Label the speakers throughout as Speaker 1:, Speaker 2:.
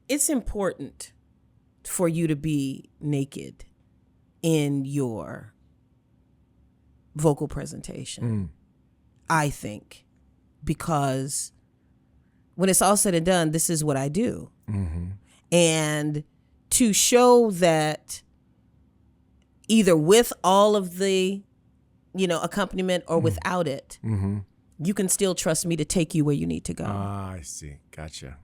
Speaker 1: it's important for you to be naked in your vocal presentation, I think, because when it's all said and done, this is what I do. Mm-hmm. And to show that either with all of the, accompaniment or without it, you can still trust me to take you where you need to go.
Speaker 2: Ah, I see. Gotcha.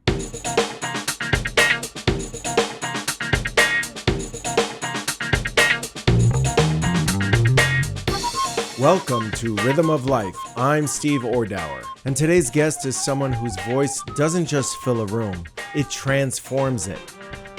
Speaker 2: Welcome to Rhythm of Life. I'm Steve Ordauer, and today's guest is someone whose voice doesn't just fill a room, it transforms it.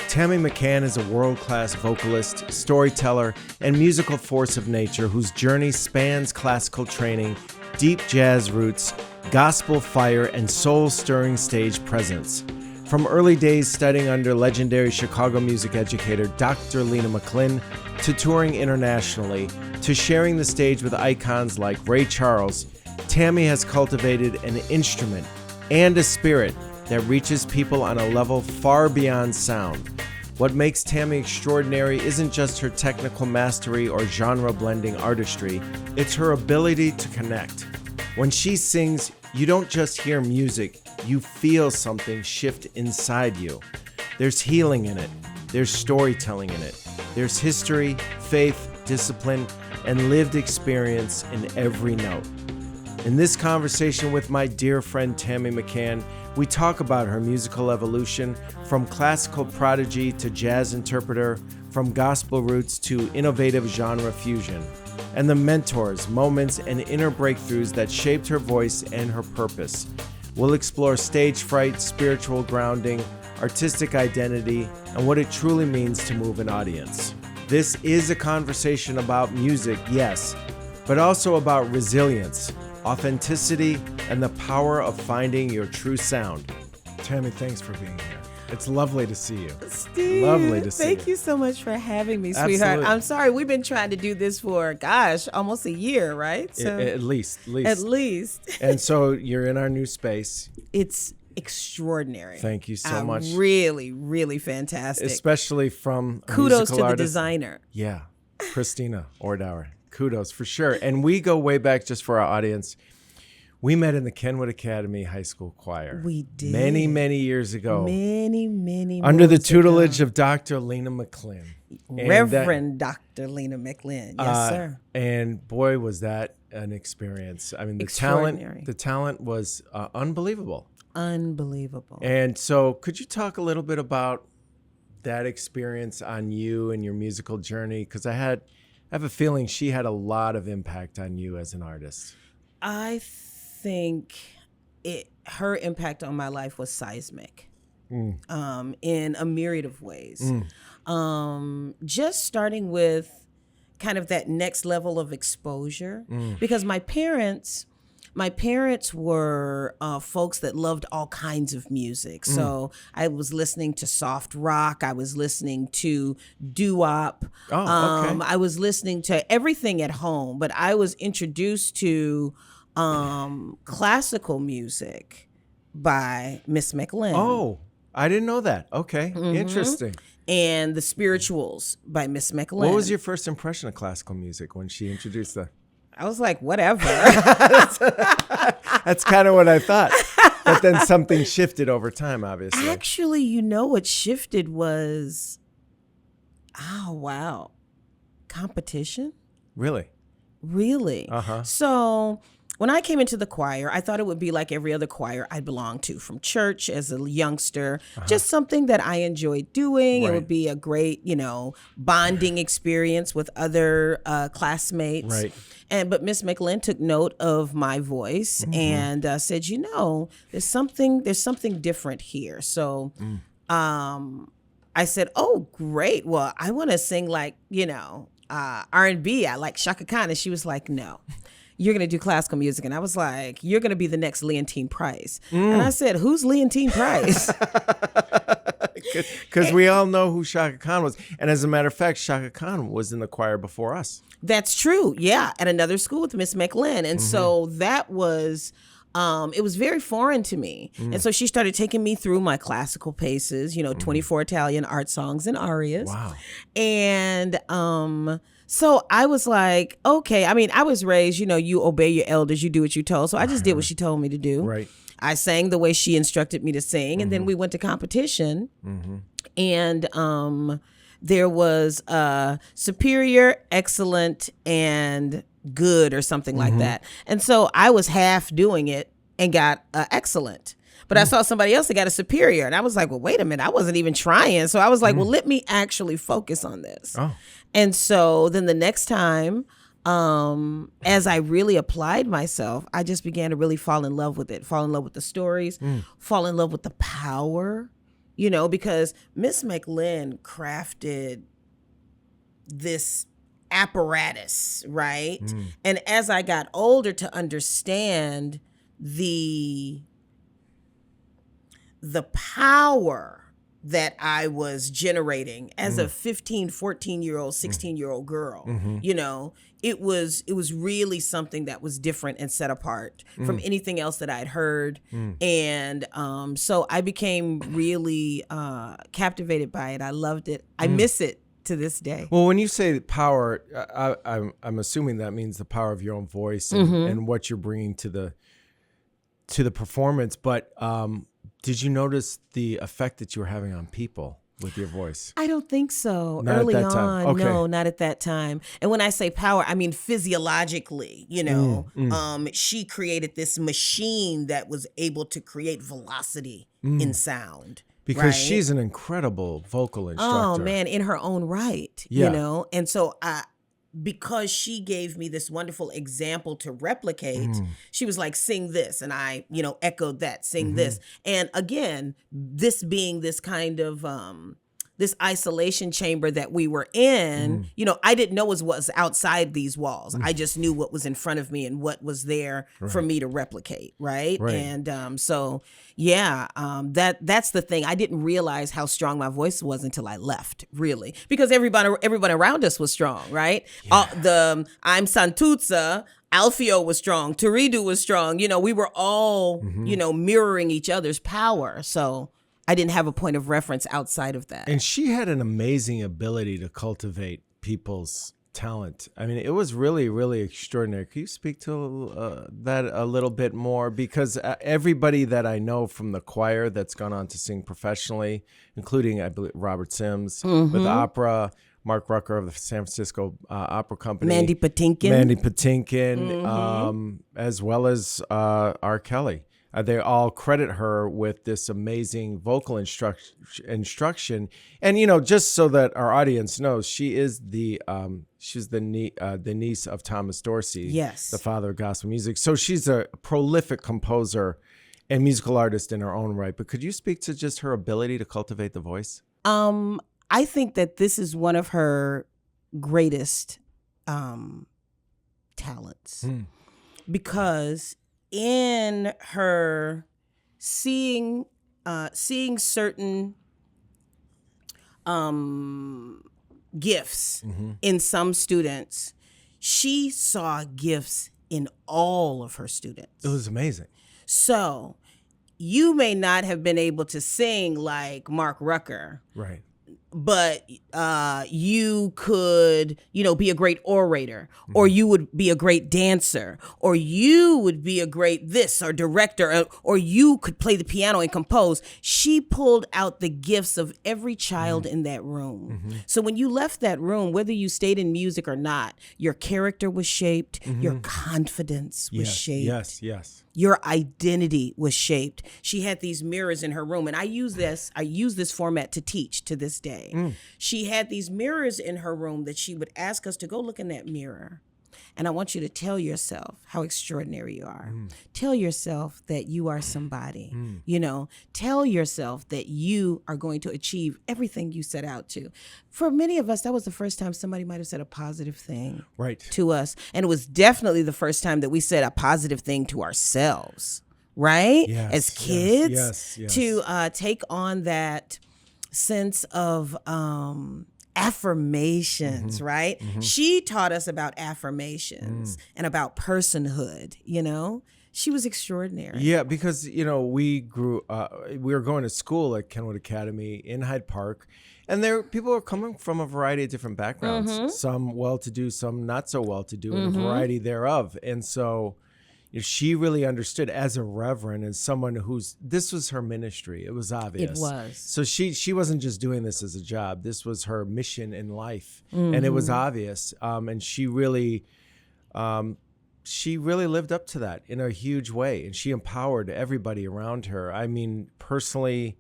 Speaker 2: Tammy McCann is a world-class vocalist, storyteller, and musical force of nature whose journey spans classical training, deep jazz roots, gospel fire, and soul-stirring stage presence. From early days studying under legendary Chicago music educator Dr. Lena McCann, to touring internationally, to sharing the stage with icons like Ray Charles, Tammy has cultivated an instrument and a spirit that reaches people on a level far beyond sound. What makes Tammy extraordinary isn't just her technical mastery or genre-blending artistry, it's her ability to connect. When she sings, you don't just hear music, you feel something shift inside you. There's healing in it, there's storytelling in it, there's history, faith, discipline, and lived experience in every note. In this conversation with my dear friend Tammy McCann, we talk about her musical evolution from classical prodigy to jazz interpreter, from gospel roots to innovative genre fusion, and the mentors, moments, and inner breakthroughs that shaped her voice and her purpose. We'll explore stage fright, spiritual grounding, artistic identity, and what it truly means to move an audience. This is a conversation about music, yes, but also about resilience, authenticity, and the power of finding your true sound. Tammy, thanks for being here. It's lovely to see you.
Speaker 1: Steve,
Speaker 2: lovely to see you.
Speaker 1: Thank you so much for having me, sweetheart.
Speaker 2: Absolutely.
Speaker 1: I'm sorry, we've been trying to do this for, almost a year, right?
Speaker 2: So, at least.
Speaker 1: At least.
Speaker 2: And so you're in our new space.
Speaker 1: It's extraordinary.
Speaker 2: Thank you so much.
Speaker 1: Really, really fantastic.
Speaker 2: Especially from a
Speaker 1: kudos
Speaker 2: musical
Speaker 1: to
Speaker 2: artist.
Speaker 1: The designer.
Speaker 2: Yeah, Christina Ordauer. Kudos for sure. And we go way back, just for our audience. We met in the Kenwood Academy High School Choir.
Speaker 1: We did.
Speaker 2: Many, many years ago.
Speaker 1: Many
Speaker 2: under the tutelage of Dr. Lena McCann.
Speaker 1: Reverend Dr. Lena McCann. Yes, sir.
Speaker 2: And boy, was that an experience. I mean, the talent was unbelievable.
Speaker 1: Unbelievable.
Speaker 2: And so could you talk a little bit about that experience on you and your musical journey? Because I have a feeling she had a lot of impact on you as an artist.
Speaker 1: I think her impact on my life was seismic in a myriad of ways. Just starting with kind of that next level of exposure, because my parents were folks that loved all kinds of music. So I was listening to soft rock. I was listening to doo-wop.
Speaker 2: Oh, okay.
Speaker 1: I was listening to everything at home, but I was introduced to classical music by Miss McCann.
Speaker 2: Oh, I didn't know that. Okay, Interesting.
Speaker 1: And the spirituals by Miss McCann.
Speaker 2: What was your first impression of classical music when she introduced the...
Speaker 1: I was like, whatever.
Speaker 2: That's kind of what I thought. But then something shifted over time, obviously.
Speaker 1: Actually, what shifted was, competition.
Speaker 2: Really? Uh-huh.
Speaker 1: So when I came into the choir, I thought it would be like every other choir I belonged to from church as a youngster, just something that I enjoyed doing.
Speaker 2: Right.
Speaker 1: It would be a great, bonding experience with other classmates.
Speaker 2: Right.
Speaker 1: But Miss McCann took note of my voice and said, there's something different here. So I said, oh, great. Well, I want to sing like, R&B. I like Chaka Khan. And she was like, no, you're going to do classical music. And I was like, you're going to be the next Leontine Price. And I said, who's Leontine Price?
Speaker 2: Because we all know who Chaka Khan was. And as a matter of fact, Chaka Khan was in the choir before us.
Speaker 1: That's true. Yeah. At another school with Miss McCann. And so that was it was very foreign to me. And so she started taking me through my classical paces, 24 Italian art songs and arias.
Speaker 2: Wow.
Speaker 1: And so I was like, okay. I mean, I was raised, you obey your elders, you do what you told. So I just did what she told me to do.
Speaker 2: Right.
Speaker 1: I sang the way she instructed me to sing. And then we went to competition. And there was superior, excellent, and good or something like that. And so I was half doing it and got excellent. But I saw somebody else that got a superior. And I was like, well, wait a minute. I wasn't even trying. So I was like, well, let me actually focus on this.
Speaker 2: Oh.
Speaker 1: And so then the next time, as I really applied myself, I just began to really fall in love with it, fall in love with the stories, fall in love with the power, because Miss McLean crafted this apparatus, right? And as I got older to understand the power that I was generating as a 15, 14-year-old, 16-year-old girl, it was really something that was different and set apart from anything else that I'd heard. And so I became really captivated by it. I loved it. I miss it to this day.
Speaker 2: Well, when you say power, I'm assuming that means the power of your own voice and what you're bringing to the performance. But did you notice the effect that you were having on people with your voice?
Speaker 1: I don't think so.
Speaker 2: Not
Speaker 1: Early
Speaker 2: at that time.
Speaker 1: on,
Speaker 2: Okay.
Speaker 1: no, not at that time. And when I say power, I mean physiologically, she created this machine that was able to create velocity in sound.
Speaker 2: Because
Speaker 1: right?
Speaker 2: she's an incredible vocal instructor.
Speaker 1: Oh man, in her own right,
Speaker 2: Yeah.
Speaker 1: And so because she gave me this wonderful example to replicate, she was like, sing this. And I, echoed that, sing this. And again, this being this kind of, this isolation chamber that we were in, I didn't know what was outside these walls. I just knew what was in front of me and what was there for me to replicate. Right. And that's the thing. I didn't realize how strong my voice was until I left, really, because everyone around us was strong. Right. Yeah. I'm Santuzza. Alfio was strong. Turidu was strong. We were all, mirroring each other's power. So I didn't have a point of reference outside of that.
Speaker 2: And she had an amazing ability to cultivate people's talent. I mean, it was really, really extraordinary. Can you speak to that a little bit more? Because everybody that I know from the choir that's gone on to sing professionally, including, I believe, Robert Sims with opera, Mark Rucker of the San Francisco Opera Company,
Speaker 1: Mandy Patinkin,
Speaker 2: as well as R. Kelly. They all credit her with this amazing vocal instruction. And, just so that our audience knows, she is she's the niece of Thomas Dorsey,
Speaker 1: yes,
Speaker 2: the father of gospel music. So she's a prolific composer and musical artist in her own right. But could you speak to just her ability to cultivate the voice?
Speaker 1: I think that this is one of her greatest talents because in her seeing certain gifts in some students, she saw gifts in all of her students.
Speaker 2: It was amazing.
Speaker 1: So you may not have been able to sing like Mark Rucker,
Speaker 2: right?
Speaker 1: But you could, be a great orator, or you would be a great dancer, or you would be a great this or director, or you could play the piano and compose. She pulled out the gifts of every child in that room. So when you left that room, whether you stayed in music or not, your character was shaped, your confidence was shaped.
Speaker 2: Yes.
Speaker 1: Your identity was shaped. She had these mirrors in her room, and I use this format to teach to this day. She had these mirrors in her room that she would ask us to go look in that mirror. And I want you to tell yourself how extraordinary you are. Tell yourself that you are somebody. Tell yourself that you are going to achieve everything you set out to. For many of us, that was the first time somebody might have said a positive thing to us. And it was definitely the first time that we said a positive thing to ourselves, right?
Speaker 2: Yes,
Speaker 1: as kids,
Speaker 2: yes.
Speaker 1: to take on that sense of affirmations, right? She taught us about affirmations and about personhood, She was extraordinary.
Speaker 2: Yeah, because, we were going to school at Kenwood Academy in Hyde Park, and people were coming from a variety of different backgrounds, some well-to-do, some not so well-to-do, and a variety thereof. And so she really understood as a reverend, as someone this was her ministry. It was obvious.
Speaker 1: It was.
Speaker 2: So she wasn't just doing this as a job. This was her mission in life, and it was obvious. And she really lived up to that in a huge way, and she empowered everybody around her. I mean, personally,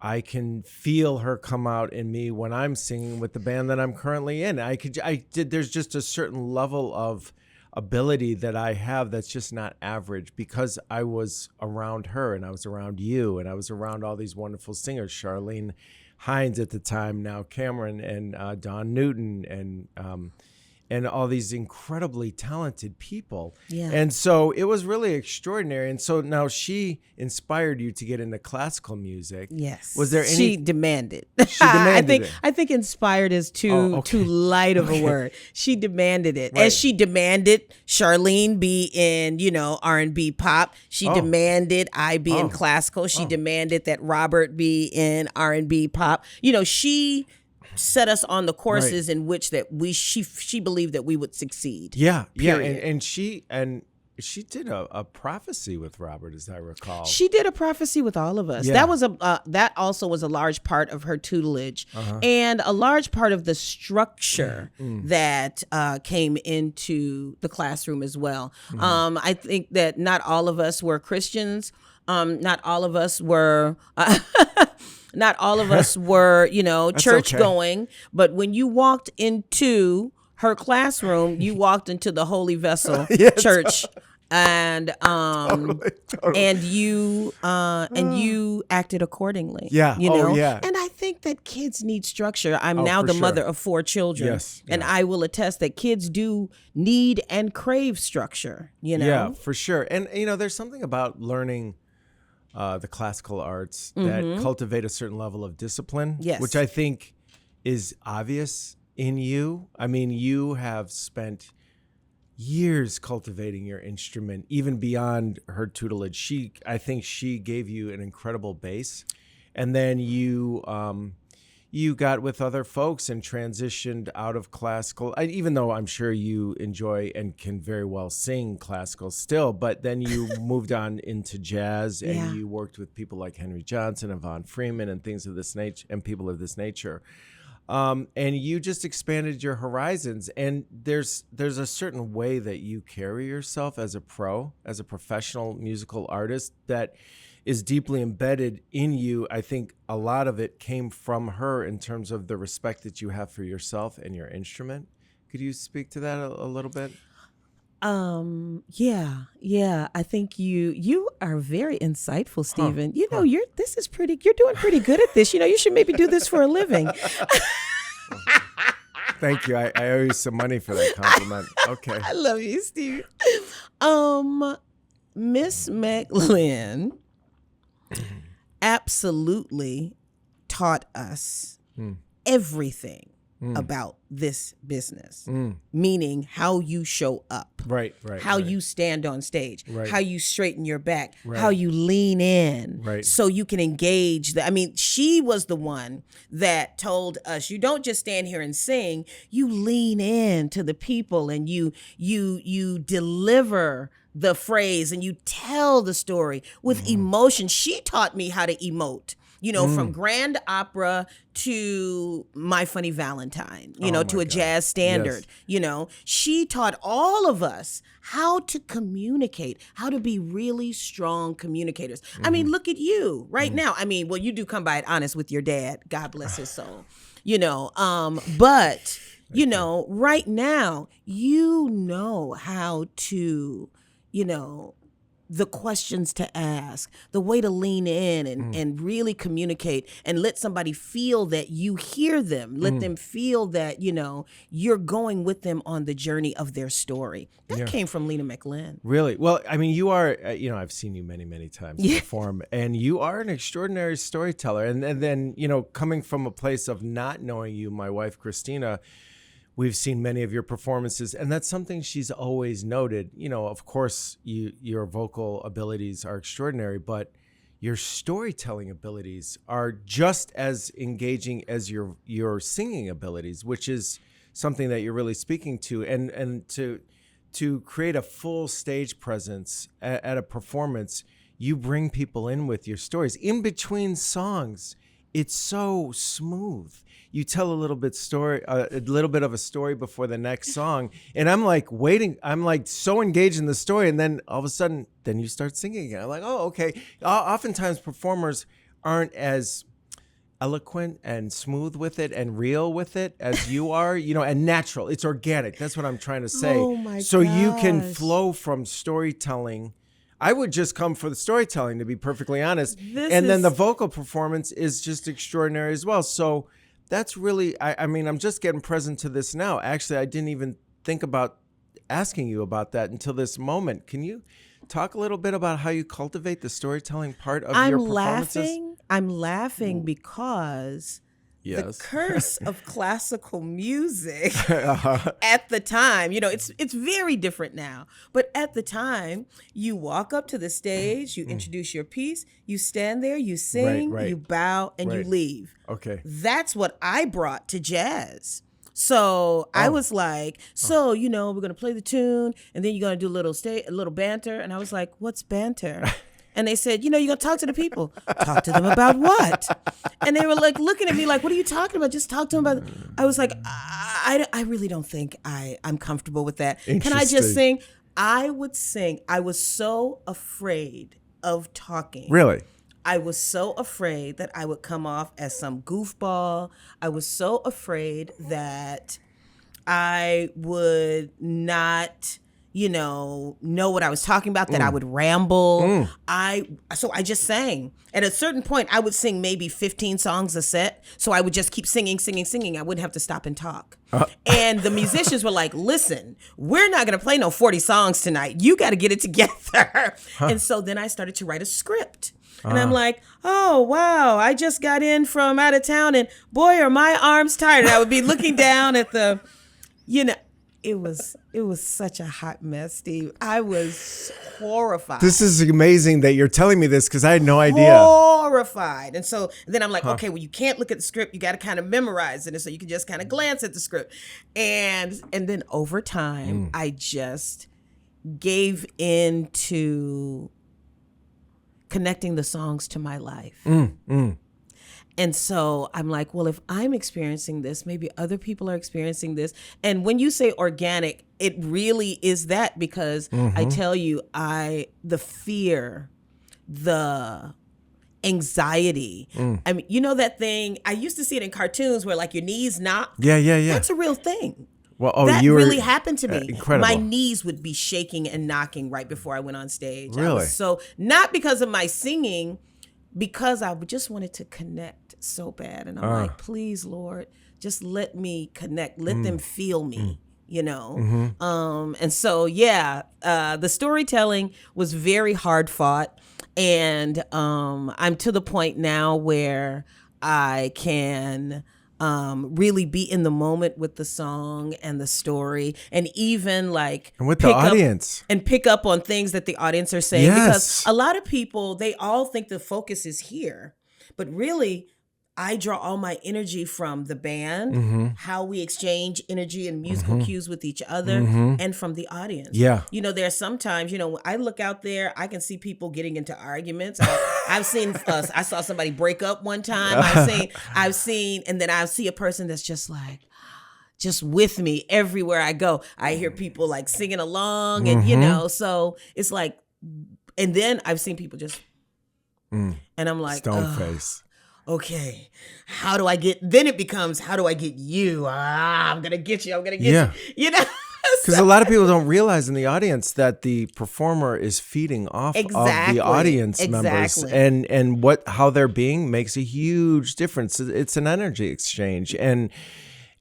Speaker 2: I can feel her come out in me when I'm singing with the band that I'm currently in. There's just a certain level of ability that I have that's just not average, because I was around her, and I was around you, and I was around all these wonderful singers, Charlene Hines at the time, now Cameron, and Don Newton, and all these incredibly talented people.
Speaker 1: Yeah.
Speaker 2: And so it was really extraordinary. And so now she inspired you to get into classical music.
Speaker 1: Yes.
Speaker 2: Was there any?
Speaker 1: She demanded.
Speaker 2: She demanded
Speaker 1: I think inspired is too light of a word. She demanded it.
Speaker 2: Right.
Speaker 1: As she demanded Charlene be in, R&B pop. She demanded I be in classical. She demanded that Robert be in R&B pop. She set us on the courses in which that she believed that we would succeed.
Speaker 2: Yeah,
Speaker 1: period.
Speaker 2: and she did a prophecy with Robert, as I recall.
Speaker 1: She did a prophecy with all of us.
Speaker 2: Yeah.
Speaker 1: That was that also was a large part of her tutelage, and a large part of the structure that came into the classroom as well. I think that not all of us were Christians. Not all of us were. Not all of us were, church going, but when you walked into her classroom, you walked into the Holy Vessel Church, and
Speaker 2: Totally.
Speaker 1: and you acted accordingly.
Speaker 2: Yeah.
Speaker 1: And I think that kids need structure. I'm now the mother of 4 children,
Speaker 2: Yes.
Speaker 1: and I will attest that kids do need and crave structure.
Speaker 2: Yeah, for sure. And there's something about learning the classical arts that cultivate a certain level of discipline, which I think is obvious in you. I mean, you have spent years cultivating your instrument, even beyond her tutelage. I think she gave you an incredible base, and then you got with other folks and transitioned out of classical, even though I'm sure you enjoy and can very well sing classical still, but then you moved on into jazz, and you worked with people like Henry Johnson and Von Freeman and things of this nature, and people of this nature. And you just expanded your horizons, and there's a certain way that you carry yourself as a professional musical artist that is deeply embedded in you. I think a lot of it came from her in terms of the respect that you have for yourself and your instrument. Could you speak to that a little bit?
Speaker 1: Yeah. I think you are very insightful, Stephen. You're doing pretty good at this. You should maybe do this for a living.
Speaker 2: Thank you. I owe you some money for that compliment. Okay.
Speaker 1: I love you, Steve. Miss McLean absolutely taught us everything about this business, meaning how you show up, how you stand on stage, how you straighten your back, how you lean in, so you can engage. She was the one that told us, you don't just stand here and sing, you lean in to the people, and you deliver the phrase, and you tell the story with emotion. She taught me how to emote. From grand opera to My Funny Valentine, to a jazz standard.
Speaker 2: Yes.
Speaker 1: She taught all of us how to communicate, how to be really strong communicators. Look at you right now. You do come by it honest with your dad. God bless his soul. But right now, how to, the questions to ask, the way to lean in and really communicate and let somebody feel that you hear them, let them feel that, you're going with them on the journey of their story. That came from Lena McLean.
Speaker 2: Really? Well, you are, I've seen you many, many times perform, and you are an extraordinary storyteller. And then, coming from a place of not knowing you, my wife, Christina, we've seen many of your performances, and that's something she's always noted. You know, of course, your vocal abilities are extraordinary, but your storytelling abilities are just as engaging as your singing abilities, which is something that you're really speaking to. And to create a full stage presence at a performance, you bring people in with your stories. In between songs, it's so smooth. You tell a little bit of a story before the next song, and I'm like waiting. I'm like so engaged in the story, and then all of a sudden, then you start singing again. I'm like, oh, okay. Oftentimes, performers aren't as eloquent and smooth with it and real with it as you are, you know, and natural. It's organic. That's what I'm trying to say.
Speaker 1: Oh my gosh.
Speaker 2: So you can flow from storytelling. I would just come for the storytelling, to be perfectly honest. Then the vocal performance is just extraordinary as well. So that's really, I mean, I'm just getting present to this now. Actually, I didn't even think about asking you about that until this moment. Can you talk a little bit about how you cultivate the storytelling part of your performances?
Speaker 1: I'm laughing because the curse of classical music at the time, you know, it's very different now. But at the time, you walk up to the stage, you introduce your piece, you stand there, you sing, you bow, and you leave.
Speaker 2: Okay.
Speaker 1: That's what I brought to jazz. So I was like, you know, we're going to play the tune, and then you're going to do a little banter. And I was like, what's banter? And they said, you know, you're going to talk to the people. Talk to them about what? And they were like looking at me like, what are you talking about? Just talk to them about. I was like, I really don't think I'm comfortable with that. Can I just sing? I would sing. I was so afraid of talking.
Speaker 2: Really?
Speaker 1: I was so afraid that I would come off as some goofball. I was so afraid that I would not, you know what I was talking about, that I would ramble. So I just sang. At a certain point, I would sing maybe 15 songs a set. So I would just keep singing. I wouldn't have to stop and talk. And the musicians were like, listen, we're not going to play no 40 songs tonight. You got to get it together. And so then I started to write a script. And I'm like, oh, wow, I just got in from out of town, and boy, are my arms tired. And I would be looking down at the, you know, it was such a hot mess, Steve. I was horrified.
Speaker 2: This is amazing that you're telling me this, because I had no idea.
Speaker 1: Horrified. And so then I'm like, okay, well, you can't look at the script. You got to kind of memorize it. And so you can just kind of glance at the script. And then over time, I just gave into connecting the songs to my life. And so I'm like, well, if I'm experiencing this, maybe other people are experiencing this. And when you say organic, it really is that, because I tell you, the fear, the anxiety. I mean, you know that thing, I used to see it in cartoons where like your knees knock.
Speaker 2: Yeah.
Speaker 1: That's a real thing.
Speaker 2: Well,
Speaker 1: that really happened to me.
Speaker 2: Incredible.
Speaker 1: My knees would be shaking and knocking right before I went on stage.
Speaker 2: Really?
Speaker 1: So not because of my singing, because I just wanted to connect so bad. And I'm like, please, Lord, just let me connect. Let them feel me, you know? And so, the storytelling was very hard fought. And I'm to the point now where I can really be in the moment with the song and the story, and even like
Speaker 2: and with the audience,
Speaker 1: and pick up on things that the audience are saying.
Speaker 2: Yes.
Speaker 1: Because a lot of people, they all think the focus is here, but really I draw all my energy from the band, how we exchange energy and musical cues with each other, and from the audience. Yeah. You know, there are sometimes, you know, I look out there, I can see people getting into arguments. I've seen, I saw somebody break up one time. I've seen, and then I see a person that's just like, just with me everywhere I go. I hear people like singing along, and, you know, so it's like, and then I've seen people just, and I'm like,
Speaker 2: stone face.
Speaker 1: Okay, then it becomes, how do I get you? I'm going to get you. You know?
Speaker 2: Because a lot of people don't realize in the audience that the performer is feeding off of the audience members, and how they're being makes a huge difference. It's an energy exchange. And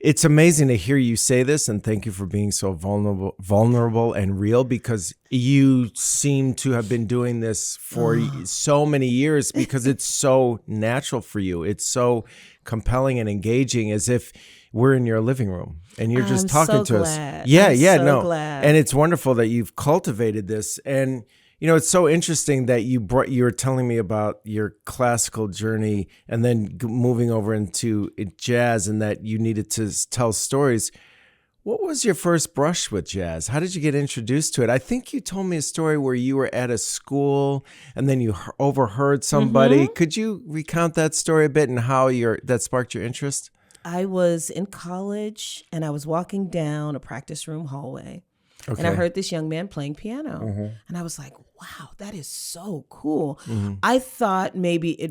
Speaker 2: It's amazing to hear you say this, and thank you for being so vulnerable and real, because you seem to have been doing this for so many years because it's so natural for you. It's so compelling and engaging, as if we're in your living room and you're just talking to us. Yeah,
Speaker 1: glad.
Speaker 2: And it's wonderful that you've cultivated this. And you know, it's so interesting that you were telling me about your classical journey and then moving over into jazz, and that you needed to tell stories. What was your first brush with jazz? How did you get introduced to it? I think you told me a story where you were at a school and then you overheard somebody. Mm-hmm. Could you recount that story a bit and how that sparked your interest?
Speaker 1: I was in college and I was walking down a practice room hallway. Okay. And I heard this young man playing piano. Mm-hmm. And I was like, wow, that is so cool. Mm-hmm. I thought maybe I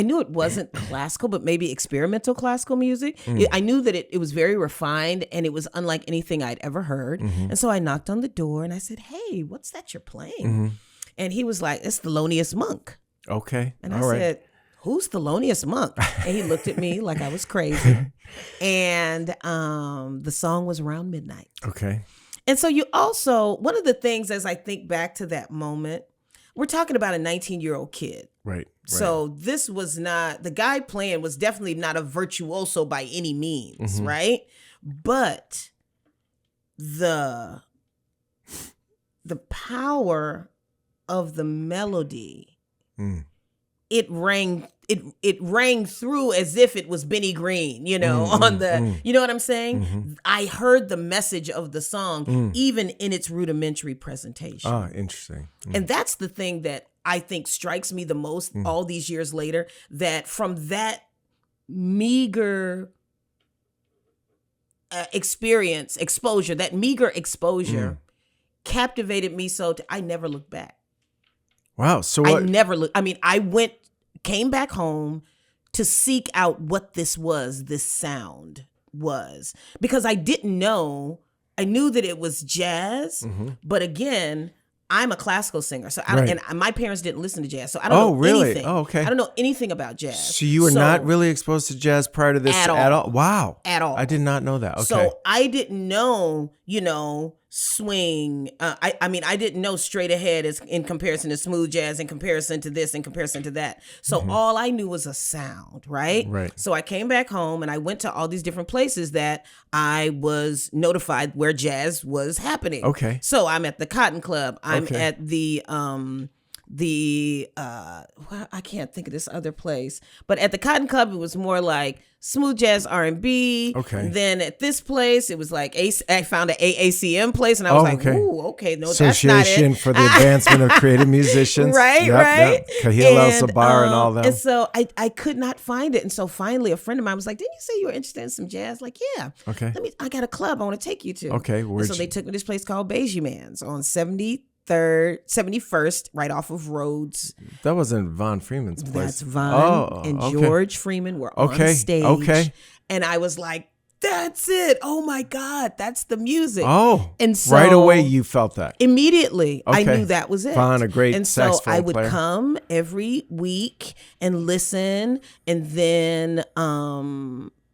Speaker 1: knew it wasn't classical, but maybe experimental classical music. Mm-hmm. I knew that it was very refined and it was unlike anything I'd ever heard. Mm-hmm. And so I knocked on the door and I said, hey, what's that you're playing? Mm-hmm. And he was like, it's Thelonious Monk.
Speaker 2: Okay.
Speaker 1: And I said, who's Thelonious Monk? And he looked at me like I was crazy. And the song was Around Midnight.
Speaker 2: Okay.
Speaker 1: And so you also, one of the things as I think back to that moment, we're talking about a 19-year-old kid.
Speaker 2: Right.
Speaker 1: So this was not, the guy playing was definitely not a virtuoso by any means, mm-hmm. right? But the power of the melody, it rang through as if it was Benny Green, you know, you know what I'm saying? Mm-hmm. I heard the message of the song, even in its rudimentary presentation.
Speaker 2: Oh, interesting.
Speaker 1: And that's the thing that I think strikes me the most all these years later, that from that meager exposure captivated me so I never looked back.
Speaker 2: Wow. So what?
Speaker 1: I came back home to seek out what this sound was, because I didn't know. I knew that it was jazz, but again, I'm a classical singer, so and my parents didn't listen to jazz, so I don't know anything. Oh, okay. I don't know anything about jazz.
Speaker 2: So you were not really exposed to jazz prior to this at all? Wow.
Speaker 1: At all.
Speaker 2: I did not know that. Okay.
Speaker 1: So I didn't know, swing. I didn't know straight ahead as in comparison to smooth jazz, in comparison to this, in comparison to that. So all I knew was a sound, right?
Speaker 2: Right.
Speaker 1: So I came back home and I went to all these different places that I was notified where jazz was happening.
Speaker 2: Okay.
Speaker 1: So I'm at the Cotton Club. I'm at the I can't think of this other place, but at the Cotton Club it was more like smooth jazz R&B.
Speaker 2: Okay.
Speaker 1: Then at this place it was like I found an AACM place, and I was like,
Speaker 2: okay.
Speaker 1: Ooh, okay, no,
Speaker 2: Association
Speaker 1: that's not it.
Speaker 2: for the Advancement of Creative Musicians.
Speaker 1: Right.
Speaker 2: Kahil El-Sabbar and all that.
Speaker 1: And so I could not find it, and so finally a friend of mine was like, "Didn't you say you were interested in some jazz?" Like, yeah.
Speaker 2: Okay.
Speaker 1: I got a club I want to take you to.
Speaker 2: Okay.
Speaker 1: So they took me to this place called Beige Man's on 71st, right off of Rhodes.
Speaker 2: That wasn't Von Freeman's place.
Speaker 1: That's Von and George Freeman were on stage.
Speaker 2: Okay.
Speaker 1: And I was like, that's it. Oh my God, that's the music.
Speaker 2: Oh.
Speaker 1: And so
Speaker 2: right away you felt that.
Speaker 1: Immediately. I knew that was it.
Speaker 2: Von, a great saxophone
Speaker 1: player. And so I would
Speaker 2: player.
Speaker 1: come every week and listen, and then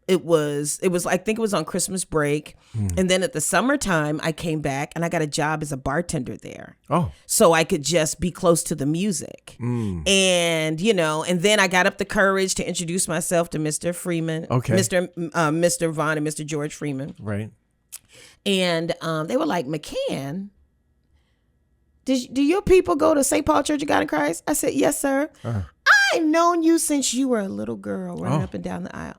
Speaker 1: it was I think it was on Christmas break. And then at the summertime I came back and I got a job as a bartender there. Oh. So I could just be close to the music. And and then I got up the courage to introduce myself to Mr. Freeman. Okay. Mr. Von and Mr. George Freeman.
Speaker 2: Right.
Speaker 1: And they were like, McCann, do your people go to St. Paul Church of God in Christ? I said, yes, sir. I've known you since you were a little girl running up and down the aisle.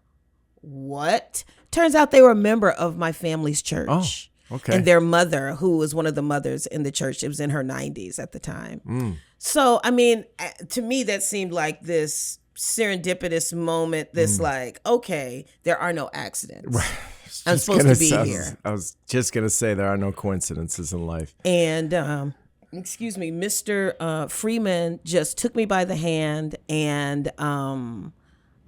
Speaker 1: What? Turns out they were a member of my family's church. Oh, okay. And their mother, who was one of the mothers in the church, it was in her 90s at the time. So, to me, that seemed like this serendipitous moment, this like, okay, there are no accidents. Right. I'm supposed to be here.
Speaker 2: I was just going to say there are no coincidences in life.
Speaker 1: And, Mr. Freeman just took me by the hand and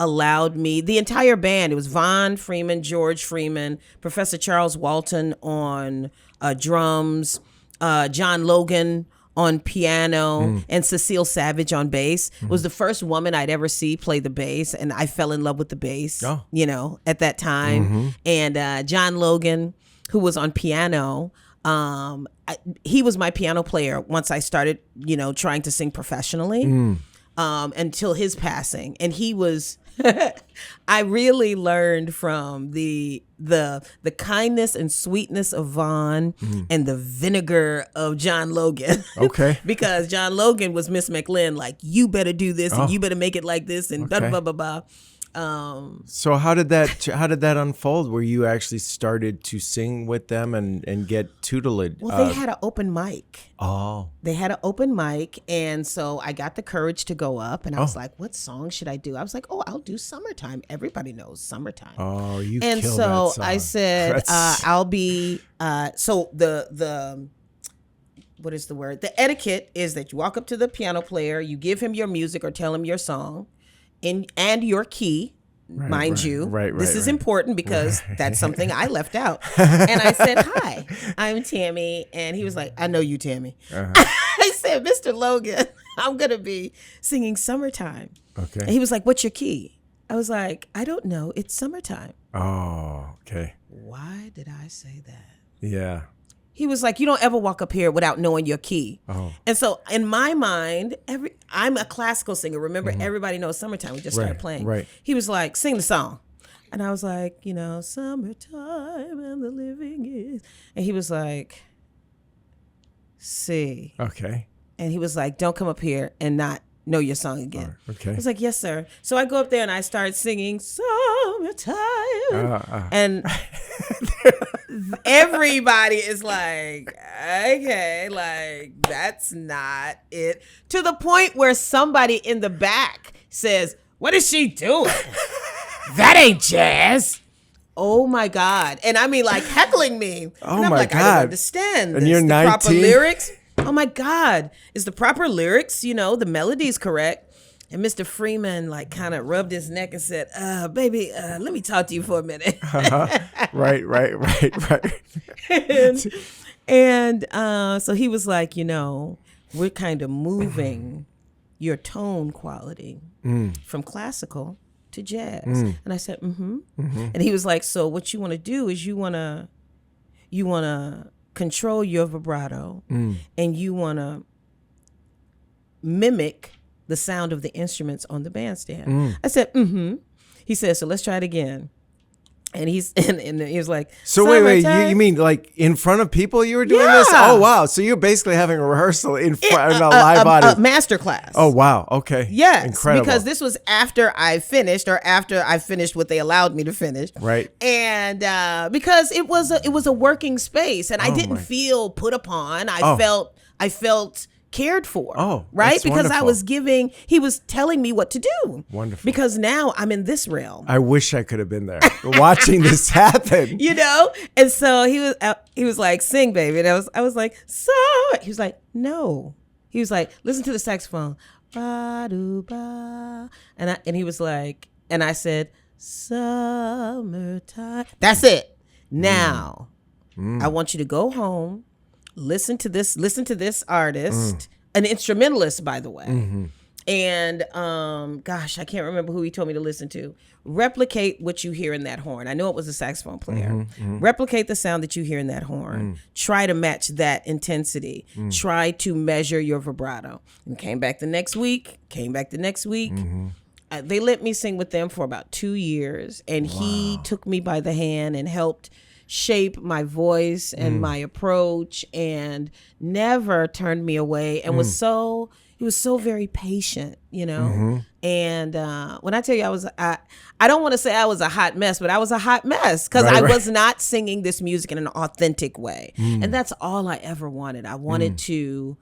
Speaker 1: allowed me, the entire band, it was Von Freeman, George Freeman, Professor Charles Walton on drums, John Logan on piano and Cecile Savage on bass. Was the first woman I'd ever see play the bass, and I fell in love with the bass, at that time. And John Logan, who was on piano, he was my piano player once I started, trying to sing professionally, until his passing. And he was, I really learned from the kindness and sweetness of Vaughn and the vinegar of John Logan.
Speaker 2: Okay.
Speaker 1: Because John Logan was Miss McLean, like, you better do this and you better make it like this and blah, blah, blah, blah.
Speaker 2: So how did that unfold, where you actually started to sing with them and get tutelage?
Speaker 1: Well, they had an open mic.
Speaker 2: Oh.
Speaker 1: They had an open mic, and so I got the courage to go up, and I was like, what song should I do? I was like, I'll do Summertime. Everybody knows Summertime.
Speaker 2: Oh, you
Speaker 1: and
Speaker 2: killed
Speaker 1: so
Speaker 2: that song.
Speaker 1: I said, I'll be so the what is the word? The etiquette is that you walk up to the piano player, you give him your music or tell him your song and your key. Mind you, this is important because that's something I left out. And I said, hi, I'm Tammy. And he was like, I know you, Tammy. I said, Mr. Logan, I'm going to be singing Summertime.
Speaker 2: Okay.
Speaker 1: And he was like, what's your key? I was like, I don't know. It's Summertime.
Speaker 2: Oh, okay.
Speaker 1: Why did I say that?
Speaker 2: Yeah.
Speaker 1: He was like, you don't ever walk up here without knowing your key.
Speaker 2: Oh.
Speaker 1: And so in my mind, I'm a classical singer. Remember, everybody knows Summertime. We just started playing.
Speaker 2: Right.
Speaker 1: He was like, sing the song. And I was like, summertime and the living is. And he was like, see.
Speaker 2: Okay.
Speaker 1: And he was like, don't come up here and not know your song again.
Speaker 2: Okay.
Speaker 1: I was like, yes, sir. So I go up there and I start singing Summertime. And everybody is like, okay, like, that's not it. To the point where somebody in the back says, what is she doing? That ain't jazz. Oh my God. And I mean, like, heckling me.
Speaker 2: Oh
Speaker 1: and I'm
Speaker 2: my
Speaker 1: like,
Speaker 2: God.
Speaker 1: I don't understand.
Speaker 2: And you're 19?
Speaker 1: Proper lyrics. Oh my God. Is the proper lyrics, the melody's correct? And Mr. Freeman like kind of rubbed his neck and said, baby, let me talk to you for a minute.
Speaker 2: Right.
Speaker 1: and so he was like, we're kind of moving your tone quality from classical to jazz. And I said, And he was like, so what you want to do is you want to control your vibrato and you want to mimic the sound of the instruments on the bandstand. I said, He said, so let's try it again. And he was like,
Speaker 2: so wait, you mean like in front of people you were doing this? Oh, wow. So you're basically having a rehearsal in front of a live audience.
Speaker 1: A masterclass.
Speaker 2: Oh, wow. Okay.
Speaker 1: Yes.
Speaker 2: Incredible.
Speaker 1: Because this was after I finished what they allowed me to finish.
Speaker 2: Right.
Speaker 1: And because it was a working space and I didn't feel put upon. I felt cared for.
Speaker 2: Oh,
Speaker 1: right?
Speaker 2: that's
Speaker 1: Because
Speaker 2: wonderful.
Speaker 1: he was telling me what to do.
Speaker 2: Wonderful.
Speaker 1: Because now I'm in this realm.
Speaker 2: I wish I could have been there watching this happen.
Speaker 1: And so he was like, sing, baby. And I was like, so he was like, no. He was like, listen to the saxophone. Ba-do-ba. And he was like, and I said, summertime. That's it. Now I want you to go home. Listen to this artist, an instrumentalist, by the way. And gosh, I can't remember who he told me to listen to. Replicate what you hear in that horn. I know it was a saxophone player. Replicate the sound that you hear in that horn. Try to match that intensity. Try to measure your vibrato. And came back the next week. They let me sing with them for about 2 years. And he took me by the hand and helped shape my voice and my approach and never turned me away and he was so very patient, And when I tell you I don't want to say I was a hot mess, but I was a hot mess because I was not singing this music in an authentic way. And that's all I ever wanted. I wanted to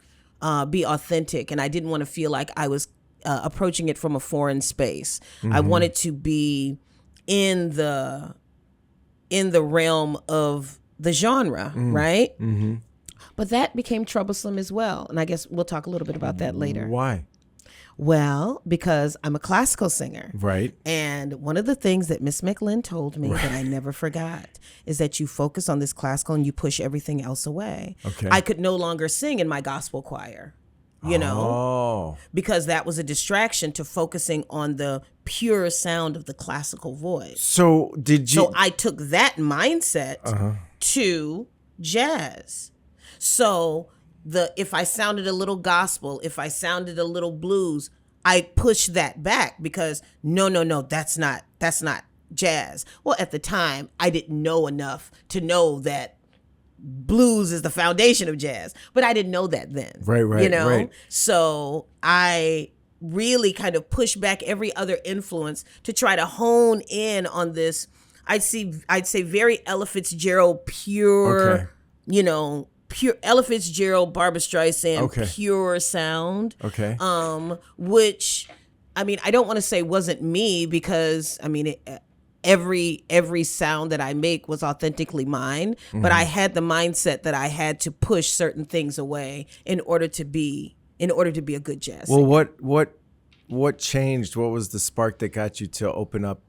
Speaker 1: be authentic, and I didn't want to feel like I was approaching it from a foreign space. I wanted to be in the realm of the genre, right? But that became troublesome as well. And I guess we'll talk a little bit about that later.
Speaker 2: Why?
Speaker 1: Well, because I'm a classical singer.
Speaker 2: Right.
Speaker 1: And one of the things that Miss McLean told me that I never forgot is that you focus on this classical and you push everything else away.
Speaker 2: Okay.
Speaker 1: I could no longer sing in my gospel choir, because that was a distraction to focusing on the pure sound of the classical voice.
Speaker 2: So
Speaker 1: So I took that mindset to jazz. So if I sounded a little gospel, if I sounded a little blues, I pushed that back because no, that's not jazz. Well, at the time, I didn't know enough to know that blues is the foundation of jazz, but I didn't know that then.
Speaker 2: Right. Right.
Speaker 1: So I really kind of pushed back every other influence to try to hone in on this. I'd say very Ella Fitzgerald pure, pure Ella Fitzgerald, Barbra Streisand, pure sound.
Speaker 2: Okay.
Speaker 1: Which, I mean, I don't want to say wasn't me because, I mean, every sound that I make was authentically mine, but I had the mindset that I had to push certain things away in order to be a good jazz singer.
Speaker 2: Well, what changed? What was the spark that got you to open up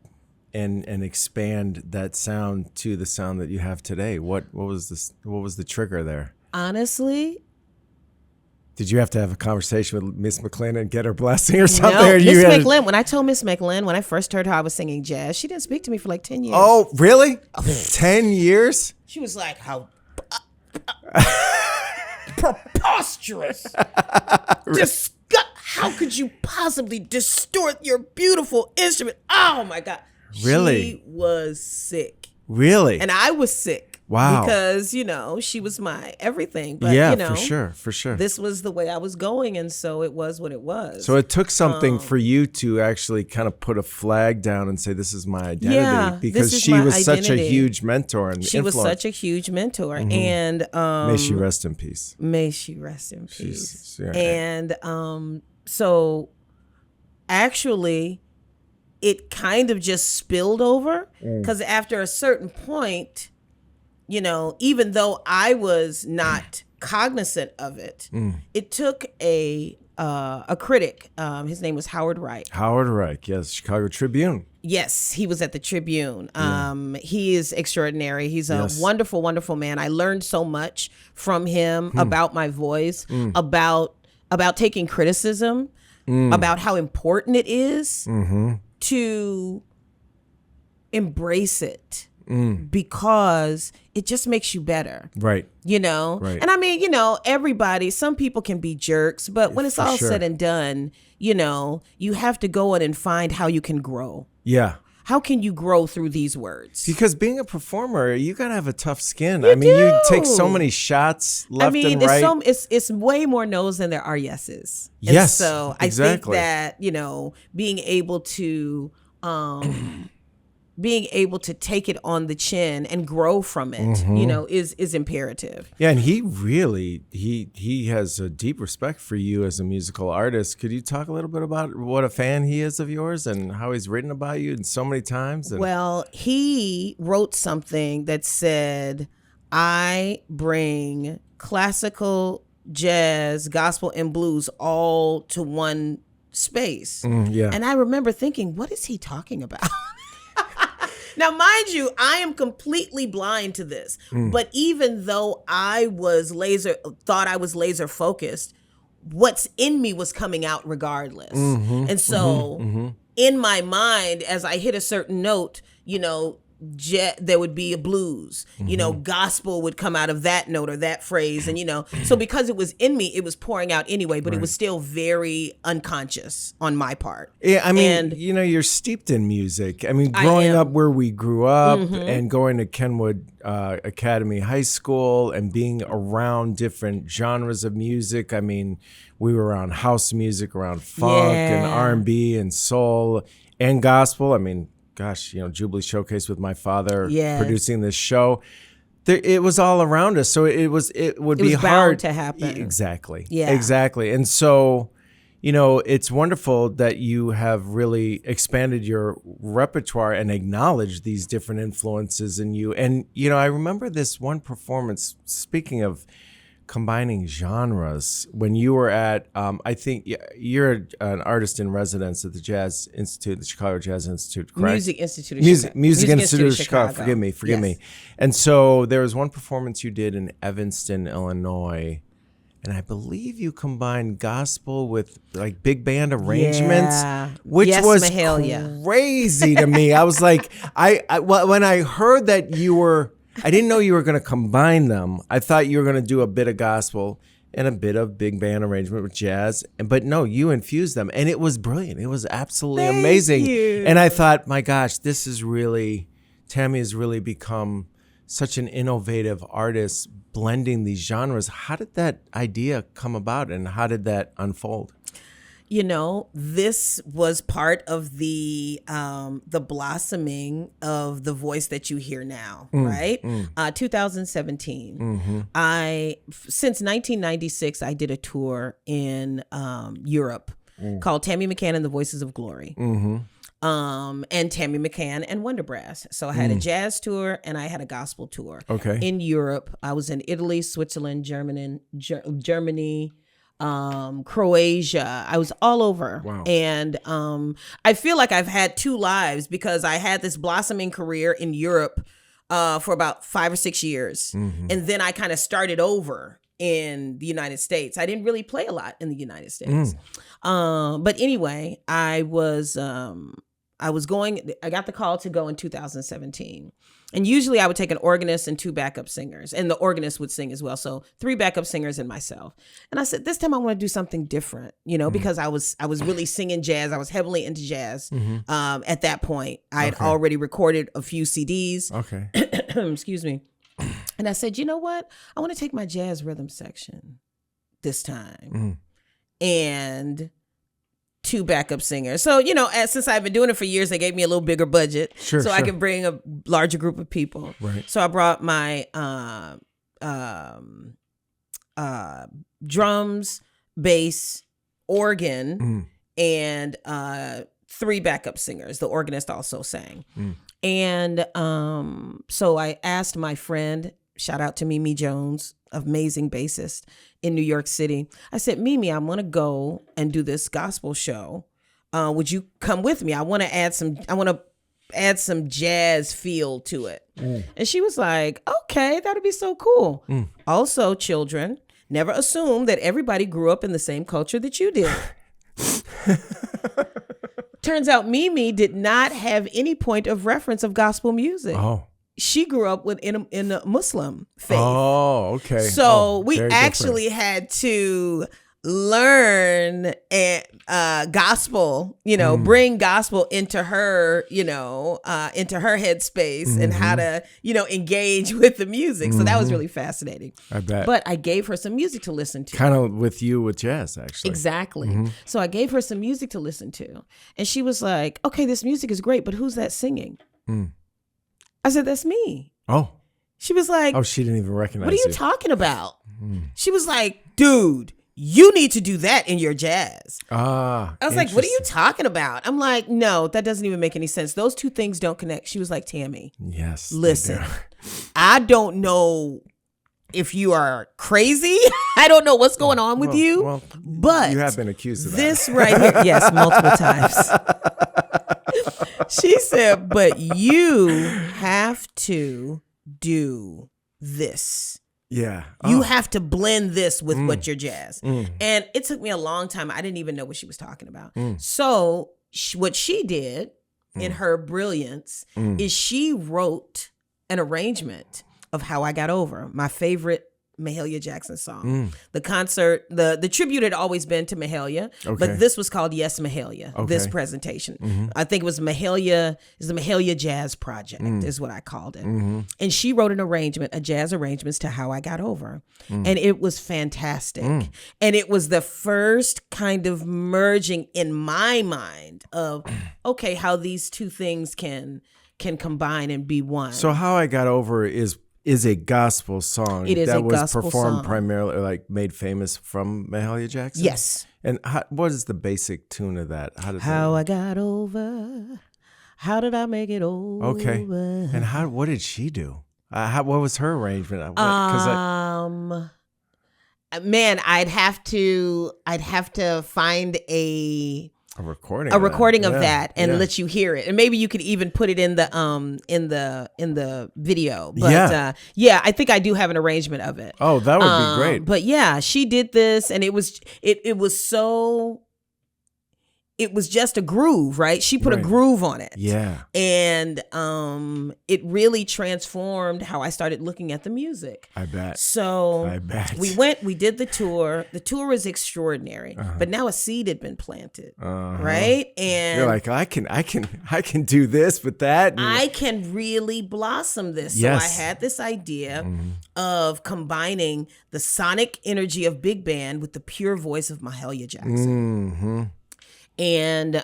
Speaker 2: and expand that sound to the sound that you have today? What was the trigger there?
Speaker 1: Honestly,
Speaker 2: did you have to have a conversation with Miss McCann and get her blessing or something?
Speaker 1: no.
Speaker 2: Or
Speaker 1: Miss McCann, when I told Miss McCann, when I first heard her I was singing jazz, she didn't speak to me for like 10 years.
Speaker 2: Oh, really? 10 years?
Speaker 1: She was like, how preposterous. How could you possibly distort your beautiful instrument? Oh my God.
Speaker 2: Really?
Speaker 1: She was sick.
Speaker 2: Really?
Speaker 1: And I was sick.
Speaker 2: Wow.
Speaker 1: Because, she was my everything. But,
Speaker 2: for sure.
Speaker 1: This was the way I was going. And so it was what it was.
Speaker 2: So it took something for you to actually kind of put a flag down and say, this is my identity. Because she was such a huge mentor and
Speaker 1: She
Speaker 2: influence.
Speaker 1: was such a huge mentor. And
Speaker 2: may she rest in peace.
Speaker 1: May she rest in peace. And so actually, it kind of just spilled over because after a certain point, even though I was not cognizant of it, it took a critic. His name was Howard Reich.
Speaker 2: Howard Reich, yes, Chicago Tribune.
Speaker 1: Yes, he was at the Tribune. He is extraordinary. He's a wonderful, wonderful man. I learned so much from him about my voice, about taking criticism, about how important it is to embrace it because it just makes you better.
Speaker 2: Right.
Speaker 1: Right. And I mean, everybody, some people can be jerks, but when it's all said and done, you have to go in and find how you can grow.
Speaker 2: Yeah.
Speaker 1: How can you grow through these words?
Speaker 2: Because being a performer, you gotta have a tough skin. You take so many shots left and right.
Speaker 1: It's way more no's than there are yeses.
Speaker 2: Yes,
Speaker 1: and so
Speaker 2: exactly.
Speaker 1: I think that being able to take it on the chin and grow from it, is imperative.
Speaker 2: Yeah, and he really he has a deep respect for you as a musical artist. Could you talk a little bit about what a fan he is of yours and how he's written about you so many times?
Speaker 1: Well, he wrote something that said, "I bring classical, jazz, gospel, and blues all to one space." And I remember thinking, what is he talking about? Now, mind you, I am completely blind to this, but even though I thought I was laser focused, what's in me was coming out regardless. And so in my mind, as I hit a certain note, there would be a blues, gospel would come out of that note or that phrase. And, so because it was in me, it was pouring out anyway, but it was still very unconscious on my part.
Speaker 2: Yeah. I mean, you're steeped in music. I mean, growing up where we grew up and going to Kenwood Academy High School and being around different genres of music. I mean, we were around house music, around funk and R&B and soul and gospel. I mean, gosh, Jubilee Showcase with my father producing this show. It was all around us. So it would be hard
Speaker 1: to happen.
Speaker 2: Exactly.
Speaker 1: Yeah.
Speaker 2: Exactly. And so, it's wonderful that you have really expanded your repertoire and acknowledged these different influences in you. And, I remember this one performance, speaking of combining genres when you were at, I think you're an artist in residence at the Jazz Institute, the Chicago Jazz Institute, correct?
Speaker 1: Music Institute of Chicago.
Speaker 2: Music Institute of Chicago. Forgive me. And so there was one performance you did in Evanston, Illinois, and I believe you combined gospel with like big band arrangements, which was
Speaker 1: Mahalia.
Speaker 2: Crazy to me. I was like, when I heard that I didn't know you were going to combine them. I thought you were going to do a bit of gospel and a bit of big band arrangement with jazz. But no, you infused them. And it was brilliant. It was absolutely amazing.
Speaker 1: You.
Speaker 2: And I thought, my gosh, Tammy has really become such an innovative artist blending these genres. How did that idea come about and how did that unfold?
Speaker 1: You know, this was part of the blossoming of the voice that you hear now, right? 2017. Since 1996, I did a tour in Europe called Tammy McCann and the Voices of Glory. And Tammy McCann and Wonder Brass. So I had a jazz tour and I had a gospel tour.
Speaker 2: Okay.
Speaker 1: In Europe, I was in Italy, Switzerland, Germany, Croatia. I was all over.
Speaker 2: Wow.
Speaker 1: And I feel like I've had two lives because I had this blossoming career in Europe for about 5 or 6 years. And then I kind of started over in the United States. I didn't really play a lot in the United States. But anyway, I got the call to go in 2017. And usually I would take an organist and 2 backup singers, and the organist would sing as well. So 3 backup singers and myself. And I said, this time I want to do something different, because I was really singing jazz. I was heavily into jazz. At that point, I had already recorded a few CDs.
Speaker 2: Okay.
Speaker 1: Excuse me. And I said, you know what? I want to take my jazz rhythm section this time. And 2 backup singers. So, since I've been doing it for years, they gave me a little bigger budget so I could bring a larger group of people.
Speaker 2: Right.
Speaker 1: So I brought my drums, bass, organ, and 3 backup singers. The organist also sang. And so I asked my friend, shout out to Mimi Jones, amazing bassist in New York City. I said, Mimi, I'm going to go and do this gospel show. Would you come with me? I want to add some jazz feel to it. And she was like, okay, that'd be so cool. Also, children, never assume that everybody grew up in the same culture that you did. Turns out Mimi did not have any point of reference of gospel music. Oh. She grew up in a Muslim faith. Oh, okay. So we actually had to learn gospel, bring gospel into her, into her headspace and how to, engage with the music. So that was really fascinating.
Speaker 2: I bet.
Speaker 1: But I gave her some music to listen to.
Speaker 2: Kind of with jazz, actually.
Speaker 1: Exactly. So I gave her some music to listen to. And she was like, okay, this music is great, but who's that singing? I said, that's me. Oh. She was like,
Speaker 2: oh, she didn't even recognize
Speaker 1: what are you talking about? She was like, dude, you need to do that in your jazz. I was like, what are you talking about? I'm like, no, that doesn't even make any sense. Those two things don't connect. She was like, Tammy,
Speaker 2: yes,
Speaker 1: listen, I don't know if you are crazy. I don't know what's going on with you, but
Speaker 2: you have been accused of that.
Speaker 1: This right here, yes, multiple times. She said, but you have to do this.
Speaker 2: Yeah.
Speaker 1: You have to blend this with what your jazz. And it took me a long time. I didn't even know what she was talking about. So what she did in her brilliance is she wrote an arrangement of How I Got Over, my favorite Mahalia Jackson song. The concert, the tribute had always been to Mahalia, but this was called Yes Mahalia, this presentation. I think it was Mahalia, is the Mahalia Jazz Project is what I called it. And she wrote an arrangement, a jazz arrangement to How I Got Over. And it was fantastic. And it was the first kind of merging in my mind of, okay, how these two things can combine and be one.
Speaker 2: So How I Got Over is a gospel song that was performed primarily, like made famous from Mahalia Jackson?
Speaker 1: Yes.
Speaker 2: And what is the basic tune of that?
Speaker 1: How I got over, how did I make it over?
Speaker 2: Okay. And what did she do? What was her arrangement?
Speaker 1: man, I'd have to find a
Speaker 2: recording
Speaker 1: of that and let you hear it, and maybe you could even put it in the video. But I think I do have an arrangement of it.
Speaker 2: Oh, that would be great.
Speaker 1: But yeah, she did this, and it was so. It was just a groove, right? She put a groove on it.
Speaker 2: Yeah.
Speaker 1: And it really transformed how I started looking at the music.
Speaker 2: I bet.
Speaker 1: So we did the tour. The tour was extraordinary, but now a seed had been planted, right? And
Speaker 2: you're like, I can do this with that.
Speaker 1: I can really blossom this.
Speaker 2: Yes.
Speaker 1: So I had this idea of combining the sonic energy of big band with the pure voice of Mahalia Jackson.
Speaker 2: Mm-hmm.
Speaker 1: And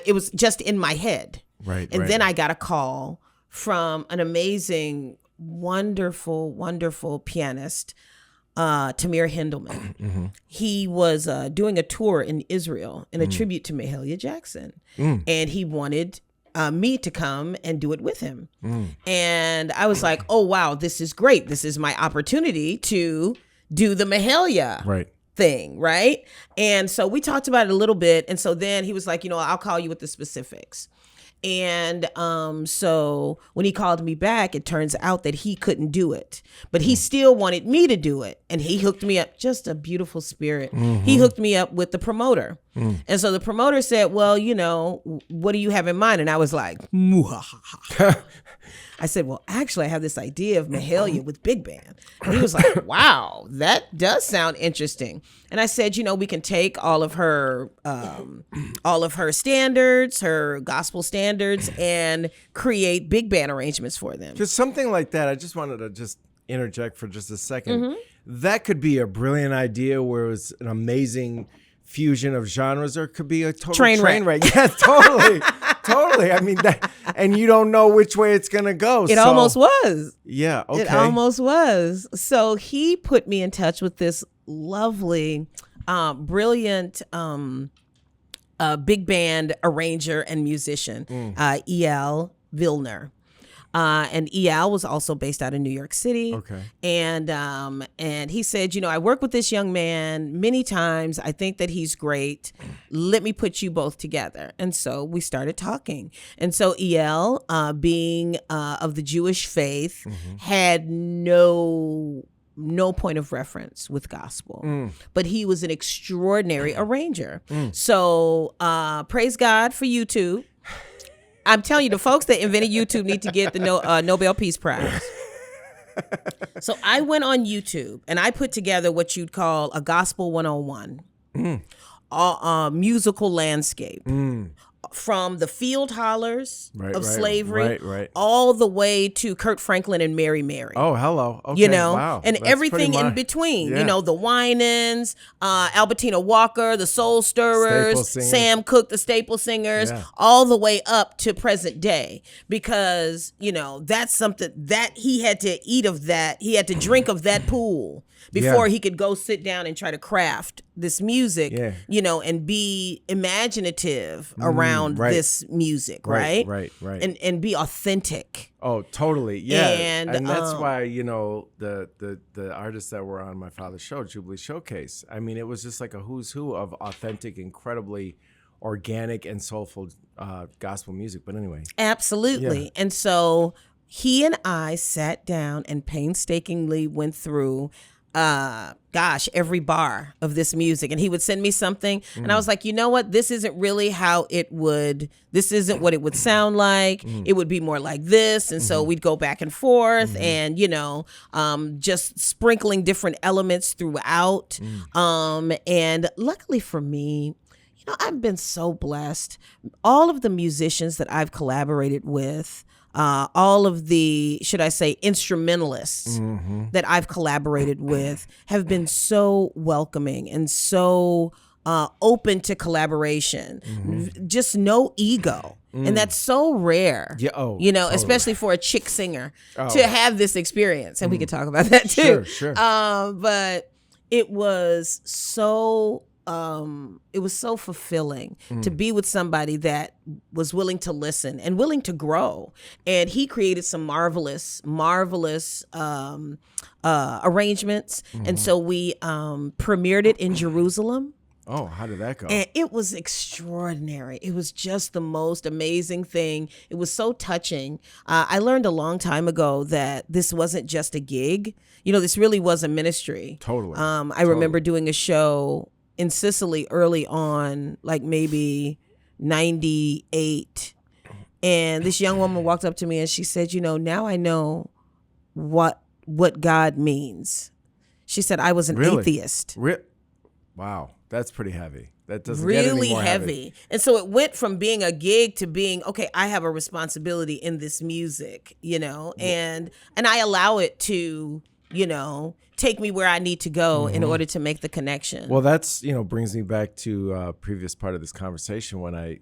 Speaker 1: it was just in my head.
Speaker 2: Right.
Speaker 1: And then I got a call from an amazing, wonderful, wonderful pianist, Tamir Hendelman.
Speaker 2: Mm-hmm.
Speaker 1: He was doing a tour in Israel in a tribute to Mahalia Jackson. And he wanted me to come and do it with him. And I was like, oh, wow, this is great. This is my opportunity to do the Mahalia thing, right? And so we talked about it a little bit. And so then he was like, I'll call you with the specifics. And so when he called me back, it turns out that he couldn't do it, but he still wanted me to do it. And he hooked me up, just a beautiful spirit. He hooked me up with the promoter. And so the promoter said, well, what do you have in mind? And I was like, I said, well, actually, I have this idea of Mahalia with big band. And he was like, wow, that does sound interesting. And I said, we can take all of her standards, her gospel standards, and create big band arrangements for them.
Speaker 2: Just something like that. I just wanted to just interject for just a second. That could be a brilliant idea where it was an amazing fusion of genres, or it could be a total train wreck. Yeah, totally. Totally. I mean, and you don't know which way it's going to go.
Speaker 1: It almost was.
Speaker 2: Yeah. Okay.
Speaker 1: It almost was. So he put me in touch with this lovely, brilliant, big band arranger and musician, E.L. Vilner. And E.L. was also based out of New York City.
Speaker 2: Okay.
Speaker 1: And he said, I work with this young man many times. I think that he's great. Let me put you both together. And so we started talking. And so E.L., being of the Jewish faith, had no point of reference with gospel, but he was an extraordinary arranger. So praise God for YouTube. I'm telling you, the folks that invented YouTube need to get the Nobel Peace Prize. So I went on YouTube and I put together what you'd call a gospel 101, musical landscape. From the field hollers of slavery all the way to Kurt Franklin and Mary Mary.
Speaker 2: Oh, hello. Okay. Wow.
Speaker 1: And that's everything in between. Yeah. The Winans, Albertina Walker, the Soul Stirrers, Sam Cooke, the Staple Singers, all the way up to present day. Because, that's something that he had to eat of that. He had to drink of that pool before he could go sit down and try to craft this music, and be imaginative around this music, right? Right. And be authentic.
Speaker 2: Oh, totally. Yeah. And that's why, the artists that were on my father's show, Jubilee Showcase, I mean, it was just like a who's who of authentic, incredibly organic and soulful gospel music. But anyway.
Speaker 1: Absolutely. Yeah. And so he and I sat down and painstakingly went through every bar of this music. And he would send me something. And I was like, you know what? This isn't really this isn't what it would sound like. It would be more like this. And so we'd go back and forth and, just sprinkling different elements throughout. And luckily for me, I've been so blessed. All of the musicians that I've collaborated with, all of the, should I say, instrumentalists that I've collaborated with have been so welcoming and so open to collaboration. Just no ego. And that's so rare, totally. Especially for a chick singer to have this experience. And we could talk about that too.
Speaker 2: Sure.
Speaker 1: But it was so fulfilling to be with somebody that was willing to listen and willing to grow. And he created some marvelous arrangements. And so we premiered it in Jerusalem.
Speaker 2: Oh, how did that go?
Speaker 1: And it was extraordinary. It was just the most amazing thing. It was so touching. I learned a long time ago that this wasn't just a gig. This really was a ministry.
Speaker 2: Totally.
Speaker 1: I remember doing a show in Sicily early on, like maybe 98. And this young woman walked up to me and she said, now I know what God means. She said, I was an atheist.
Speaker 2: Wow. That's pretty heavy. That doesn't
Speaker 1: really
Speaker 2: get any more heavy.
Speaker 1: And so it went from being a gig to being, okay, I have a responsibility in this music, and I allow it to, take me where I need to go in order to make the connection.
Speaker 2: Well, that's, brings me back to a previous part of this conversation when I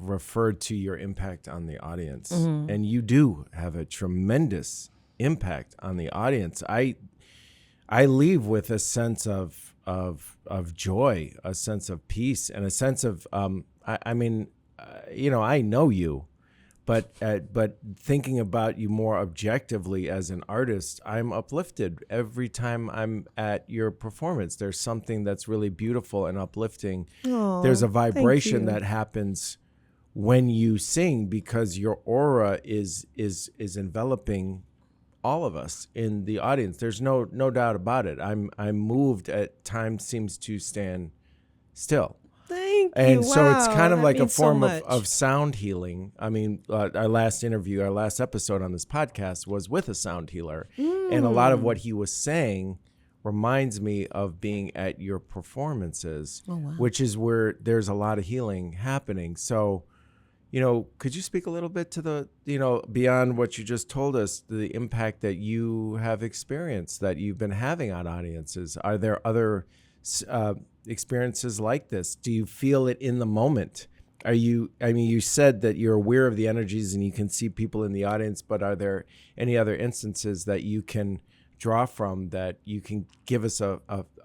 Speaker 2: referred to your impact on the audience. And you do have a tremendous impact on the audience. I leave with a sense of joy, a sense of peace, and a sense of I know you, but thinking about you more objectively as an artist, I'm uplifted every time I'm at your performance. There's something that's really beautiful and uplifting.
Speaker 1: Oh,
Speaker 2: there's a vibration that happens when you sing because your aura is enveloping all of us in the audience. There's no doubt about it. I'm moved at times, seems to stand still.
Speaker 1: Thank you.
Speaker 2: And so it's kind of
Speaker 1: that
Speaker 2: like a
Speaker 1: means
Speaker 2: form
Speaker 1: so
Speaker 2: of sound healing. I mean, our last episode on this podcast was with a sound healer. And a lot of what he was saying reminds me of being at your performances, which is where there's a lot of healing happening. So, could you speak a little bit to the, beyond what you just told us, the impact that you have experienced, that you've been having on audiences? Are there other experiences like this? Do you feel it in the moment? You said that you're aware of the energies and you can see people in the audience, but are there any other instances that you can draw from that you can give us a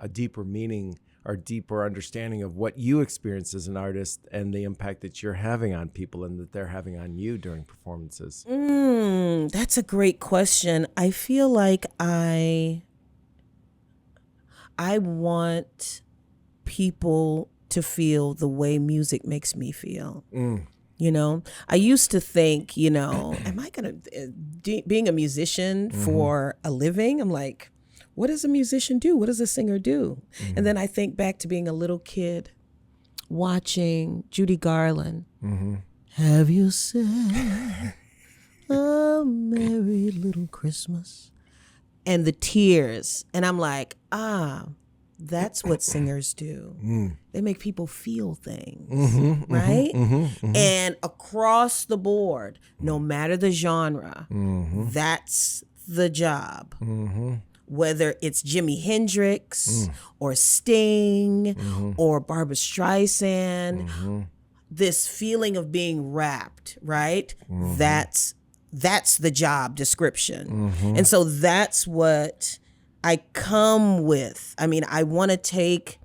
Speaker 2: deeper meaning or deeper understanding of what you experience as an artist and the impact that you're having on people and that they're having on you during performances?
Speaker 1: That's a great question. I feel like I want people to feel the way music makes me feel. I used to think, am I going to, being a musician for a living? I'm like, what does a musician do? What does a singer do? And then I think back to being a little kid watching Judy Garland. Have you said a merry little Christmas? And the tears. And I'm like, that's what singers do. They make people feel things, right? And across the board, no matter the genre, that's the job. Whether it's Jimi Hendrix or Sting or Barbra Streisand, this feeling of being wrapped, right? That's the job description. And so that's what I come with. I mean, I want to take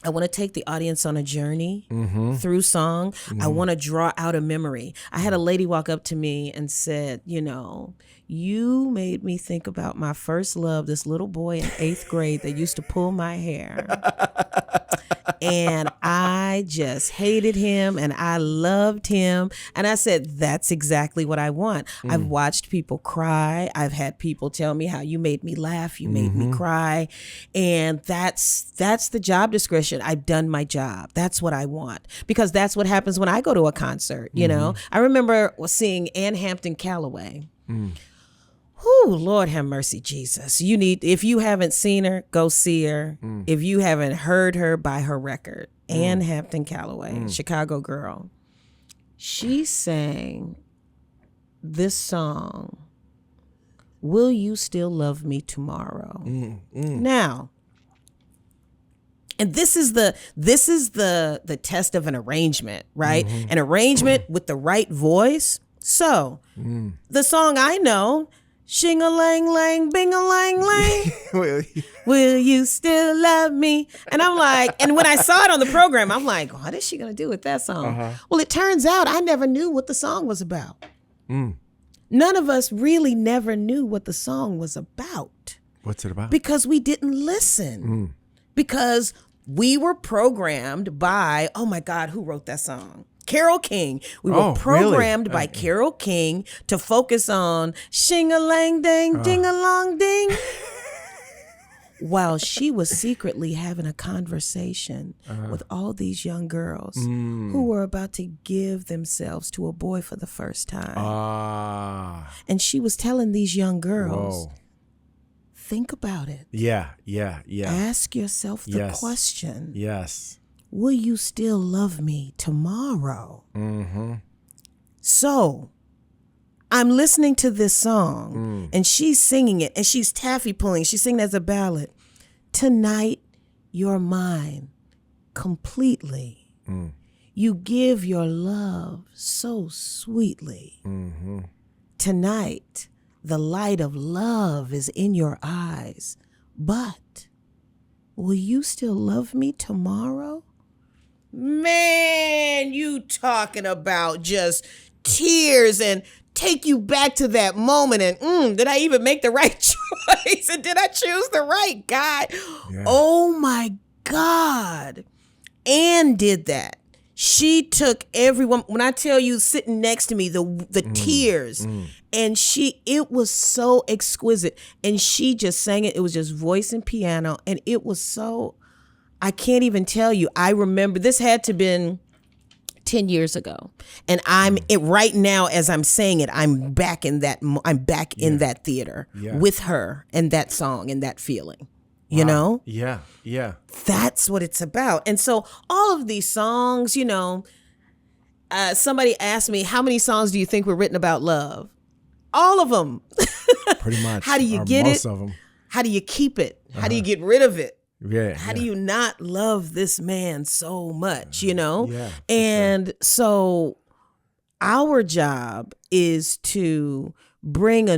Speaker 1: the audience on a journey through song. I want to draw out a memory. I had a lady walk up to me and said, you made me think about my first love, this little boy in 8th grade that used to pull my hair. And I just hated him and I loved him. And I said, that's exactly what I want. I've watched people cry. I've had people tell me how you made me laugh, you made me cry. And that's the job description. I've done my job. That's what I want. Because that's what happens when I go to a concert, I remember seeing Ann Hampton Callaway. Whew, Lord have mercy, Jesus. If you haven't seen her, go see her. If you haven't heard her, buy her record. Ann Hampton Callaway, Chicago girl. She sang this song, Will You Still Love Me Tomorrow? Now, and this is the test of an arrangement, right? An arrangement with the right voice. So the song I know Shing-a-lang-lang, bing-a-lang-lang. Will you still love me? And I'm like, and when I saw it on the program, I'm like, what is she going to do with that song? Well, it turns out I never knew what the song was about. None of us really never knew what the song was about.
Speaker 2: What's it about?
Speaker 1: Because we didn't listen. Because we were programmed by, oh my God, who wrote that song? Carole King. We were programmed by Carole King to focus on shing-a-lang-ding, ding-a-long-ding, while she was secretly having a conversation with all these young girls who were about to give themselves to a boy for the first time. And she was telling these young girls, think about it.
Speaker 2: Yeah.
Speaker 1: Ask yourself the question.
Speaker 2: Yes.
Speaker 1: Will you still love me tomorrow? So I'm listening to this song and she's singing it and she's taffy pulling. She's singing as a ballad. Tonight, you're mine completely. You give your love so sweetly. Tonight, the light of love is in your eyes. But will you still love me tomorrow? Man, you talking about just tears and take you back to that moment and did I even make the right choice? And did I choose the right guy? Yeah. Oh my God. Anne did that. She took everyone, when I tell you sitting next to me, the tears, and it was so exquisite. And she just sang it. It was just voice and piano. And it was so, I can't even tell you. I remember this had to been 10 years ago. And right now, as I'm saying it, I'm back in that theater with her and that song and that feeling. You know?
Speaker 2: Yeah.
Speaker 1: That's what it's about. And so all of these songs, somebody asked me, how many songs do you think were written about love? All of them.
Speaker 2: Pretty much.
Speaker 1: How do you get
Speaker 2: most
Speaker 1: it?
Speaker 2: Of them.
Speaker 1: How do you keep it? How do you get rid of it?
Speaker 2: Yeah.
Speaker 1: How do you not love this man so much, Yeah. And so our job is to bring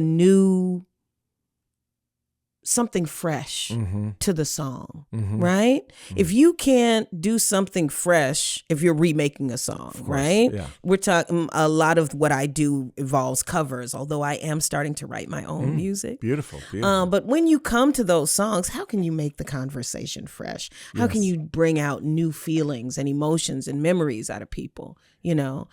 Speaker 1: something fresh to the song, right? If you can't do something fresh, if you're remaking a song, right? Yeah. We're talking, a lot of what I do involves covers, although I am starting to write my own music.
Speaker 2: Beautiful.
Speaker 1: But when you come to those songs, how can you make the conversation fresh? How can you bring out new feelings and emotions and memories out of people? Yeah.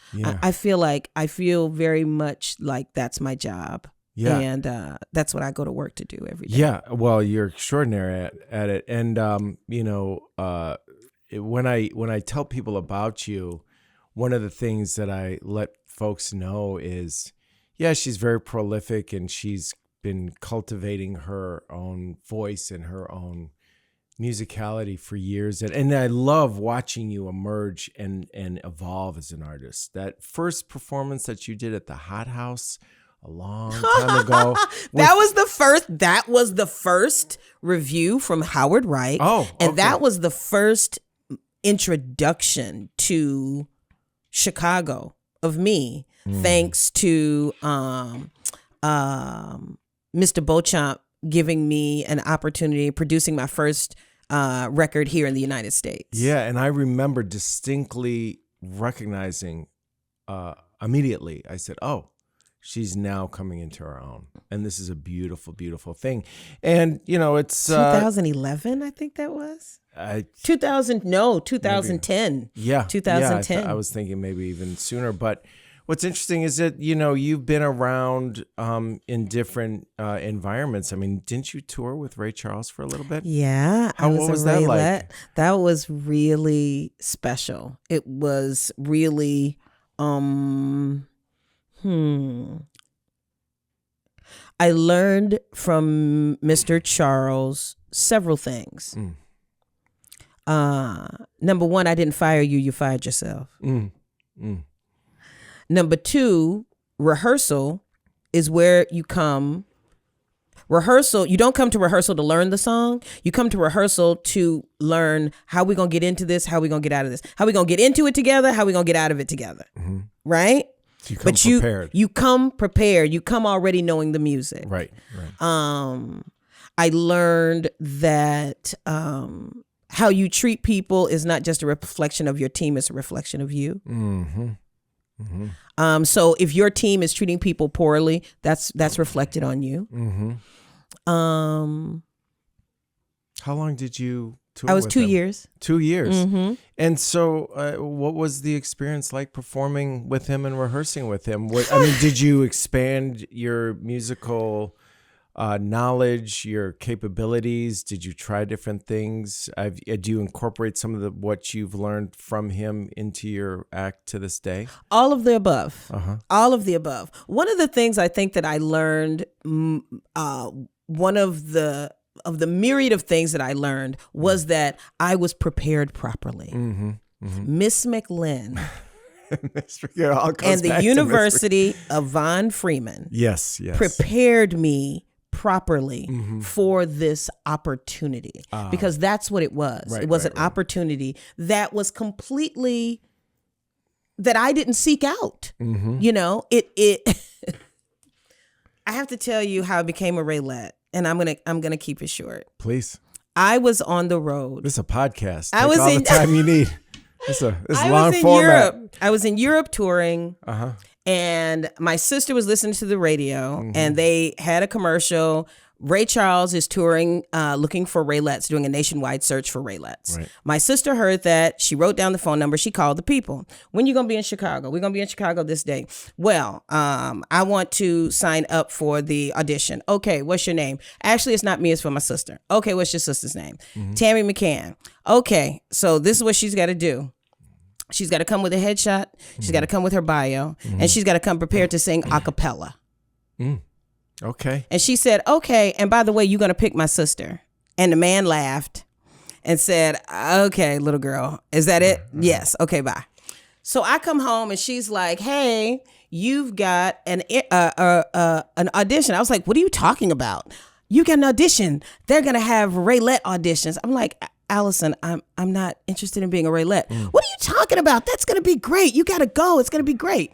Speaker 1: I feel very much like that's my job. Yeah. And that's what I go to work to do every day.
Speaker 2: Yeah. Well, you're extraordinary at it. And, when I tell people about you, one of the things that I let folks know is, she's very prolific and she's been cultivating her own voice and her own musicality for years. And I love watching you emerge and evolve as an artist. That first performance that you did at the Hot House a long time ago.
Speaker 1: That was the first review from Howard Wright.
Speaker 2: Oh, okay.
Speaker 1: And that was the first introduction to Chicago of me, thanks to Mr. Beauchamp giving me an opportunity, producing my first record here in the United States.
Speaker 2: Yeah, and I remember distinctly recognizing immediately, I said, she's now coming into her own. And this is a beautiful, beautiful thing. And, it's
Speaker 1: 2011, I think that was. 2010.
Speaker 2: Maybe. Yeah.
Speaker 1: 2010.
Speaker 2: Yeah, I was thinking maybe even sooner. But what's interesting is that, you've been around in different environments. I mean, didn't you tour with Ray Charles for a little bit?
Speaker 1: Yeah.
Speaker 2: What was that like?
Speaker 1: That was really special. It was really... I learned from Mr. Charles several things. Number one, I didn't fire you, you fired yourself. Number two, rehearsal is where you come. Rehearsal, you don't come to rehearsal to learn the song. You come to rehearsal to learn how we going to get into this, how we going to get out of this, how we going to get into it together, how we going to get out of it together. Right?
Speaker 2: So you come prepared.
Speaker 1: You come prepared. You come already knowing the music.
Speaker 2: Right.
Speaker 1: I learned that how you treat people is not just a reflection of your team, it's a reflection of you. So if your team is treating people poorly, that's reflected on you.
Speaker 2: How long did you tour
Speaker 1: I was
Speaker 2: with
Speaker 1: 2
Speaker 2: him?
Speaker 1: years.
Speaker 2: 2 years. And so what was the experience like performing with him and rehearsing with him? Did you expand your musical knowledge, your capabilities? Did you try different things? Do you incorporate some of what you've learned from him into your act to this day?
Speaker 1: All of the above. All of the above. One of the things I think that I learned, one of the myriad of things that I learned was that I was prepared properly. Miss McLean and the University of Von Freeman prepared me properly for this opportunity, because that's what it was. It was an opportunity that was completely, that I didn't seek out. You know, it I have to tell you how I became a Raylette, and I'm gonna keep it short.
Speaker 2: Please.
Speaker 1: I was on the road.
Speaker 2: This is a podcast. Take all the time you need. It's long format.
Speaker 1: I was in Europe touring. And my sister was listening to the radio, and they had a commercial. Ray Charles is touring, looking for Raylettes, doing a nationwide search for Raylettes. Right. My sister heard that. She wrote down the phone number. She called the people. When you going to be in Chicago? We're going to be in Chicago this day. Well, I want to sign up for the audition. Okay, what's your name? Actually, it's not me. It's for my sister. Okay, what's your sister's name? Tammy McCann. Okay, so this is what she's got to do. She's got to come with a headshot. She's got to come with her bio. And she's got to come prepared to sing a cappella.
Speaker 2: Okay.
Speaker 1: And she said, okay, and by the way, you're going to pick my sister. And the man laughed and said, okay, little girl, is that it? Yes. Okay, bye. So I come home and she's like, hey, you've got an audition. I was like, what are you talking about? You got an audition. They're going to have Raylette auditions. I'm like, Allison, I'm not interested in being a Raylette. What are you talking about? That's going to be great. You got to go. It's going to be great.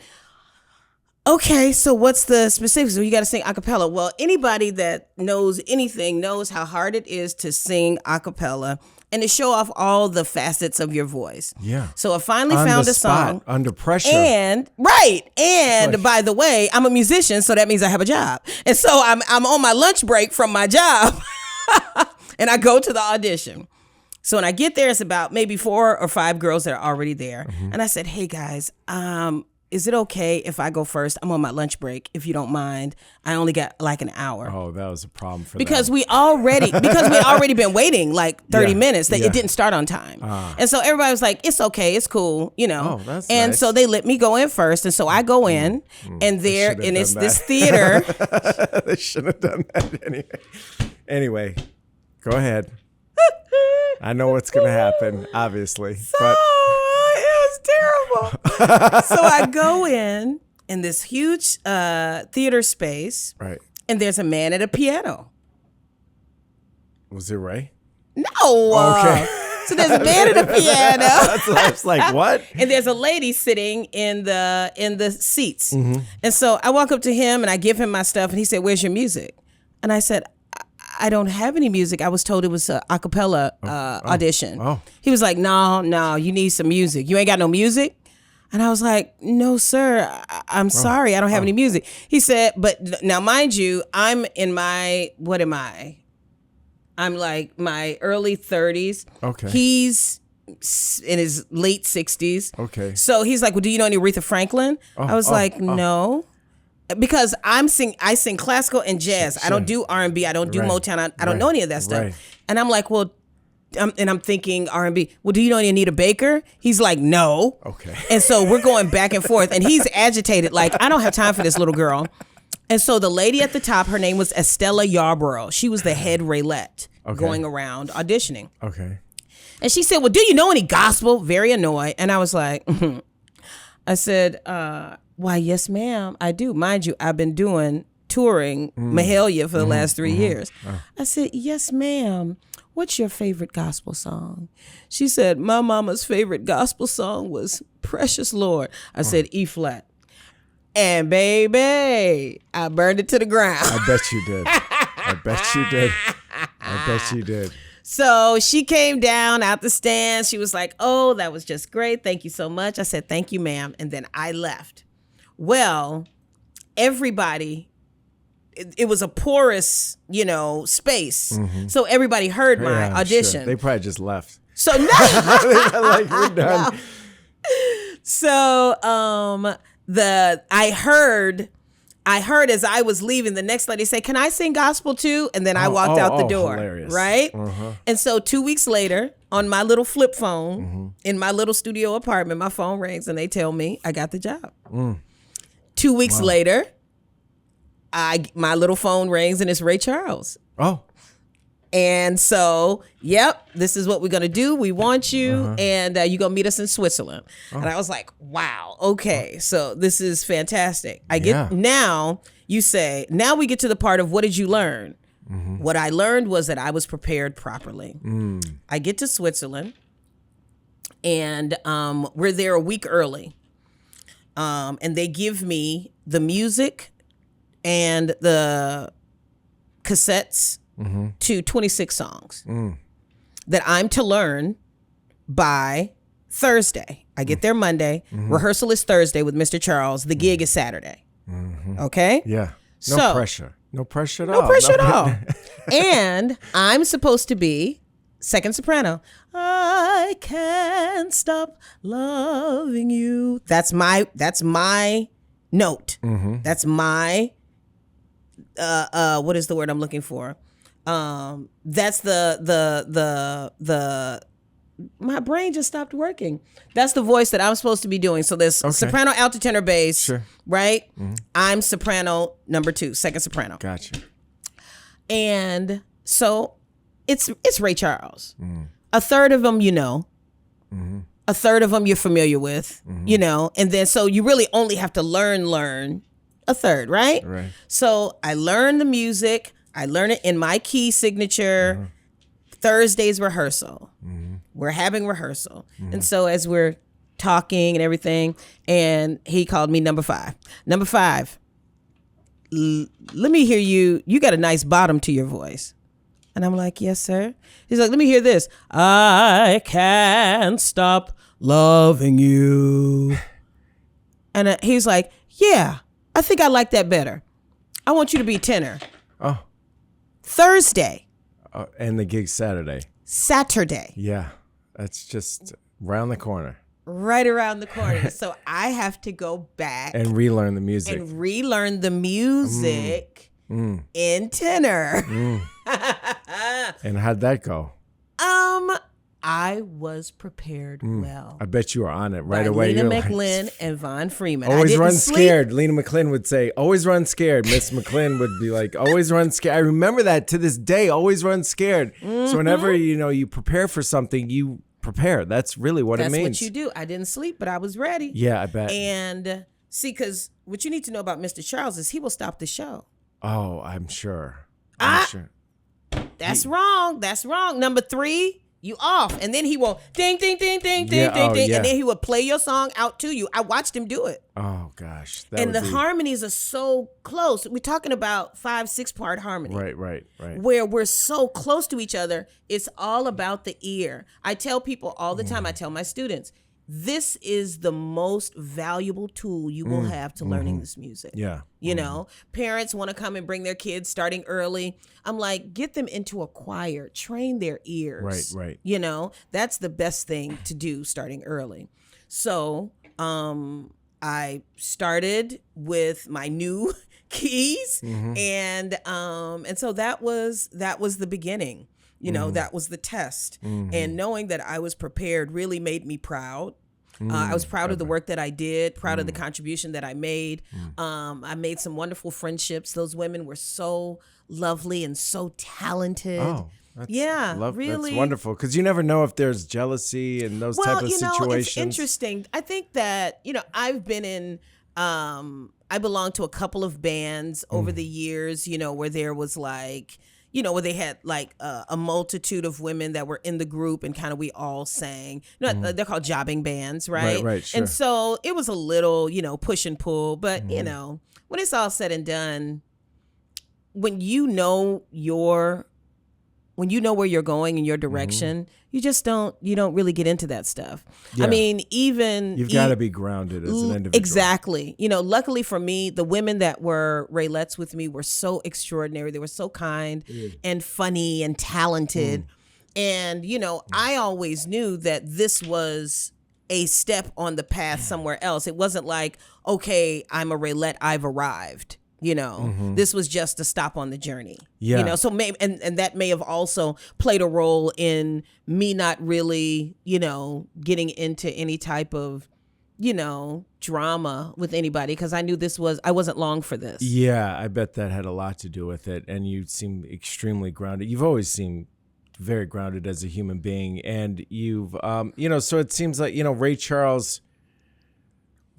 Speaker 1: Okay, so what's the specifics? Well, you got to sing a cappella. Well, anybody that knows anything knows how hard it is to sing a cappella and to show off all the facets of your voice. Yeah. So I finally found a song.
Speaker 2: Under pressure.
Speaker 1: And by the way, I'm a musician, so that means I have a job. And so I'm on my lunch break from my job and I go to the audition. So when I get there, it's about maybe 4 or 5 girls that are already there. And I said, hey guys, is it okay if I go first? I'm on my lunch break, if you don't mind. I only got like an hour.
Speaker 2: Oh, that was a problem for
Speaker 1: because
Speaker 2: them.
Speaker 1: we already been waiting like 30 minutes. It didn't start on time. And so everybody was like, it's okay, it's cool, you know.
Speaker 2: Oh, that's
Speaker 1: and
Speaker 2: nice.
Speaker 1: So they let me go in first. And so I go in and it's this theater.
Speaker 2: They should have done that anyway. Go ahead. I know what's going to happen, obviously. But
Speaker 1: it was terrible. So I go in this huge theater space.
Speaker 2: Right.
Speaker 1: And there's a man at a piano.
Speaker 2: Was it Ray?
Speaker 1: No.
Speaker 2: Okay.
Speaker 1: So there's a man at a piano.
Speaker 2: I was like, what?
Speaker 1: And there's a lady sitting in the seats. And so I walk up to him and I give him my stuff. And he said, where's your music? And I said, I don't have any music. I was told it was a cappella audition. Oh. He was like, no, you need some music. You ain't got no music? And I was like, no, sir, I'm sorry. I don't have any music. He said, but now mind you, I'm in my, what am I? I'm like my early 30s. Okay. He's in his late 60s. Okay. So he's like, well, do you know any Aretha Franklin? I was like, no. Because I sing classical and jazz. I don't do R&B. I don't do Motown. I don't know any of that stuff. Right. And I'm like, well, and I'm thinking R&B. Well, do you know any Anita Baker? He's like, no. Okay. And so we're going back and forth. And he's agitated. Like, I don't have time for this little girl. And so the lady at the top, her name was Estella Yarborough. She was the head Raylette going around auditioning. Okay. And she said, well, do you know any gospel? Very annoyed. And I was like, I said, why, yes, ma'am, I do. Mind you, I've been touring Mahalia for the last 3 years. I said, yes, ma'am. What's your favorite gospel song? She said, my mama's favorite gospel song was Precious Lord. I said, E flat. And baby, I burned it to the ground.
Speaker 2: I bet you did. I bet you did. I bet you did.
Speaker 1: So she came down out the stand. She was like, oh, that was just great. Thank you so much. I said, thank you, ma'am. And then I left. Well, everybody, it was a porous, space. Mm-hmm. So everybody heard my audition.
Speaker 2: Sure. They probably just left.
Speaker 1: So no.
Speaker 2: Like, we're done.
Speaker 1: No. So I heard as I was leaving, the next lady say, can I sing gospel too? And then I walked out the door.
Speaker 2: Hilarious.
Speaker 1: Right?
Speaker 2: Uh-huh.
Speaker 1: And so 2 weeks later, on my little flip phone, in my little studio apartment, my phone rings and they tell me I got the job. 2 weeks later, my little phone rings and it's Ray Charles.
Speaker 2: Oh.
Speaker 1: And so, yep, this is what we're going to do. We want you, and you're going to meet us in Switzerland. And I was like, wow, okay, so this is fantastic. Now you say, now we get to the part of what did you learn? What I learned was that I was prepared properly. I get to Switzerland, and we're there a week early. And they give me the music and the cassettes to 26 songs that I'm to learn by Thursday. I get there Monday. Rehearsal is Thursday with Mr. Charles. The gig is Saturday. Okay?
Speaker 2: Yeah. No pressure. No pressure at all.
Speaker 1: No pressure at all. And I'm supposed to be second soprano. I can't stop loving you. That's my note. That's my what is the word I'm looking for? That's the my brain just stopped working. That's the voice that I'm supposed to be doing. So there's soprano, alto, tenor, bass, right? I'm soprano number 2, second soprano.
Speaker 2: Gotcha.
Speaker 1: And so it's Ray Charles. A third of them, a third of them you're familiar with, and then so you really only have to learn a third, right?
Speaker 2: Right.
Speaker 1: So I learned the music. I learned it in my key signature. Thursday's rehearsal. We're having rehearsal. And so as we're talking and everything, and he called me number 5. Number 5, let me hear you. You got a nice bottom to your voice. And I'm like, yes, sir. He's like, let me hear this. I can't stop loving you. And he's like, yeah, I think I like that better. I want you to be tenor.
Speaker 2: Oh.
Speaker 1: Thursday.
Speaker 2: And the gig Saturday.
Speaker 1: Yeah.
Speaker 2: That's just around the corner.
Speaker 1: Right around the corner. So I have to go back.
Speaker 2: And relearn the music.
Speaker 1: In tenor.
Speaker 2: And how'd that go?
Speaker 1: I was prepared well.
Speaker 2: I bet you were on it right away.
Speaker 1: Lena McLean and Von Freeman.
Speaker 2: Always run scared. Lena McLean would say, always run scared. Miss McLean would be like, always run scared. I remember that to this day, always run scared. So whenever, you prepare for something, you prepare. That's really what it means.
Speaker 1: That's what you do. I didn't sleep, but I was ready.
Speaker 2: Yeah, I bet.
Speaker 1: And see, because what you need to know about Mr. Charles is he will stop the show.
Speaker 2: Oh, I'm sure.
Speaker 1: That's wrong. That's wrong. Number 3, you off. And then he will ding, ding, ding, ding, ding, ding, ding. And then he will play your song out to you. I watched him do it.
Speaker 2: Oh, gosh.
Speaker 1: And the harmonies are so close. We're talking about 5-6 part harmony.
Speaker 2: Right.
Speaker 1: Where we're so close to each other. It's all about the ear. I tell people all the time, I tell my students, this is the most valuable tool you will have to learning this music.
Speaker 2: Yeah.
Speaker 1: You know, parents want to come and bring their kids starting early. I'm like, get them into a choir, train their ears.
Speaker 2: Right.
Speaker 1: You know, that's the best thing to do starting early. So I started with my new keys and so that was the beginning. You know, that was the test. And knowing that I was prepared really made me proud. I was proud of the work that I did, proud of the contribution that I made. I made some wonderful friendships. Those women were so lovely and so talented.
Speaker 2: Oh,
Speaker 1: really.
Speaker 2: That's wonderful, because you never know if there's jealousy and those type of situations.
Speaker 1: It's interesting. I think that, I've been in, I belong to a couple of bands over the years, where there was like, where they had like a multitude of women that were in the group and kind of we all sang. They're called jobbing bands, right?
Speaker 2: Right, sure.
Speaker 1: And so it was a little, push and pull. But, when it's all said and done, when you know where you're going in your direction, you don't really get into that stuff. Yeah. I mean,
Speaker 2: you've got to be grounded as an individual.
Speaker 1: Exactly. Luckily for me, the women that were Raylettes with me were so extraordinary. They were so kind and funny and talented. And, I always knew that this was a step on the path somewhere else. It wasn't like, okay, I'm a Raylette, I've arrived. This was just a stop on the journey. Yeah. So maybe, and that may have also played a role in me not really, getting into any type of, drama with anybody, because I knew I wasn't long for this.
Speaker 2: Yeah, I bet that had a lot to do with it. And you seem extremely grounded. You've always seemed very grounded as a human being. And you've, so it seems like, Ray Charles,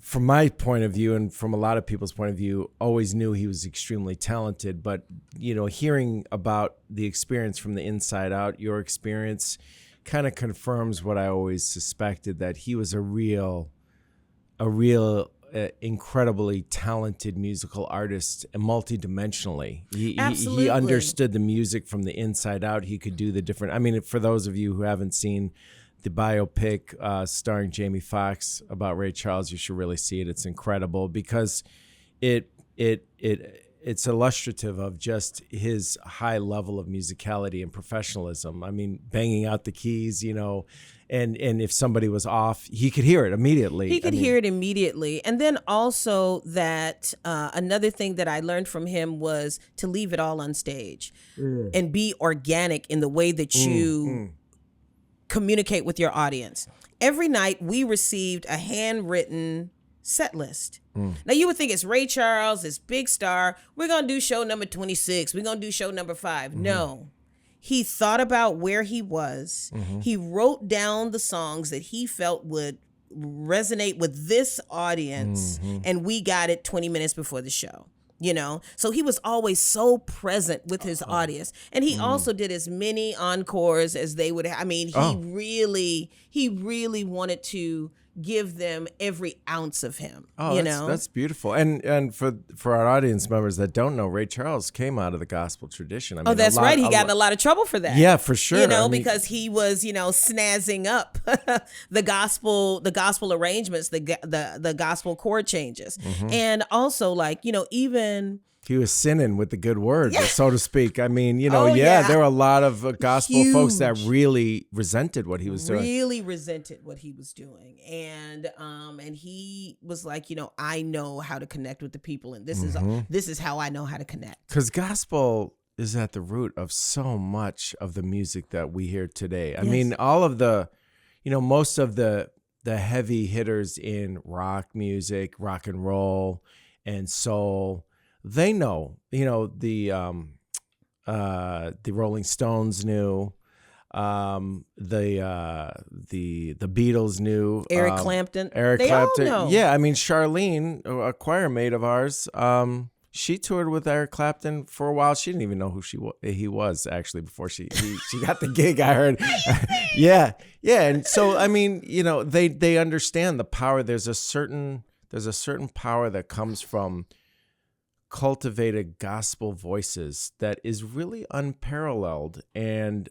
Speaker 2: from my point of view and from a lot of people's point of view, always knew he was extremely talented. But, hearing about the experience from the inside out, your experience kind of confirms what I always suspected, that he was a real incredibly talented musical artist, and multidimensionally. He understood the music from the inside out. He could do the different, I mean, for those of you who haven't seen the biopic starring Jamie Foxx about Ray Charles, you should really see it. It's incredible because it's illustrative of just his high level of musicality and professionalism. I mean, banging out the keys, and if somebody was off, he could hear it immediately.
Speaker 1: Hear it immediately. And then also that another thing that I learned from him was to leave it all on stage and be organic in the way that you communicate with your audience. Every night we received a handwritten set list. Now you would think it's Ray Charles, this big star. We're going to do show number 26. We're going to do show number 5. No. He thought about where he was. He wrote down the songs that he felt would resonate with this audience. And we got it 20 minutes before the show. So he was always so present with his audience. And he also did as many encores as they would have. I mean, he really wanted to give them every ounce of him.
Speaker 2: That's beautiful. And for our audience members that don't know, Ray Charles came out of the gospel tradition. I mean,
Speaker 1: that's right. He got in a lot of trouble for that.
Speaker 2: Yeah, for sure.
Speaker 1: Because he was, snazzing up the gospel arrangements, the gospel chord changes. And also even
Speaker 2: he was sinning with the good word, so to speak. I mean, there were a lot of gospel folks that really resented what he was doing.
Speaker 1: Really resented what he was doing. And he was like, I know how to connect with the people, and this is how I know how to connect.
Speaker 2: Because gospel is at the root of so much of the music that we hear today. I mean, all of the, most of the heavy hitters in rock music, rock and roll, and soul, they know, the Rolling Stones knew, the Beatles knew,
Speaker 1: Eric Clapton.
Speaker 2: All know.
Speaker 1: Yeah,
Speaker 2: I mean, Charlene, a choir mate of ours, she toured with Eric Clapton for a while. She didn't even know who he was actually before she got the gig, I heard. Yeah. And so, I mean, they understand the power. There's a certain power that comes from cultivated gospel voices that is really unparalleled. And,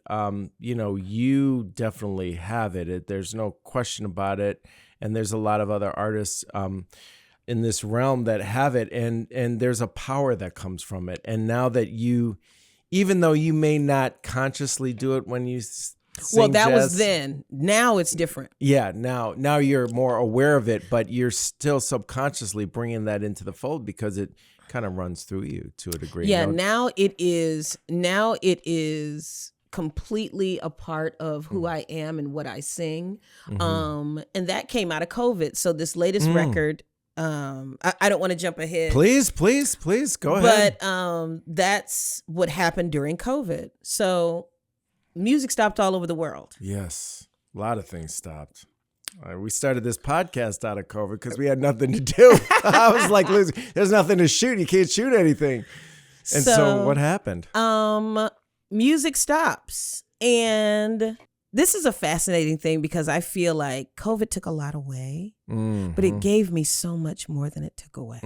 Speaker 2: you definitely have it. There's no question about it. And there's a lot of other artists in this realm that have it. And there's a power that comes from it. And now that even though you may not consciously do it when you sing
Speaker 1: that
Speaker 2: jazz,
Speaker 1: was then. Now it's different.
Speaker 2: Yeah, now you're more aware of it, but you're still subconsciously bringing that into the fold because it kind of runs through you to a degree.
Speaker 1: Yeah, now it is completely a part of who I am and what I sing. And that came out of COVID. So this latest record, I don't want to jump ahead.
Speaker 2: Please, go ahead.
Speaker 1: But that's what happened during COVID. So music stopped all over the world.
Speaker 2: Yes, a lot of things stopped. We started this podcast out of COVID because we had nothing to do. I was like, there's nothing to shoot. You can't shoot anything. And so what happened?
Speaker 1: music stops. And this is a fascinating thing because I feel like COVID took a lot away, but it gave me so much more than it took away.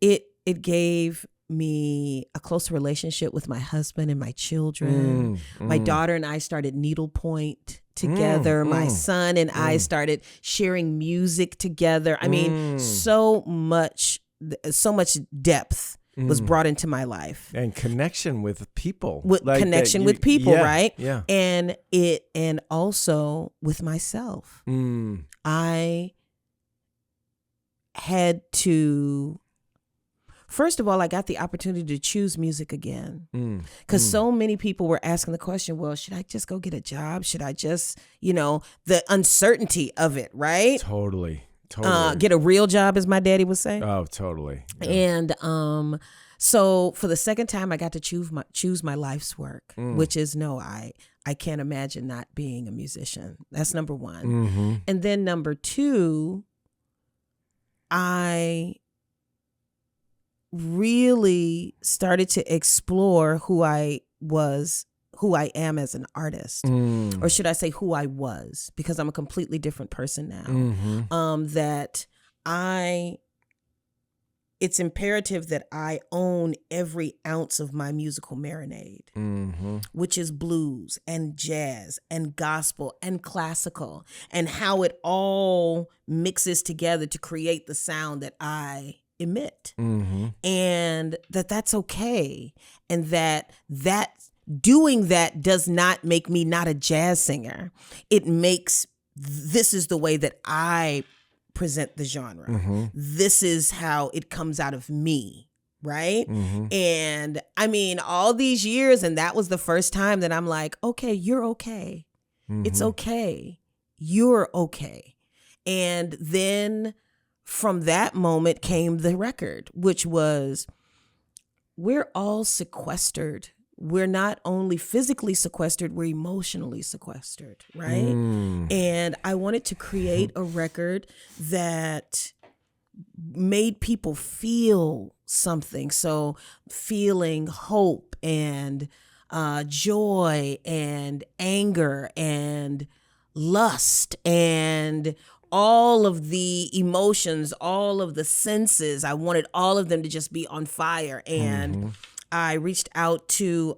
Speaker 1: It gave me a closer relationship with my husband and my children. My daughter and I started needlepoint together. My son and I started sharing music together. I mean, so much depth was brought into my life,
Speaker 2: and connection with people,
Speaker 1: with people, right?
Speaker 2: Yeah,
Speaker 1: and also with myself. I had to. First of all, I got the opportunity to choose music again because so many people were asking the question, well, should I just go get a job? Should I just, the uncertainty of it, right?
Speaker 2: Totally.
Speaker 1: Get a real job, as my daddy would say.
Speaker 2: Oh, totally. Yeah.
Speaker 1: And so for the second time, I got to choose my life's work, which is I can't imagine not being a musician. That's number one. And then number two, I really started to explore who I am as an artist, or should I say who I was, because I'm a completely different person now. That it's imperative that I own every ounce of my musical marinade, which is blues and jazz and gospel and classical, and how it all mixes together to create the sound that I emit, and that's okay, and that doing that does not make me not a jazz singer. It makes, this is the way that I present the genre. This is how it comes out of me, right? And I mean, all these years, and that was the first time that I'm like, okay, you're okay. It's okay. You're okay. And then from that moment came the record, which was, we're all sequestered. We're not only physically sequestered, we're emotionally sequestered, right? And I wanted to create a record that made people feel something. So feeling hope and joy and anger and lust and all of the emotions, all of the senses. I wanted all of them to just be on fire. And I reached out to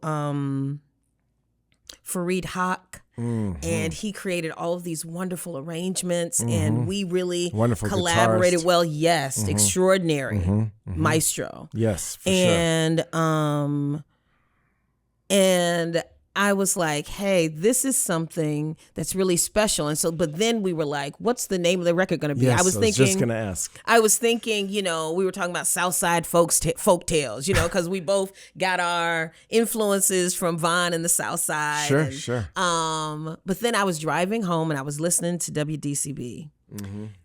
Speaker 1: Fareed Haq, and he created all of these wonderful arrangements, and we really collaborated
Speaker 2: guitarist.
Speaker 1: Well. Yes, extraordinary maestro.
Speaker 2: Yes, for
Speaker 1: and and I was like, hey, this is something that's really special. And so, but then we were like, what's the name of the record going to be?
Speaker 2: Yes,
Speaker 1: I was thinking,
Speaker 2: just going to ask.
Speaker 1: I was thinking, we were talking about Southside folk tales, because we both got our influences from Vaughn and the South Side.
Speaker 2: Sure.
Speaker 1: But then I was driving home and I was listening to WDCB.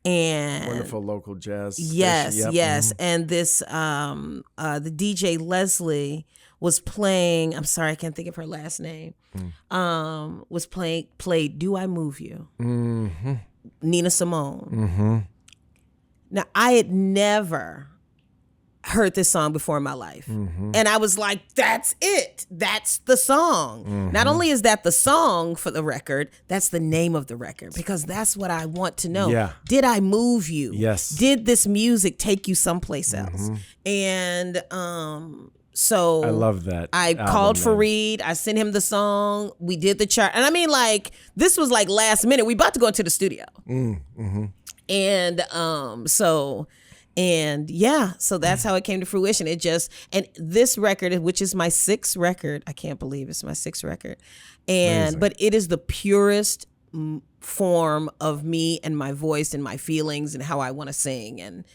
Speaker 1: And
Speaker 2: wonderful local jazz.
Speaker 1: Yes. And this, the DJ Leslie was playing, I'm sorry, I can't think of her last name, played Do I Move You? Nina Simone. Now, I had never heard this song before in my life. And I was like, that's it. That's the song. Not only is that the song for the record, that's the name of the record, because that's what I want to know.
Speaker 2: Yeah.
Speaker 1: Did I move you?
Speaker 2: Yes.
Speaker 1: Did this music take you someplace else? And so
Speaker 2: I love that.
Speaker 1: I called Fareed. I sent him the song. We did the chart. And I mean, this was last minute. We about to go into the studio. And so that's how it came to fruition. And this record, which is my 6th record, I can't believe it's my 6th record. But it is the purest form of me and my voice and my feelings and how I want to sing, and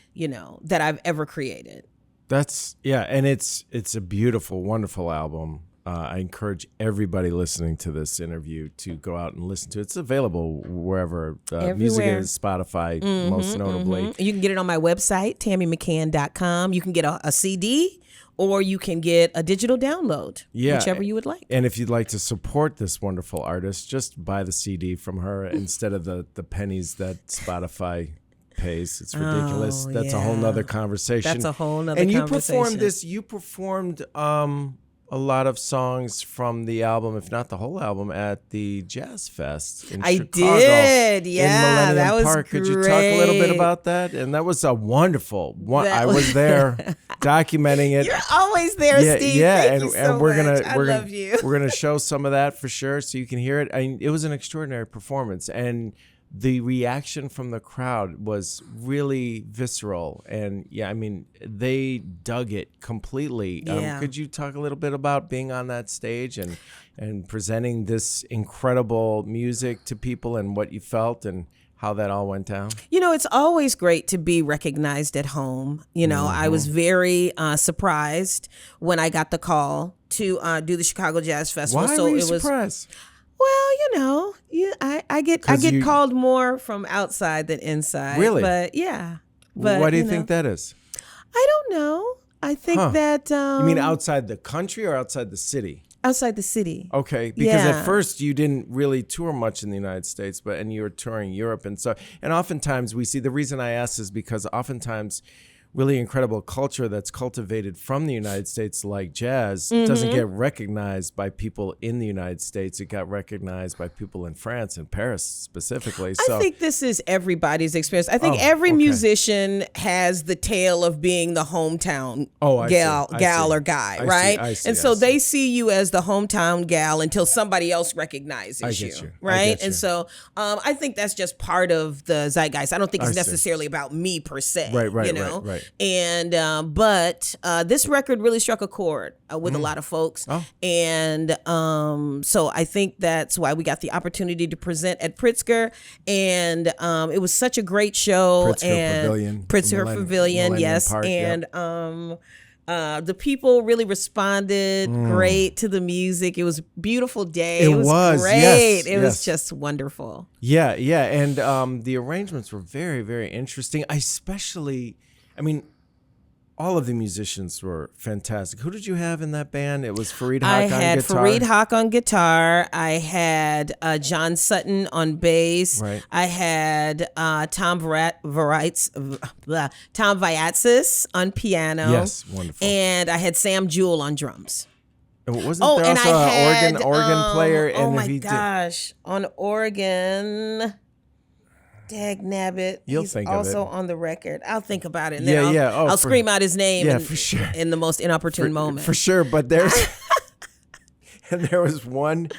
Speaker 1: that I've ever created.
Speaker 2: And it's a beautiful, wonderful album. I encourage everybody listening to this interview to go out and listen to it. It's available wherever music is, Spotify, most notably.
Speaker 1: You can get it on my website, TammyMcCann.com. You can get a CD, or you can get a digital download, whichever you would like.
Speaker 2: And if you'd like to support this wonderful artist, just buy the CD from her instead of the pennies that Spotify pays. It's ridiculous. That's a whole nother conversation.
Speaker 1: That's a whole nother conversation.
Speaker 2: And you performed a lot of songs from the album, if not the whole album, at the Jazz Fest in
Speaker 1: I
Speaker 2: Chicago.
Speaker 1: did, yeah,
Speaker 2: in Millennium
Speaker 1: that was
Speaker 2: Park. Could you talk a little bit
Speaker 1: great.
Speaker 2: about that? And that was a wonderful one.
Speaker 1: That
Speaker 2: I was there documenting it.
Speaker 1: You're always there,
Speaker 2: Yeah,
Speaker 1: Steve.
Speaker 2: yeah,
Speaker 1: Thank
Speaker 2: and,
Speaker 1: you so
Speaker 2: and we're
Speaker 1: much.
Speaker 2: gonna
Speaker 1: I love you.
Speaker 2: we're gonna show some of that for sure, so you can hear it. I mean, it was an extraordinary performance, and the reaction from the crowd was really visceral, and yeah, I mean, they dug it completely.
Speaker 1: Yeah.
Speaker 2: Could you talk a little bit about being on that stage and presenting this incredible music to people, and what you felt and how that all went down?
Speaker 1: You know, it's always great to be recognized at home. You know, I was very surprised when I got the call to do the Chicago Jazz Festival.
Speaker 2: Why
Speaker 1: so
Speaker 2: were you
Speaker 1: it was
Speaker 2: surprised?
Speaker 1: well, you know, I get called more from outside than inside.
Speaker 2: Really?
Speaker 1: But yeah. But
Speaker 2: Why do you
Speaker 1: know,
Speaker 2: think that is?
Speaker 1: I don't know. I think that
Speaker 2: You mean outside the country or outside the city?
Speaker 1: outside the city.
Speaker 2: Okay, because
Speaker 1: Yeah.
Speaker 2: at first you didn't really tour much in the United States, and you were touring Europe, and oftentimes we see, the reason I ask is because oftentimes really incredible culture that's cultivated from the United States, like jazz, doesn't get recognized by people in the United States. It got recognized by people in France and Paris specifically. So
Speaker 1: I think this is everybody's experience. I think
Speaker 2: Oh,
Speaker 1: every
Speaker 2: okay.
Speaker 1: musician has the tale of being the hometown
Speaker 2: I
Speaker 1: gal
Speaker 2: see.
Speaker 1: or guy,
Speaker 2: I see,
Speaker 1: right?
Speaker 2: I see,
Speaker 1: and
Speaker 2: I
Speaker 1: so
Speaker 2: see.
Speaker 1: they see you as the hometown gal until somebody else recognizes
Speaker 2: I get you. I
Speaker 1: right?
Speaker 2: get you.
Speaker 1: And so I think that's just part of the zeitgeist. I don't think it's
Speaker 2: I see.
Speaker 1: necessarily about me per se,
Speaker 2: Right,
Speaker 1: you know?
Speaker 2: right.
Speaker 1: And but this record really struck a chord with a lot of folks.
Speaker 2: Oh.
Speaker 1: And so I think that's why we got the opportunity to present at Pritzker. And it was such a great show.
Speaker 2: Pritzker
Speaker 1: and
Speaker 2: Pavilion.
Speaker 1: Pritzker Pavilion,
Speaker 2: Millennium
Speaker 1: yes.
Speaker 2: Park,
Speaker 1: and the people really responded great to the music. It was a beautiful day.
Speaker 2: It
Speaker 1: It was
Speaker 2: was,
Speaker 1: great.
Speaker 2: yes,
Speaker 1: It was
Speaker 2: yes.
Speaker 1: just wonderful.
Speaker 2: Yeah, and the arrangements were very, very interesting. I mean, all of the musicians were fantastic. Who did you have in that band? It was Fareed Haq
Speaker 1: I
Speaker 2: on
Speaker 1: had
Speaker 2: guitar.
Speaker 1: Fareed Haq on guitar. I had John Sutton on bass.
Speaker 2: Right.
Speaker 1: I had Tom Vaiatsis on piano.
Speaker 2: Yes, wonderful.
Speaker 1: And I had Sam Jewell on drums.
Speaker 2: And wasn't there
Speaker 1: and
Speaker 2: also
Speaker 1: I
Speaker 2: an
Speaker 1: had
Speaker 2: organ player?
Speaker 1: Oh
Speaker 2: And
Speaker 1: my
Speaker 2: if he did-
Speaker 1: gosh, on organ. Dag nabbit.
Speaker 2: You'll
Speaker 1: He's
Speaker 2: think of
Speaker 1: also
Speaker 2: it.
Speaker 1: on the record. I'll think about it. And then
Speaker 2: Yeah.
Speaker 1: I'll scream out his name
Speaker 2: for sure.
Speaker 1: in the most inopportune moment.
Speaker 2: For sure, but there's and there was one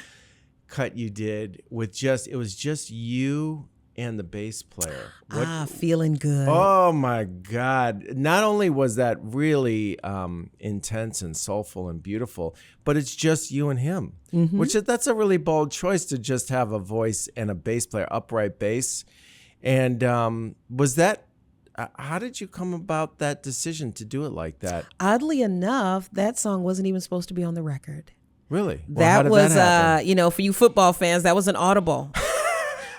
Speaker 2: cut you did with it was just you and the bass player.
Speaker 1: Feeling good.
Speaker 2: Oh my God. Not only was that really intense and soulful and beautiful, but it's just you and him, that's a really bold choice to just have a voice and a bass player, upright bass. And was that, how did you come about that decision to do it like that?
Speaker 1: Oddly enough, that song wasn't even supposed to be on the record.
Speaker 2: Really? Well, how
Speaker 1: That
Speaker 2: did
Speaker 1: was,
Speaker 2: happen?
Speaker 1: for you football fans, that was an audible.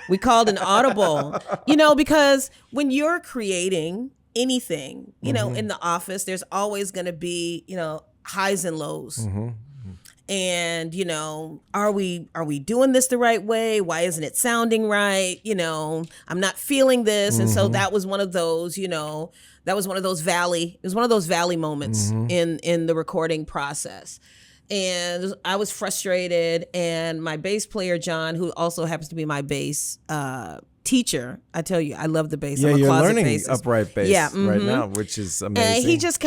Speaker 1: We called an audible, because when you're creating anything, in the office, there's always going to be, highs and lows. And, are we doing this the right way? Why isn't it sounding right? I'm not feeling this. And so that was one of those, that was one of those valley moments in the recording process. And I was frustrated, and my bass player, John, who also happens to be my bass teacher, I tell you, I love the bass.
Speaker 2: Yeah,
Speaker 1: I'm a
Speaker 2: you're
Speaker 1: closet
Speaker 2: learning
Speaker 1: bassist.
Speaker 2: upright bass right now, which is amazing.
Speaker 1: And he just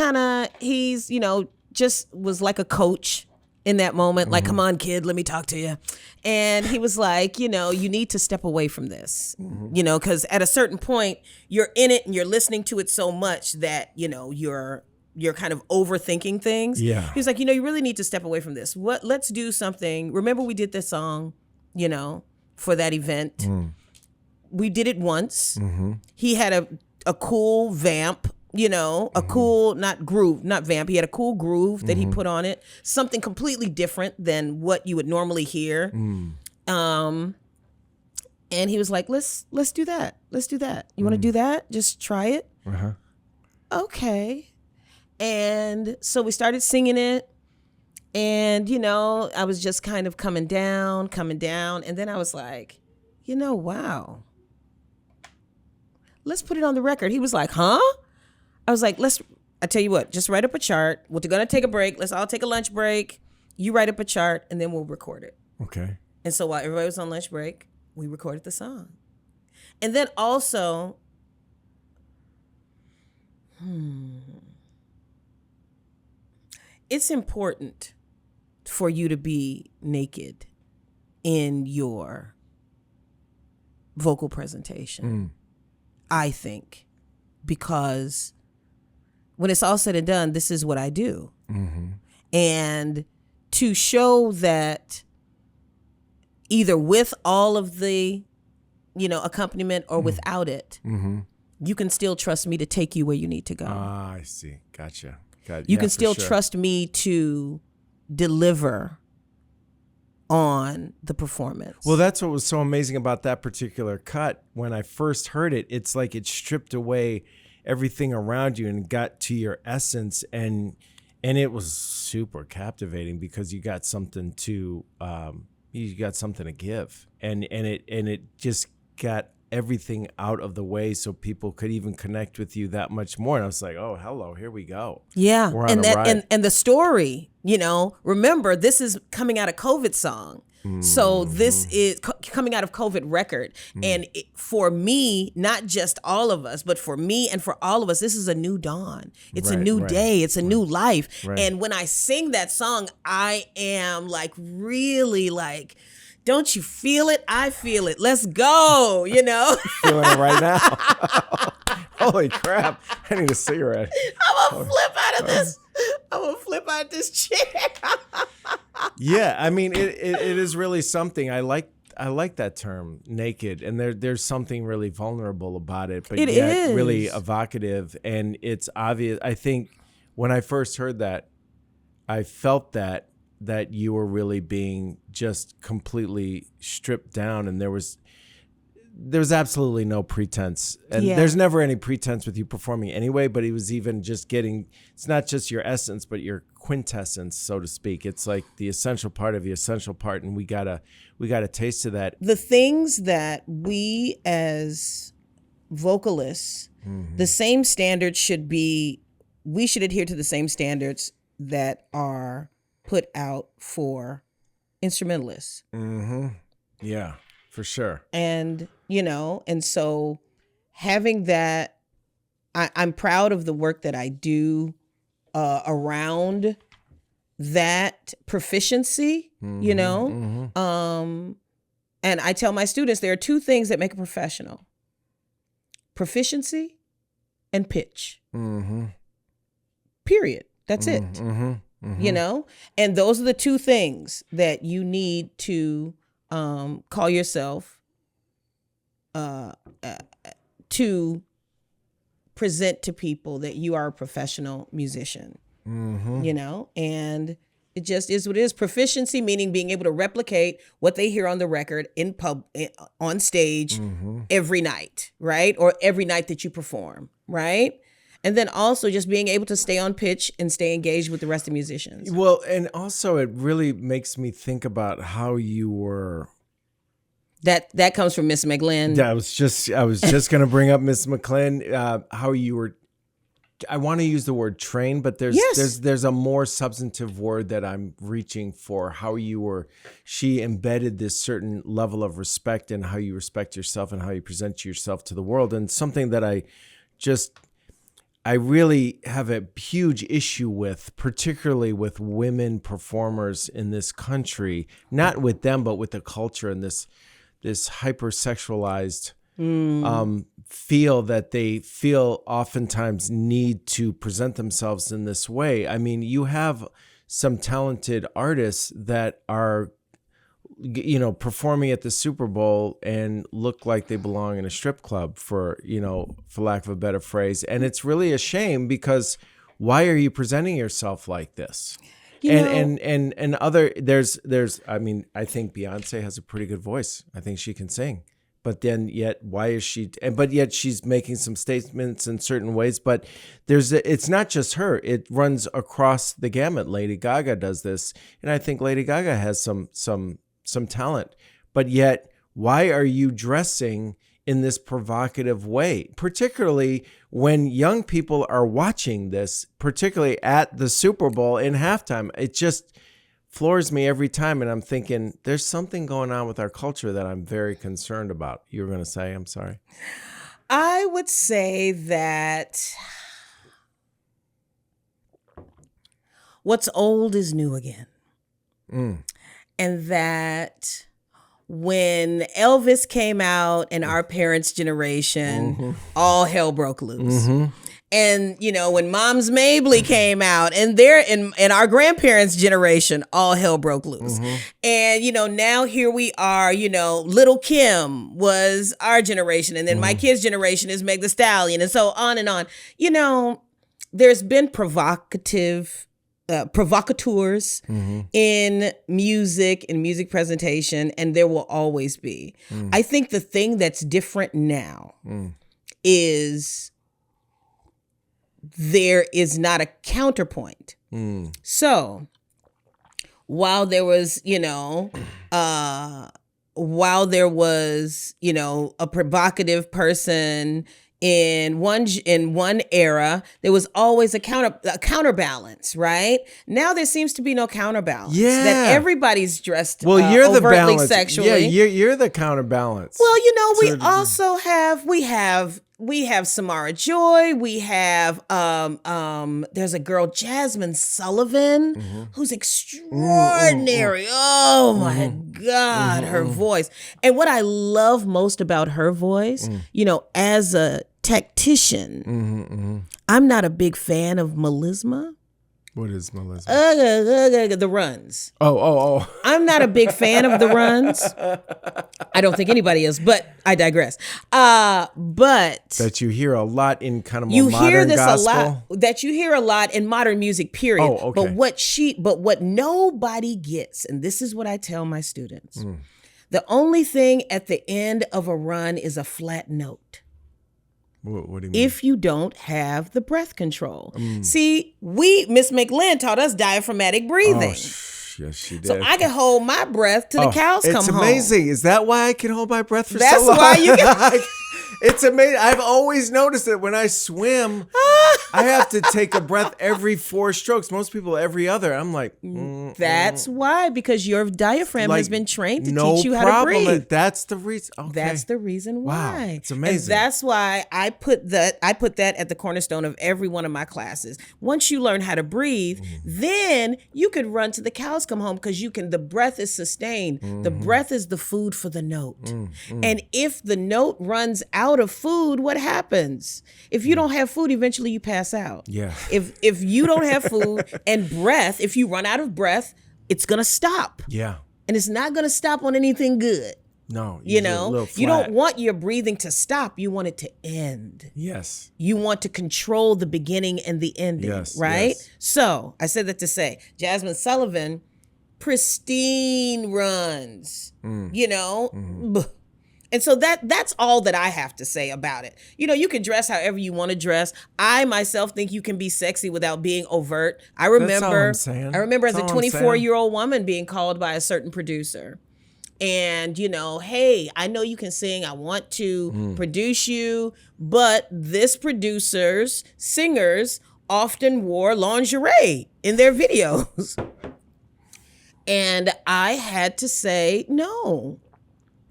Speaker 1: just was like a coach in that moment, like, come on, kid, let me talk to you. And he was like, you need to step away from this, because at a certain point, you're in it and you're listening to it so much that, you're kind of overthinking things.
Speaker 2: Yeah.
Speaker 1: He was like, you really need to step away from this. Let's do something. Remember we did this song, for that event. We did it once. He had a cool vamp, a cool, not vamp. He had a cool groove that he put on it. Something completely different than what you would normally hear. And he was like, let's do that. Let's do that. You want to do that? Just try it. Okay. And so we started singing it, and, I was just kind of coming down. And then I was like, wow, let's put it on the record. He was like, huh? I was like, I tell you what, just write up a chart. We're going to take a break. Let's all take a lunch break. you write up a chart, and then we'll record it.
Speaker 2: Okay.
Speaker 1: And so while everybody was on lunch break, we recorded the song. And then also, it's important for you to be naked in your vocal presentation, I think, because when it's all said and done, this is what I do. And to show that either with all of the, accompaniment or without it, you can still trust me to take you where you need to go.
Speaker 2: Ah, I see. Gotcha.
Speaker 1: You can still trust me to deliver on the performance.
Speaker 2: Well, that's what was so amazing about that particular cut. When I first heard it, it's like it stripped away everything around you and got to your essence, and it was super captivating because you got something to give, and it just got everything out of the way so people could even connect with you that much more. And I was like, oh, hello, here we go.
Speaker 1: Yeah.
Speaker 2: We're on a ride.
Speaker 1: And the story, remember, this is coming out of COVID song. So this is coming out of COVID record. And for me, not just all of us, but for me and for all of us, this is a new dawn. It's a new day. It's a new life. And when I sing that song, I am like really like, don't you feel it? I feel it. Let's go,
Speaker 2: Feeling it right now. Holy crap. I need a cigarette.
Speaker 1: I'm going to flip out of this. I'm going to flip out this chair.
Speaker 2: Yeah, I mean, it is really something. I like that term, naked, and there's something really vulnerable about it, but yet really evocative, and it's obvious. I think when I first heard that, I felt that you were really being just completely stripped down, and there was absolutely no pretense, and there's never any pretense with you performing anyway, but it was even just getting, it's not just your essence, but your quintessence, so to speak. It's like the essential part of the essential part, and we got a taste of that.
Speaker 1: The things that we as vocalists, the same standards we should adhere to the same standards that are put out for instrumentalists.
Speaker 2: Yeah, for sure.
Speaker 1: And, and so having that, I'm proud of the work that I do around that proficiency, and I tell my students there are two things that make a professional: proficiency and pitch. Period. That's it. And those are the two things that you need to call yourself to present to people that you are a professional musician. And it just is what it is. Proficiency meaning being able to replicate what they hear on the record on stage every night, right? Or every night that you perform, right? And then also just being able to stay on pitch and stay engaged with the rest of the musicians.
Speaker 2: Well, and also it really makes me think about how you were.
Speaker 1: That comes from Miss McGlynn.
Speaker 2: Yeah, I was just going to bring up Miss McCann, how you were. I want to use the word trained, but there's a more substantive word that I'm reaching for. How she embedded this certain level of respect in how you respect yourself and how you present yourself to the world, and something that I really have a huge issue with, particularly with women performers in this country, not with them, but with the culture and this hypersexualized feel that they feel oftentimes need to present themselves in this way. I mean, you have some talented artists that are, performing at the Super Bowl and look like they belong in a strip club, for lack of a better phrase. And it's really a shame, because why are you presenting yourself like this? I think Beyonce has a pretty good voice. I think she can sing. But then yet, yet she's making some statements in certain ways. But it's not just her. It runs across the gamut. Lady Gaga does this. And I think Lady Gaga has some talent. But yet, why are you dressing in this provocative way, particularly when young people are watching this, particularly at the Super Bowl in halftime? It just, floors me every time, and I'm thinking there's something going on with our culture that I'm very concerned about. You were going to say, I'm sorry.
Speaker 1: I would say that what's old is new again. And that when Elvis came out in our parents' generation, all hell broke loose. And, you know, when Mom's Mabley came out and they're in our grandparents' generation, all hell broke loose. And, you know, now here we are, you know, Little Kim was our generation. And then my kids' generation is Meg Thee Stallion, and so on and on. You know, there's been provocateurs in music presentation, and there will always be. I think the thing that's different now is there is not a counterpoint. So while there was, you know, a provocative person in one era, there was always a counterbalance, right? Now there seems to be no counterbalance.
Speaker 2: Yeah.
Speaker 1: That everybody's dressed
Speaker 2: you're
Speaker 1: overtly
Speaker 2: the balance.
Speaker 1: sexually.
Speaker 2: Yeah, you're the counterbalance.
Speaker 1: Well, you know, we also have Samara Joy. We have there's a girl, Jasmine Sullivan, who's extraordinary. Oh my God, her voice. And what I love most about her voice, you know, as a tactician, I'm not a big fan of melisma.
Speaker 2: What is melisma?
Speaker 1: The runs.
Speaker 2: Oh.
Speaker 1: I'm not a big fan of the runs. I don't think anybody is, but I digress. But
Speaker 2: that you hear a lot in kind of more modern gospel.
Speaker 1: That you hear a lot in modern music, period.
Speaker 2: Oh, okay.
Speaker 1: But what nobody gets, and this is what I tell my students, the only thing at the end of a run is a flat note.
Speaker 2: What do you mean?
Speaker 1: If you don't have the breath control. See, Miss McLean taught us diaphragmatic breathing.
Speaker 2: Yes, she did.
Speaker 1: So I can hold my breath till the cows come home.
Speaker 2: It's amazing. Is that why I can hold my breath for
Speaker 1: That's
Speaker 2: so long?
Speaker 1: why you can.
Speaker 2: It's amazing. I've always noticed that when I swim, I have to take a breath every 4 strokes. Most people every other. I'm like,
Speaker 1: That's why, because your diaphragm has been trained to teach you how to breathe.
Speaker 2: That's the reason. Okay.
Speaker 1: That's the reason why.
Speaker 2: Wow, it's amazing.
Speaker 1: And that's why I put that at the cornerstone of every one of my classes. Once you learn how to breathe, then you could run till the cows come home, because the breath is sustained. The breath is the food for the note. And if the note runs out of food, what happens? If you don't have food, eventually you pass out.
Speaker 2: Yeah.
Speaker 1: If you don't have food and breath, if you run out of breath, it's gonna stop.
Speaker 2: Yeah.
Speaker 1: And it's not gonna stop on anything good.
Speaker 2: No.
Speaker 1: You know, you don't want your breathing to stop. You want it to end.
Speaker 2: Yes.
Speaker 1: You want to control the beginning and the ending, right?
Speaker 2: Yes.
Speaker 1: So I said that to say, Jasmine Sullivan, pristine runs, you know, and so that's all that I have to say about it. You know, you can dress however you want to dress. I myself think you can be sexy without being overt. I remember as a 24-year-old woman being called by a certain producer. And, you know, hey, I know you can sing. I want to produce you. But this singers often wore lingerie in their videos. And I had to say, no,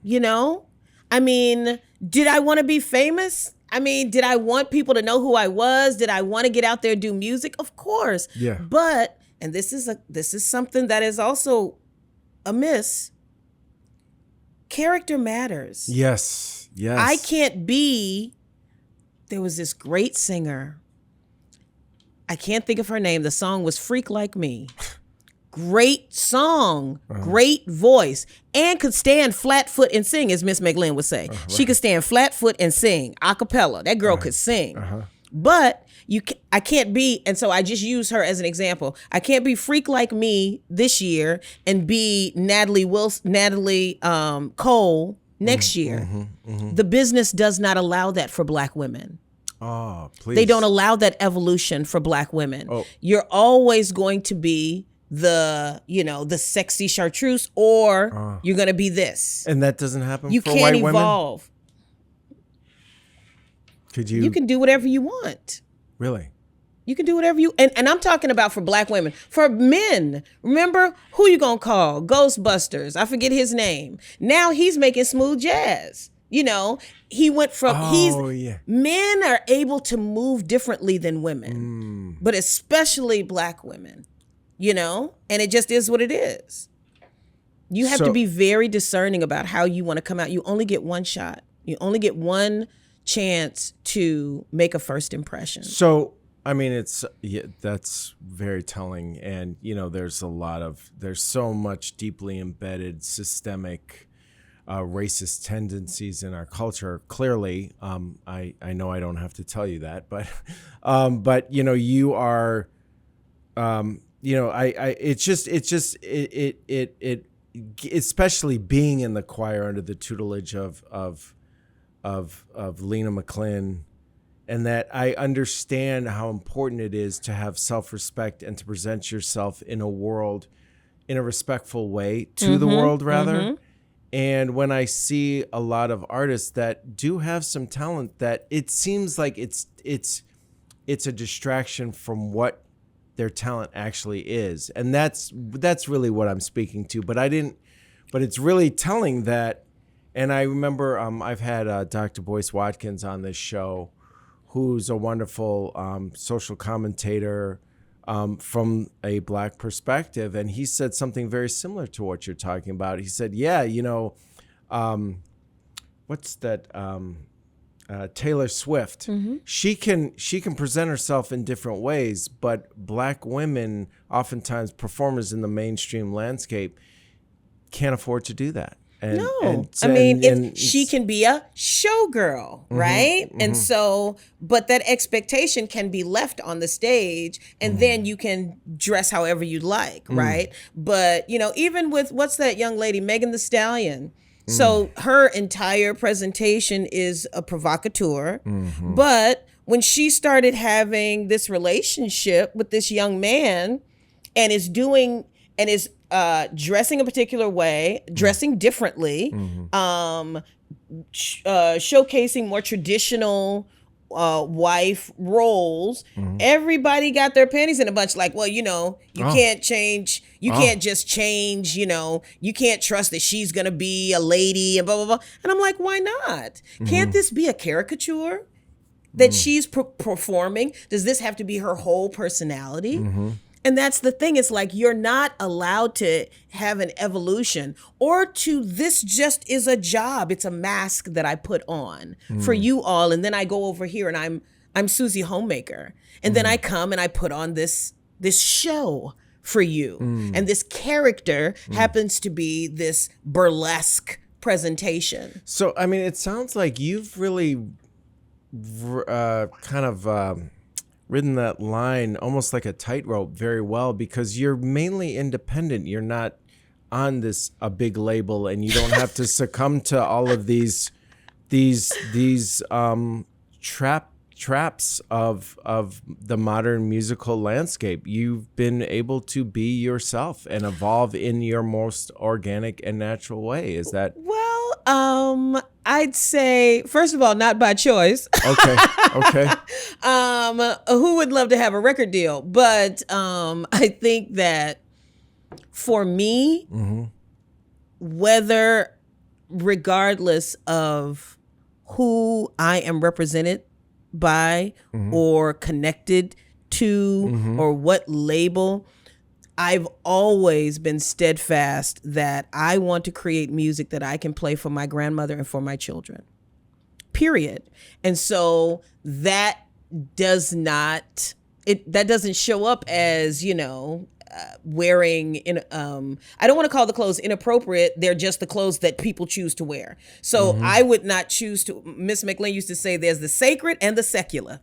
Speaker 1: you know, I mean, did I want to be famous? I mean, did I want people to know who I was? Did I want to get out there and do music? Of course.
Speaker 2: Yeah.
Speaker 1: But, and this is something that is also amiss. Character matters.
Speaker 2: Yes. Yes.
Speaker 1: I can't be, there was this great singer. I can't think of her name. The song was Freak Like Me. Great song, great voice, and could stand flat foot and sing, as Miss McLean would say. She could stand flat foot and sing a cappella. That girl could sing. But I can't be, and so I just use her as an example. I can't be Freak Like Me this year and be Natalie Cole next year. The business does not allow that for Black women.
Speaker 2: Oh, please.
Speaker 1: They don't allow that evolution for Black women. Oh. You're always going to be the sexy chartreuse, or you're going to be this.
Speaker 2: And that doesn't happen
Speaker 1: you
Speaker 2: for
Speaker 1: can't
Speaker 2: white women?
Speaker 1: Evolve.
Speaker 2: Could you?
Speaker 1: You can do whatever you want.
Speaker 2: Really?
Speaker 1: You can do whatever you, and I'm talking about for Black women. For men, remember, who you gonna call? Ghostbusters. I forget his name. Now he's making smooth jazz. You know, he went from, men are able to move differently than women, but especially Black women, you know, and it just is what it is. You have to be very discerning about how you want to come out. You only get one shot. You only get one chance to make a first impression.
Speaker 2: So, I mean, that's very telling. And, you know, there's so much deeply embedded systemic racist tendencies in our culture. Clearly, I know I don't have to tell you that, but you know, you are, you know, it especially being in the choir under the tutelage of Lena McCann, and that I understand how important it is to have self-respect and to present yourself in a respectful way to the world, rather. And when I see a lot of artists that do have some talent, that it seems like it's a distraction from what their talent actually is. And that's really what I'm speaking to. But it's really telling that. And I remember I've had Dr. Boyce Watkins on this show, who's a wonderful social commentator from a Black perspective. And he said something very similar to what you're talking about. He said, yeah, you know, what's that? Taylor Swift. She can present herself in different ways, but Black women, oftentimes performers in the mainstream landscape, can't afford to do that. She can be a showgirl, right? And so, but that expectation can be left on the stage, and then you can dress however you like, right? But, you know, even with, what's that young lady, Megan Thee Stallion? So her entire presentation is a provocateur, but when she started having this relationship with this young man and is dressing a particular way, dressing differently, showcasing more traditional wife roles, everybody got their panties in a bunch. Like, well, you know, you can't change. You can't just change, you know, you can't trust that she's going to be a lady and blah, blah, blah. And I'm like, why not? Can't this be a caricature that she's performing? Does this have to be her whole personality? And that's the thing. It's like, you're not allowed to have an evolution or to, this just is a job. It's a mask that I put on for you all. And then I go over here and I'm Susie Homemaker. And then I come and I put on this show for you. And this character happens to be this burlesque presentation. So, I mean, it sounds like you've really kind of ridden that line almost like a tightrope very well, because you're mainly independent. You're not on a big label, and you don't have to succumb to all of these traps of the modern musical landscape. You've been able to be yourself and evolve in your most organic and natural way. Is that?
Speaker 1: Well, I'd say, first of all, not by choice.
Speaker 2: Okay.
Speaker 1: Who would love to have a record deal? But I think that for me, regardless of who I am represented by or connected to or what label, I've always been steadfast that I want to create music that I can play for my grandmother and for my children, period. And so that doesn't show up as, you know, wearing I don't want to call the clothes inappropriate. They're just the clothes that people choose to wear. So I would not choose to. Miss McLean used to say there's the sacred and the secular.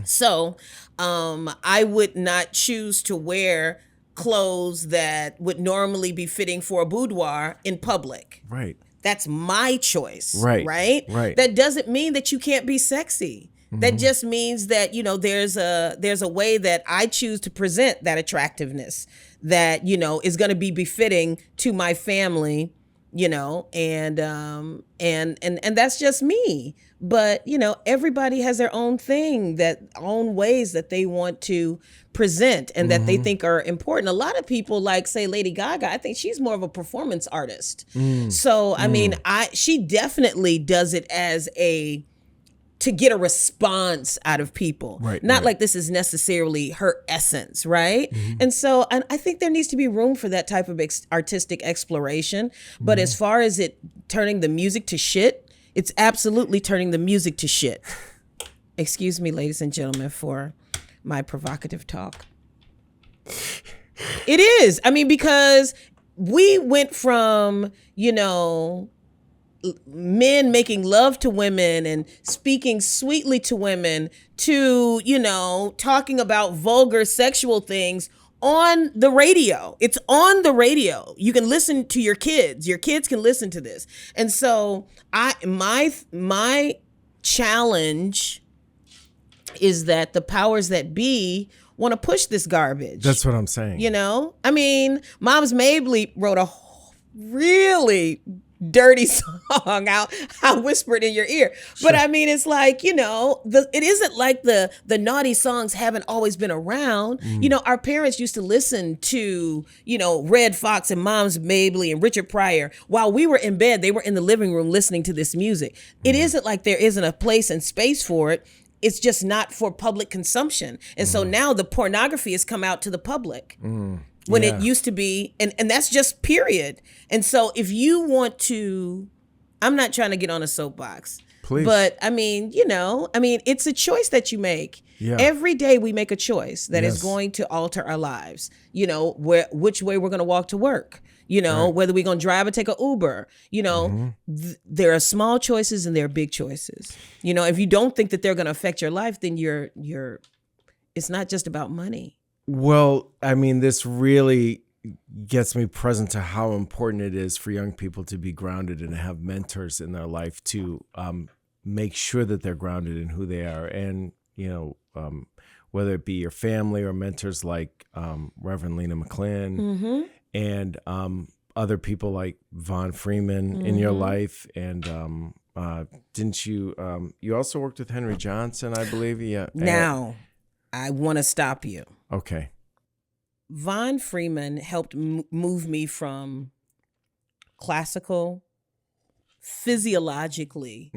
Speaker 1: So I would not choose to wear clothes that would normally be fitting for a boudoir in public.
Speaker 2: Right.
Speaker 1: That's my choice.
Speaker 2: Right.
Speaker 1: That doesn't mean that you can't be sexy. That just means that, you know, there's a way that I choose to present that attractiveness that, you know, is going to be befitting to my family you know, and that's just me. But, you know, everybody has their own thing, own ways that they want to present and that they think are important. A lot of people, like, say, Lady Gaga, I think she's more of a performance artist. So, I mean, she definitely does it as to get a response out of people. Not like this is necessarily her essence, right? And so I think there needs to be room for that type of artistic exploration. But as far as it turning the music to shit, it's absolutely turning the music to shit. Excuse me, ladies and gentlemen, for my provocative talk. It is. I mean, because we went from, you know, men making love to women and speaking sweetly to women to, you know, talking about vulgar sexual things on the radio. It's on the radio. You can listen to your kids. Your kids can listen to this. And so my challenge is that the powers that be want to push this garbage.
Speaker 2: That's what I'm saying.
Speaker 1: You know? I mean, Moms Mabley wrote a really dirty song out. I whispered in your ear. But I mean, it's like, you know, it isn't like the naughty songs haven't always been around. You know, our parents used to listen to, you know, Red Fox and Moms Mabley and Richard Pryor while we were in bed. They were in the living room listening to this music. It isn't like there isn't a place and space for it. It's just not for public consumption. And so now the pornography has come out to the public. When it used to be, and that's just period. And so if you want to, I'm not trying to get on a soapbox. Please. But I mean, you know, it's a choice that you make. Yeah. Every day we make a choice that is going to alter our lives. You know, which way we're going to walk to work. You know, whether we're going to drive or take an Uber. You know, there are small choices and there are big choices. You know, if you don't think that they're going to affect your life, then it's not just about money.
Speaker 2: Well, I mean, this really gets me present to how important it is for young people to be grounded and have mentors in their life to make sure that they're grounded in who they are. And, you know, whether it be your family or mentors like Reverend Lena McCann and other people like Von Freeman in your life. And didn't you, you also worked with Henry Johnson, I believe? Yeah.
Speaker 1: Now, I want to stop you.
Speaker 2: Okay.
Speaker 1: Von Freeman helped move me from classical, physiologically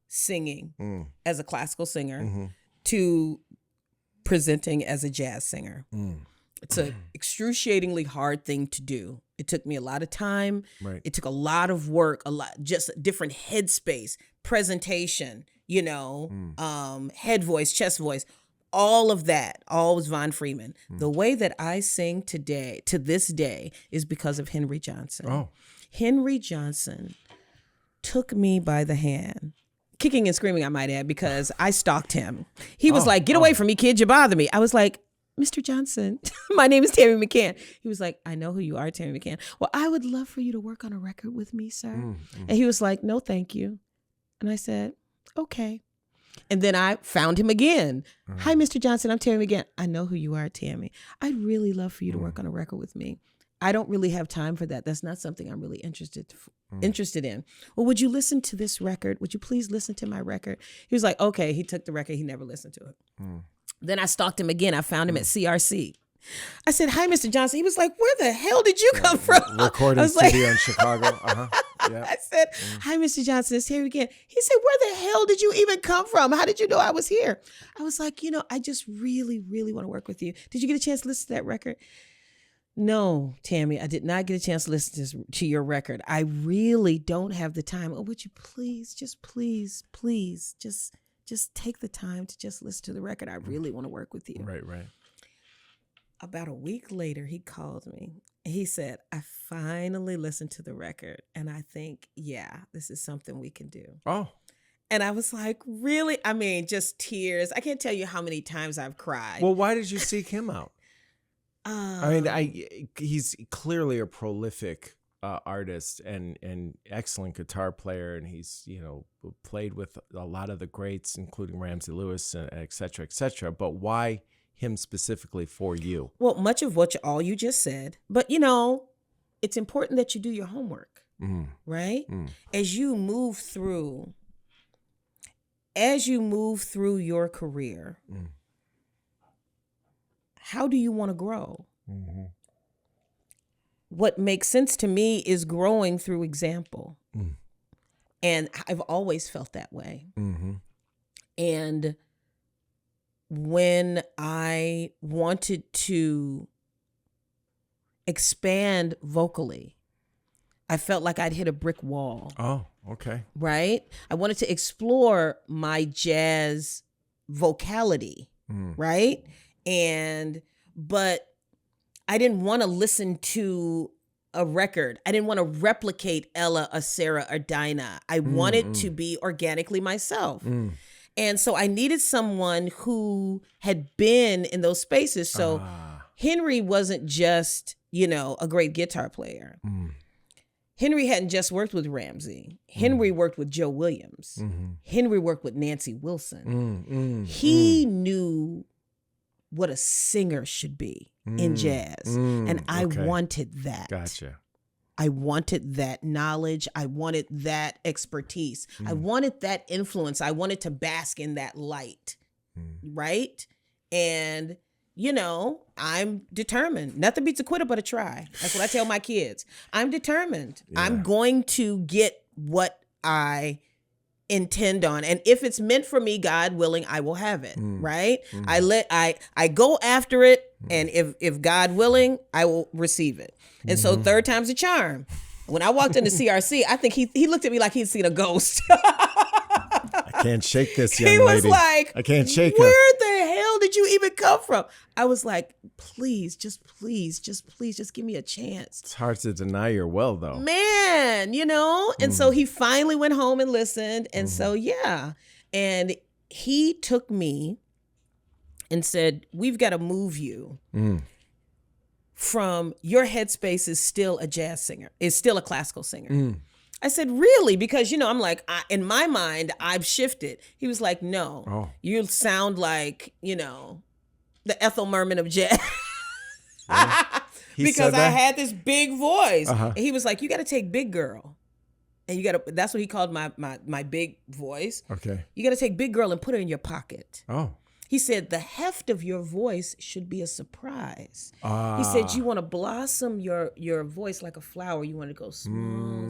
Speaker 1: singing as a classical singer to presenting as a jazz singer. It's an excruciatingly hard thing to do. It took me a lot of time. It took a lot of work, just different headspace, presentation, you know, head voice, chest voice. All of that, all was Von Freeman. The way that I sing today, to this day, is because of Henry Johnson. Oh. Henry Johnson took me by the hand, kicking and screaming, I might add, because I stalked him. He was like, get away from me, kid, you bother me. I was like, Mr. Johnson, my name is Tammy McCann. He was like, I know who you are, Tammy McCann. Well, I would love for you to work on a record with me, sir. And he was like, no, thank you. And I said, okay. And then I found him again. Hi, Mr. Johnson, I'm Tammy McCann. I know who you are, Tammy. I'd really love for you to work on a record with me. I don't really have time for that. That's not something I'm really interested in. Well, would you listen to this record? Would you please listen to my record? He was like, okay. He took the record. He never listened to it. Then I stalked him again. I found him at CRC. I said, hi, Mr. Johnson. He was like, where the hell did you come from?
Speaker 2: Recording studio in Chicago. Yeah.
Speaker 1: I said, hi, Mr. Johnson. It's here again. He said, where the hell did you even come from? How did you know I was here? I was like, you know, I just really, really want to work with you. Did you get a chance to listen to that record? No, Tammy, I did not get a chance to listen to your record. I really don't have the time. Oh, would you please, just take the time to just listen to the record. I really want to work with you.
Speaker 2: Right.
Speaker 1: About a week later, he called me. He said, I finally listened to the record. And I think, yeah, this is something we can do. Oh. And I was like, really? I mean, just tears. I can't tell you how many times I've cried.
Speaker 2: Well, why did you seek him out? I mean, he's clearly a prolific artist and excellent guitar player. And he's, you know, played with a lot of the greats, including Ramsey Lewis, et cetera, et cetera. But why him specifically for you?
Speaker 1: Well, much of all you just said, but you know, it's important that you do your homework. right? As you move through your career, how do you want to grow? What makes sense to me is growing through example. And I've always felt that way. And when I wanted to expand vocally, I felt like I'd hit a brick wall.
Speaker 2: Oh, okay.
Speaker 1: Right? I wanted to explore my jazz vocality, right? But I didn't want to listen to a record. I didn't want to replicate Ella or Sarah or Dinah. I wanted to be organically myself. And so I needed someone who had been in those spaces. So Henry wasn't just, a great guitar player. Henry hadn't just worked with Ramsey. Henry worked with Joe Williams. Henry worked with Nancy Wilson. He knew what a singer should be in jazz. And I wanted that.
Speaker 2: Gotcha.
Speaker 1: I wanted that knowledge. I wanted that expertise. I wanted that influence. I wanted to bask in that light. Right? And, I'm determined. Nothing beats a quitter but a try. That's what I tell my kids. I'm determined. Yeah. I'm going to get what I intend on. And if it's meant for me, God willing, I will have it. Right? I go after it. And if God willing, I will receive it. And so third time's a charm. When I walked into CRC, I think he looked at me like he'd seen a ghost.
Speaker 2: I can't shake this young lady.
Speaker 1: He was like,
Speaker 2: I can't shake her.
Speaker 1: Where the hell did you even come from? I was like, please give me a chance.
Speaker 2: It's hard to deny your well, though.
Speaker 1: Man, And so he finally went home and listened. And so, yeah. And he took me and said, we've got to move you from your headspace is still a jazz singer, is still a classical singer. I said, really? Because, I'm like, in my mind, I've shifted. He was like, no, you sound like, the Ethel Merman of jazz. Because I had this big voice. And he was like, you got to take big girl. And that's what he called my big voice. Okay. You got to take big girl and put her in your pocket. Oh. He said, the heft of your voice should be a surprise. He said, you want to blossom your voice like a flower. You want to go small,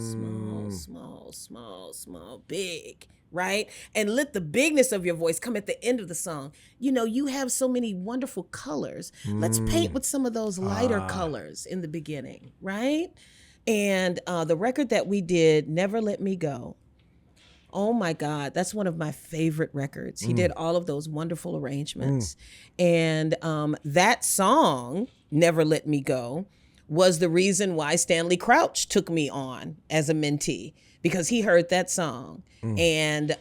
Speaker 1: big, right? And let the bigness of your voice come at the end of the song. You have so many wonderful colors. Let's paint with some of those lighter colors in the beginning, right? And the record that we did, Never Let Me Go, oh my God, that's one of my favorite records. He did all of those wonderful arrangements. And that song, Never Let Me Go, was the reason why Stanley Crouch took me on as a mentee, because he heard that song. And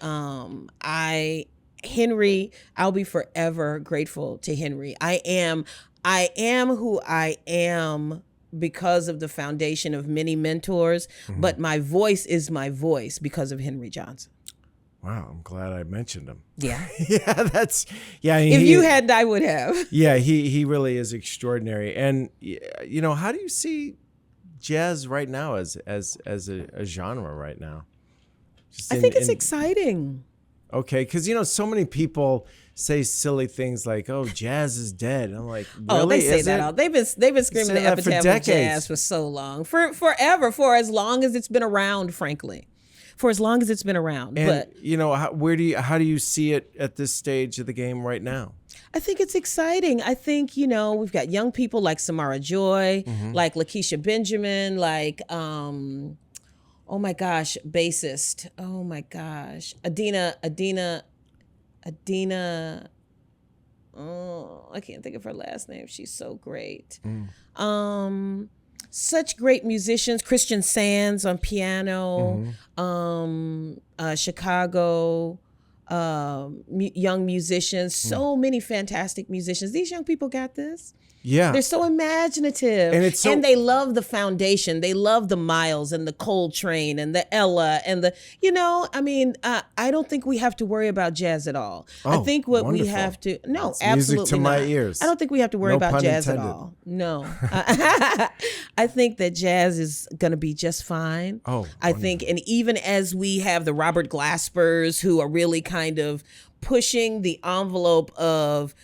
Speaker 1: Henry, I'll be forever grateful to Henry. I am who I am because of the foundation of many mentors, but my voice is my voice because of Henry Johnson.
Speaker 2: Wow, I'm glad I mentioned him.
Speaker 1: Yeah.
Speaker 2: If
Speaker 1: you hadn't, I would have.
Speaker 2: Yeah, he really is extraordinary. And how do you see jazz right now as a genre right now?
Speaker 1: I think it's exciting.
Speaker 2: Okay, because so many people say silly things like, "Oh, jazz is dead." I'm like, really?
Speaker 1: Oh, they say that all. They've been screaming the epitaph of jazz for so long, forever, for as long as it's been around. Frankly, for as long as it's been around.
Speaker 2: And how do you see it at this stage of the game right now?
Speaker 1: I think it's exciting. I think we've got young people like Samara Joy, like Lakeisha Benjamin, like oh my gosh, bassist. Oh my gosh, Adina. Oh, I can't think of her last name. She's so great. Such great musicians. Christian Sands on piano. Chicago. Young musicians. So many fantastic musicians. These young people got this.
Speaker 2: Yeah.
Speaker 1: They're so imaginative. And they love the Foundation. They love the Miles and the Coltrane and the Ella and the, I don't think we have to worry about jazz at all. I think what we have to, no,
Speaker 2: it's
Speaker 1: absolutely
Speaker 2: music to
Speaker 1: not.
Speaker 2: my ears.
Speaker 1: I don't think we have to worry about jazz
Speaker 2: intended.
Speaker 1: at all. No. I think that jazz is going to be just fine. I think, and even as we have the Robert Glaspers who are really kind of pushing the envelope of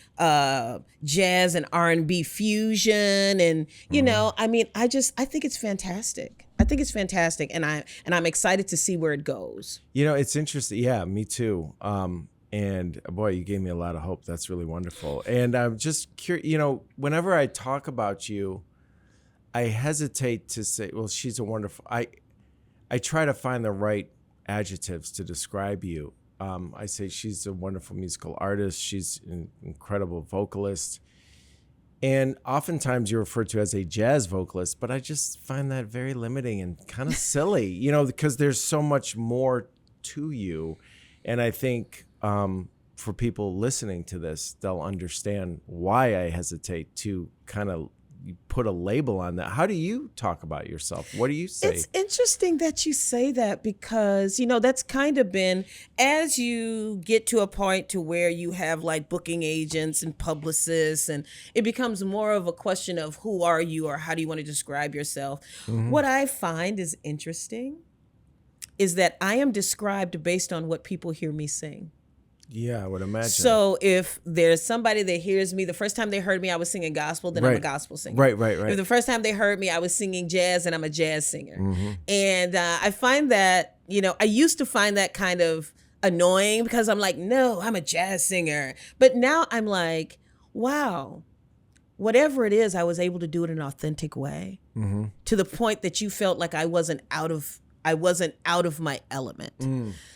Speaker 1: jazz and R&B fusion, and I think it's fantastic. I think it's fantastic, and I'm excited to see where it goes.
Speaker 2: It's interesting. Yeah, me too. And boy, you gave me a lot of hope. That's really wonderful. And I'm just curious. Whenever I talk about you, I hesitate to say, well, she's a wonderful. I try to find the right adjectives to describe you. I say she's a wonderful musical artist. She's an incredible vocalist. And oftentimes you're referred to as a jazz vocalist, but I just find that very limiting and kind of silly, because there's so much more to you. And I think for people listening to this, they'll understand why I hesitate to kind of put a label on that. How do you talk about yourself? What do you say?
Speaker 1: It's interesting that you say that because, that's kind of been, as you get to a point to where you have like booking agents and publicists, and it becomes more of a question of who are you or how do you want to describe yourself? Mm-hmm. What I find is interesting is that I am described based on what people hear me sing.
Speaker 2: Yeah, I would imagine.
Speaker 1: So if there's somebody that hears me, the first time they heard me, I was singing gospel, then I'm a gospel singer.
Speaker 2: Right.
Speaker 1: If the first time they heard me, I was singing jazz, then I'm a jazz singer. Mm-hmm. And I find that, I used to find that kind of annoying because I'm like, no, I'm a jazz singer. But now I'm like, wow, whatever it is, I was able to do it in an authentic way, mm-hmm. to the point that you felt like I wasn't out of my element.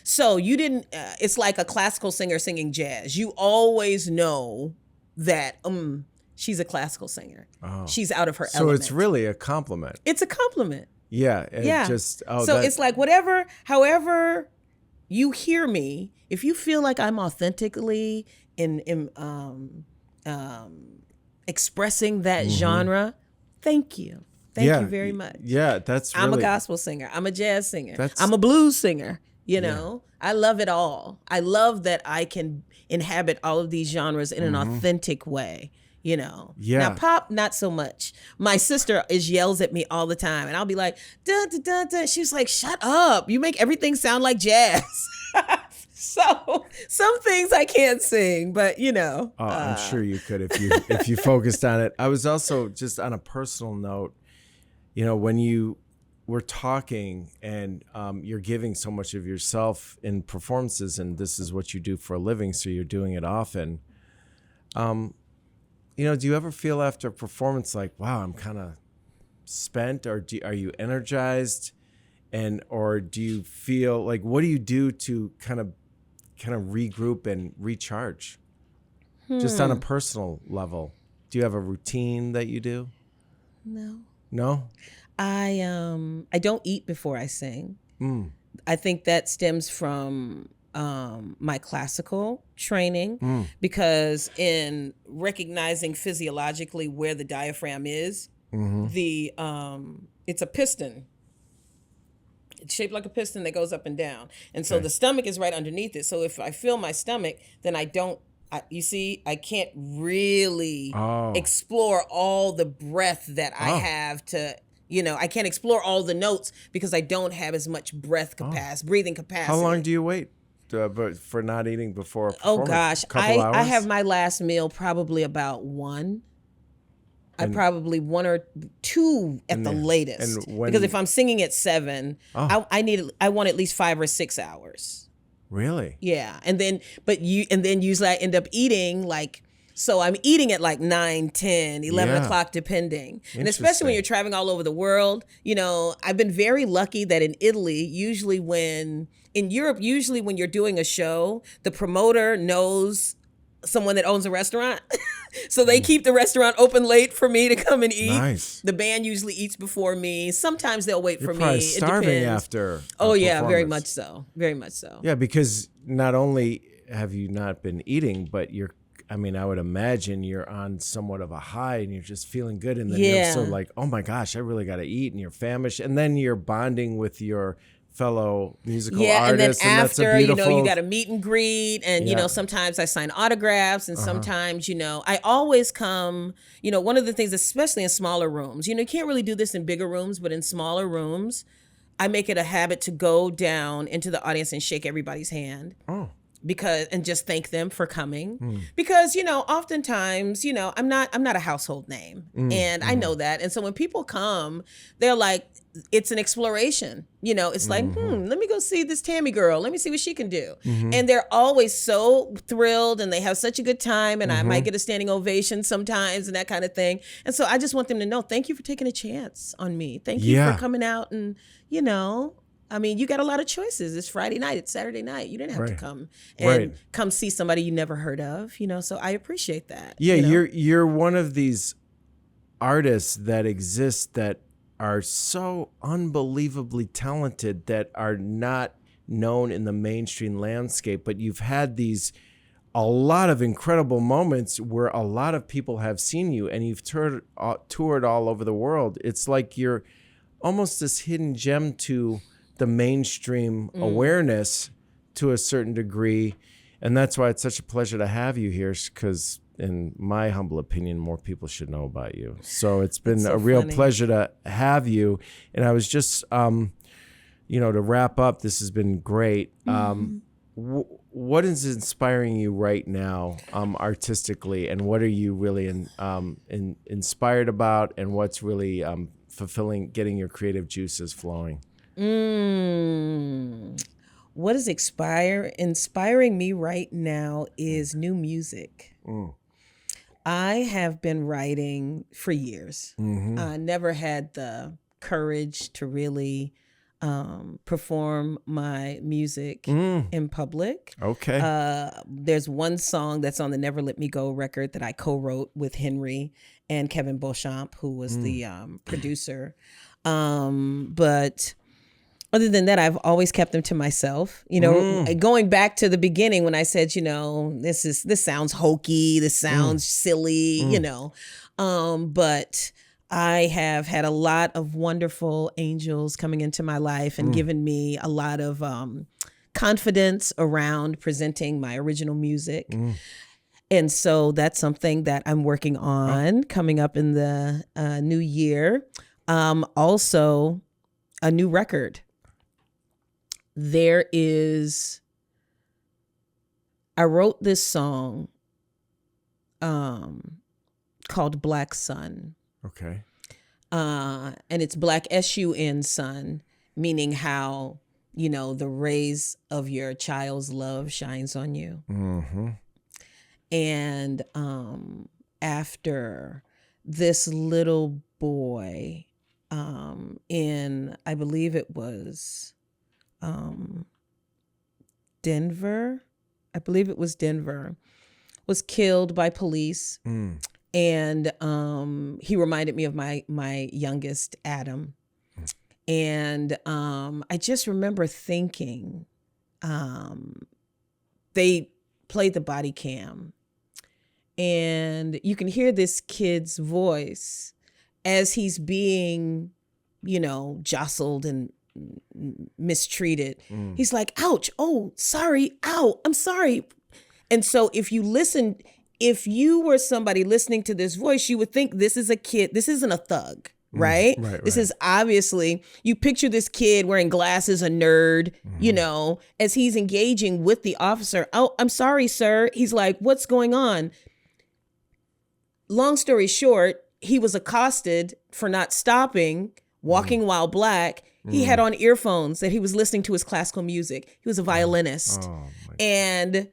Speaker 1: So you didn't, it's like a classical singer singing jazz. You always know that she's a classical singer. Oh. She's out of her element.
Speaker 2: So it's really a compliment.
Speaker 1: It's a compliment.
Speaker 2: Yeah.
Speaker 1: It's like however you hear me, if you feel like I'm authentically expressing that mm-hmm. genre, thank you. Thank you very much.
Speaker 2: Yeah, that's really...
Speaker 1: I'm a gospel singer. I'm a jazz singer. I'm a blues singer. I love it all. I love that I can inhabit all of these genres in an mm-hmm. authentic way. Yeah. Now pop, not so much. My sister yells at me all the time, and I'll be like, dun, dun, dun, dun. She's like, shut up. You make everything sound like jazz. So some things I can't sing, but
Speaker 2: I'm sure you could if you focused on it. I was also just on a personal note. When you were talking and you're giving so much of yourself in performances, and this is what you do for a living, so you're doing it often. Do you ever feel after a performance like, wow, I'm kind of spent, or are you energized, or do you feel like, what do you do to kind of regroup and recharge? Just on a personal level, do you have a routine that you do? No?
Speaker 1: I don't eat before I sing. I think that stems from my classical training, because in recognizing physiologically where the diaphragm is, mm-hmm. It's a piston. It's shaped like a piston that goes up and down. And so the stomach is right underneath it. So if I feel my stomach, then I can't really explore all the breath that I have to, I can't explore all the notes because I don't have as much breathing capacity.
Speaker 2: How long do you wait for not eating before a performance?
Speaker 1: Oh gosh, I have my last meal probably about 1. Probably 1 or 2 at the latest. Because if I'm singing at 7, I want at least 5 or 6 hours.
Speaker 2: Really?
Speaker 1: Yeah. And then usually I end up eating so I'm eating at 9, 10, 11 o'clock depending. And especially when you're traveling all over the world, I've been very lucky that in Italy, in Europe, when you're doing a show, the promoter knows someone that owns a restaurant. So they keep the restaurant open late for me to come and eat.
Speaker 2: Nice.
Speaker 1: The band usually eats before me. Sometimes they'll wait for me.
Speaker 2: You're starving after.
Speaker 1: Oh yeah, very much so. Very much so.
Speaker 2: Yeah, because not only have you not been eating, but I mean, I would imagine you're on somewhat of a high and you're just feeling good. And then
Speaker 1: Yeah.
Speaker 2: you're also like, oh my gosh, I really got to eat. And you're famished. And then you're bonding with your fellow musical artists.
Speaker 1: And then
Speaker 2: that's a
Speaker 1: after,
Speaker 2: beautiful...
Speaker 1: you got to meet and greet. And, sometimes I sign autographs and sometimes, I always come, one of the things, especially in smaller rooms, you can't really do this in bigger rooms, but in smaller rooms, I make it a habit to go down into the audience and shake everybody's hand.
Speaker 2: Oh.
Speaker 1: And just thank them for coming because oftentimes I'm not a household name and I know that, and so when people come they're like, it's an exploration, it's like let me go see this Tammy girl, let me see what she can do, and they're always so thrilled and they have such a good time, and I might get a standing ovation sometimes and that kind of thing, and so I just want them to know, thank you for taking a chance on me, thank you for coming out, and I mean, you got a lot of choices. It's Friday night. It's Saturday night. You didn't have to come and come see somebody you never heard of, so I appreciate that.
Speaker 2: Yeah, you're one of these artists that exist that are so unbelievably talented that are not known in the mainstream landscape, but you've had a lot of incredible moments where a lot of people have seen you and you've toured all over the world. It's like you're almost this hidden gem to the mainstream awareness to a certain degree. And that's why it's such a pleasure to have you here, because in my humble opinion, more people should know about you. So it's been a real pleasure to have you. And I was just, to wrap up, this has been great. What is inspiring you right now artistically, and what are you really inspired about, and what's really fulfilling, getting your creative juices flowing?
Speaker 1: What is inspiring me right now is new music. I have been writing for years. I never had the courage to really perform my music in public.
Speaker 2: Okay.
Speaker 1: There's one song that's on the Never Let Me Go record that I co-wrote with Henry and Kevin Beauchamp, who was the producer. But other than that, I've always kept them to myself. Going back to the beginning when I said, this sounds hokey, this sounds silly, but I have had a lot of wonderful angels coming into my life and given me a lot of confidence around presenting my original music. And so that's something that I'm working on coming up in the new year. Also, a new record. I wrote this song called Black Sun.
Speaker 2: Okay.
Speaker 1: And it's Black S-U-N sun, meaning how, the rays of your child's love shines on you. And after this little boy in, I believe it was Denver, was killed by police. And he reminded me of my youngest, Adam. And I just remember thinking, they played the body cam, and you can hear this kid's voice as he's being, jostled and mistreated. He's like, ouch, oh, sorry, ow, I'm sorry. And so if you were somebody listening to this voice, you would think this is a kid, this isn't a thug, right? This is obviously, you picture this kid wearing glasses, a nerd, as he's engaging with the officer. Oh, I'm sorry, sir. He's like, what's going on? Long story short, he was accosted for not stopping, walking while black. He had on earphones that he was listening to his classical music. He was a violinist. And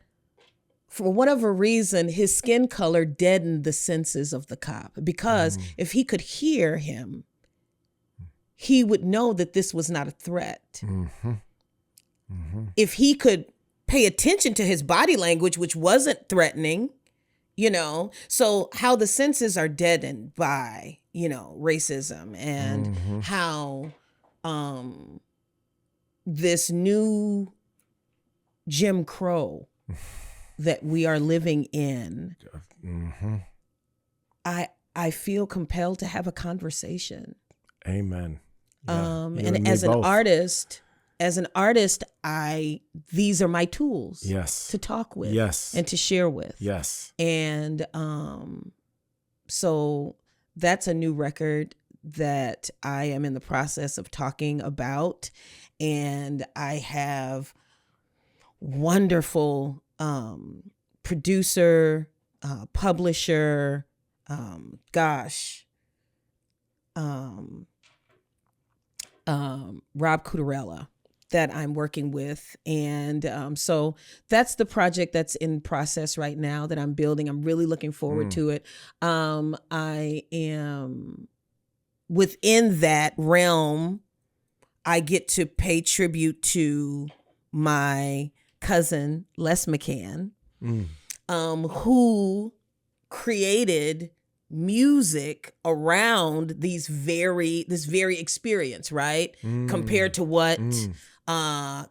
Speaker 1: for whatever reason, his skin color deadened the senses of the cop, because if he could hear him, he would know that this was not a threat. If he could pay attention to his body language, which wasn't threatening, so how the senses are deadened by, racism, and how this new Jim Crow that we are living in, I feel compelled to have a conversation.
Speaker 2: Amen. Yeah,
Speaker 1: and as an artist, these are my tools.
Speaker 2: Yes.
Speaker 1: To talk with.
Speaker 2: Yes.
Speaker 1: And to share with.
Speaker 2: Yes.
Speaker 1: And so that's a new record that I am in the process of talking about, and I have wonderful producer, publisher, Rob Cutarella that I'm working with. And so that's the project that's in process right now that I'm building. I'm really looking forward to it. I am within that realm. I get to pay tribute to my cousin, Les McCann, who created music around this very experience, right? Compared to what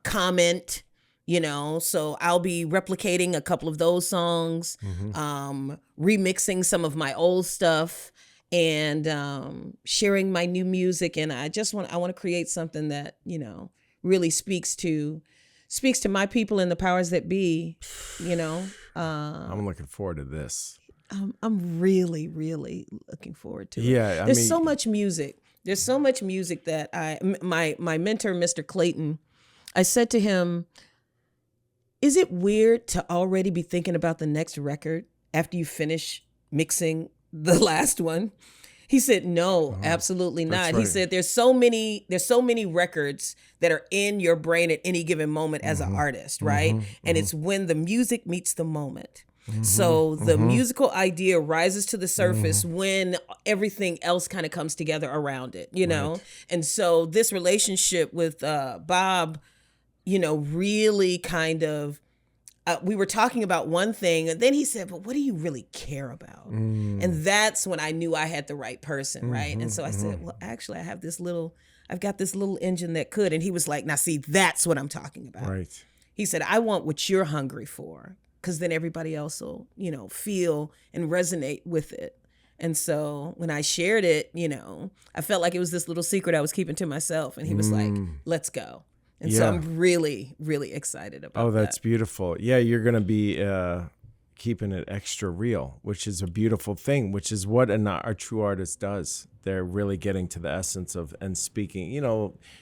Speaker 1: Comment, so I'll be replicating a couple of those songs, remixing some of my old stuff, and sharing my new music. And I want to create something that, really speaks to my people and the powers that be,
Speaker 2: I'm looking forward to this.
Speaker 1: I'm really, really looking forward to it.
Speaker 2: Yeah,
Speaker 1: There's so much music. There's so much music that my mentor, Mr. Clayton, I said to him, is it weird to already be thinking about the next record after you finish mixing the last one? He said, no, absolutely not.
Speaker 2: Right.
Speaker 1: He said, there's so many records that are in your brain at any given moment as an artist, right? And it's when the music meets the moment. So the musical idea rises to the surface when everything else kind of comes together around it, Right. And so this relationship with Bob, really kind of, we were talking about one thing, and then he said, but what do you really care about? And that's when I knew I had the right person, right? And so I said, well, actually, I've got this little engine that could. And he was like, now see, that's what I'm talking about. Right. He said, I want what you're hungry for, because then everybody else will, feel and resonate with it. And so when I shared it, I felt like it was this little secret I was keeping to myself. And he was like, let's go. And so I'm really, really excited about that.
Speaker 2: Oh, that's beautiful. Yeah, you're going to be keeping it extra real, which is a beautiful thing, which is what a true artist does. They're really getting to the essence of and speaking,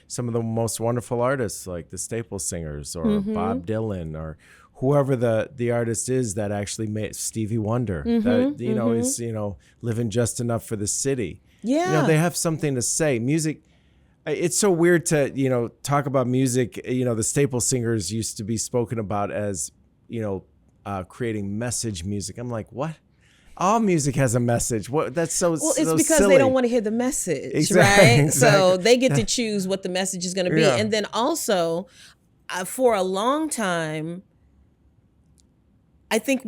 Speaker 2: some of the most wonderful artists like the Staple Singers or Bob Dylan or whoever the artist is that actually made Stevie Wonder, that, is, living just enough for the city. Yeah. They have something to say. Music, it's so weird to, talk about music. The Staple Singers used to be spoken about as, creating message music. I'm like, what? All music has a message. What? That's so well.
Speaker 1: It's
Speaker 2: so
Speaker 1: because
Speaker 2: silly.
Speaker 1: they don't want to hear the message,
Speaker 2: right?
Speaker 1: Exactly. So they get to choose what the message is going to be. And then also, for a long time, I think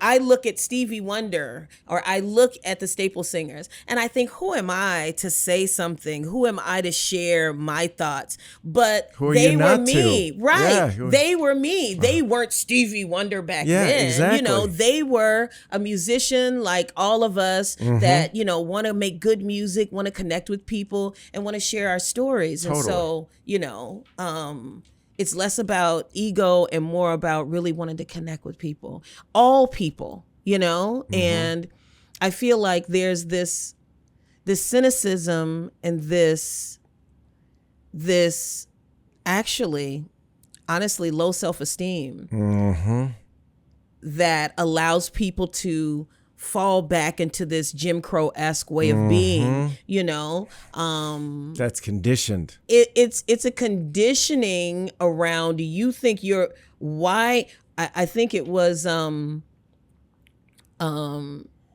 Speaker 1: I look at Stevie Wonder or I look at the Staple Singers and I think, who am I to say something? Who am I to share my thoughts? But they were me, right? Yeah, they were me. They weren't Stevie Wonder back then.
Speaker 2: Exactly.
Speaker 1: They were a musician like all of us that, want to make good music, want to connect with people and want to share our stories. Totally. And so, it's less about ego and more about really wanting to connect with people, all people, and I feel like there's this cynicism and this actually, honestly, low self-esteem that allows people to fall back into this Jim Crow-esque way of being,
Speaker 2: that's conditioned.
Speaker 1: It's a conditioning around you think you're why I think it was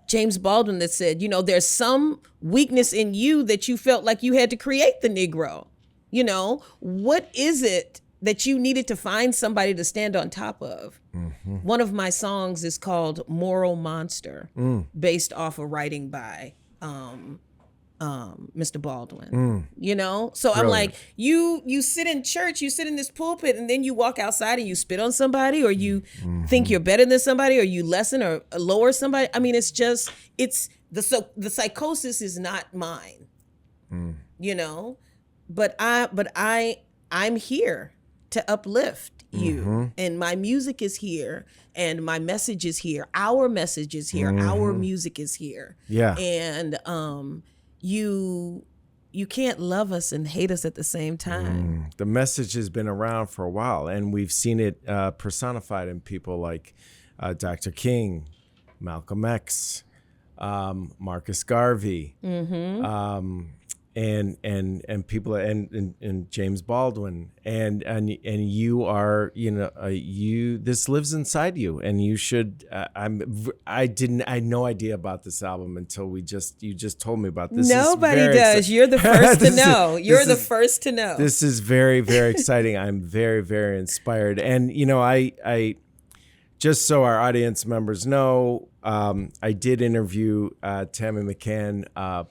Speaker 1: James Baldwin that said, there's some weakness in you that you felt like you had to create the Negro. What is it that you needed to find somebody to stand on top of? One of my songs is called Moral Monster, based off a writing by Mr. Baldwin. You know? So
Speaker 2: Brilliant.
Speaker 1: I'm like, you sit in church, you sit in this pulpit, and then you walk outside and you spit on somebody, or you think you're better than somebody, or you lessen or lower somebody. I mean, it's the psychosis is not mine. You know? But I'm here to uplift you, and my music is here, and my message is here. Our message is here. Our music is here.
Speaker 2: Yeah.
Speaker 1: And you can't love us and hate us at the same time.
Speaker 2: The message has been around for a while, and we've seen it personified in people like Dr. King, Malcolm X, Marcus Garvey, and people and James Baldwin, and you are, you know, this lives inside you, and you should. I had no idea about this album until you just told me about this.
Speaker 1: Nobody does. You're the first to know. You're the first to know.
Speaker 2: This is very, very exciting. I'm very, very inspired, and you know, I just so our audience members know, I did interview Tammy McCann.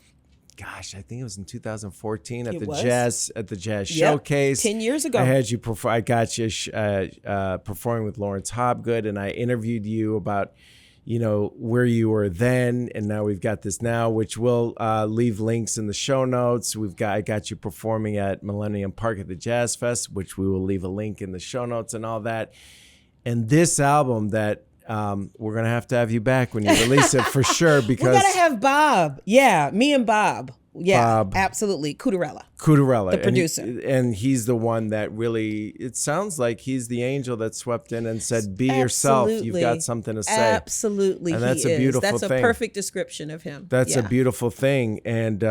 Speaker 2: Gosh, I think it was in 2014 at the Jazz Showcase.
Speaker 1: 10 years ago.
Speaker 2: I had you perform. I got you performing with Lawrence Hobgood, and I interviewed you about, you know, where you were then, and now we've got this now, which we'll leave links in the show notes. I got you performing at Millennium Park at the Jazz Fest, which we will leave a link in the show notes and all that. And this album that we're going to have you back when you release it for sure, because
Speaker 1: we got to have Bob. Yeah, me and Bob. Yeah, Bob, absolutely. Cutarella, the producer.
Speaker 2: And he's the one that really, it sounds like he's the angel that swept in and said, be yourself. You've got something to say.
Speaker 1: Absolutely.
Speaker 2: And that's a beautiful thing.
Speaker 1: That's a perfect description of him.
Speaker 2: That's a beautiful thing. And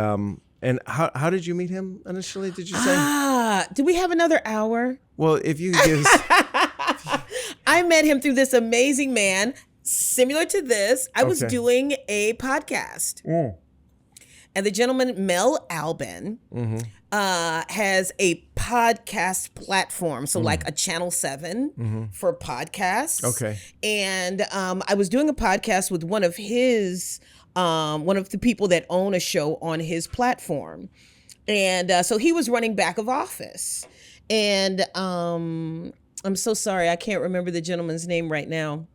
Speaker 2: how did you meet him initially, did you say?
Speaker 1: Do we have another hour?
Speaker 2: Well, if you could give us...
Speaker 1: I met him through this amazing man, similar to this. I was doing a podcast. And the gentleman, Mel Albin, has a podcast platform. So like a Channel 7 for podcasts.
Speaker 2: Okay.
Speaker 1: And I was doing a podcast with one of the people that own a show on his platform. And so he was running back of office. And I'm so sorry, I can't remember the gentleman's name right now.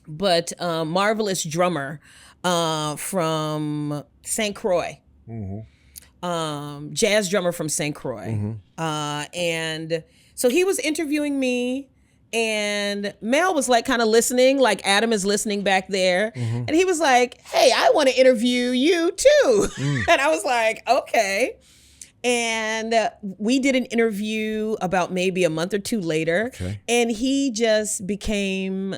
Speaker 1: But marvelous drummer from St. Croix. Jazz drummer from St. Croix. And so he was interviewing me, and Mel was like kind of listening, like Adam is listening back there. And he was like, hey, I want to interview you too. And I was like, okay. And we did an interview about maybe a month or two later. And he just became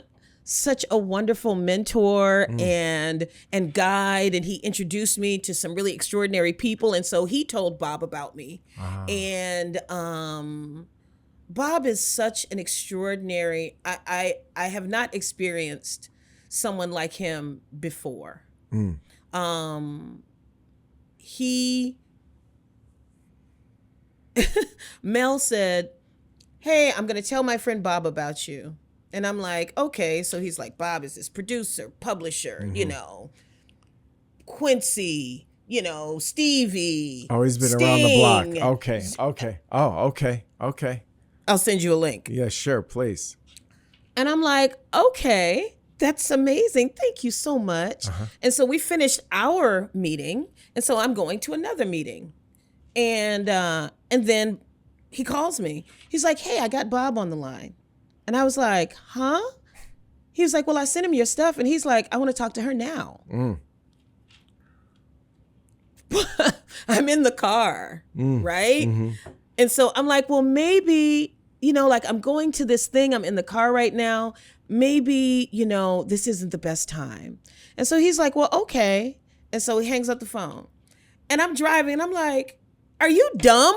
Speaker 1: such a wonderful mentor and guide. And he introduced me to some really extraordinary people. And so he told Bob about me. And Bob is such an extraordinary, I have not experienced someone like him before. Mel said, hey, I'm going to tell my friend Bob about you. And I'm like, okay. So he's like, Bob is this producer, publisher, you know, Quincy, you know, Stevie.
Speaker 2: Oh, he's been
Speaker 1: Sting.
Speaker 2: around the block. Okay. Oh, okay.
Speaker 1: I'll send you a link.
Speaker 2: Yeah, sure, please.
Speaker 1: And I'm like, okay, that's amazing. Thank you so much. And so we finished our meeting. And so I'm going to another meeting. And then he calls me. He's like, hey, I got Bob on the line. And I was like, huh? He was like, well, I sent him your stuff. And he's like, I want to talk to her now. I'm in the car, right? And so I'm like, well, maybe, you know, like I'm going to this thing. I'm in the car right now. Maybe, you know, this isn't the best time. And so he's like, well, okay. And so he hangs up the phone. And I'm driving and I'm like, are you dumb?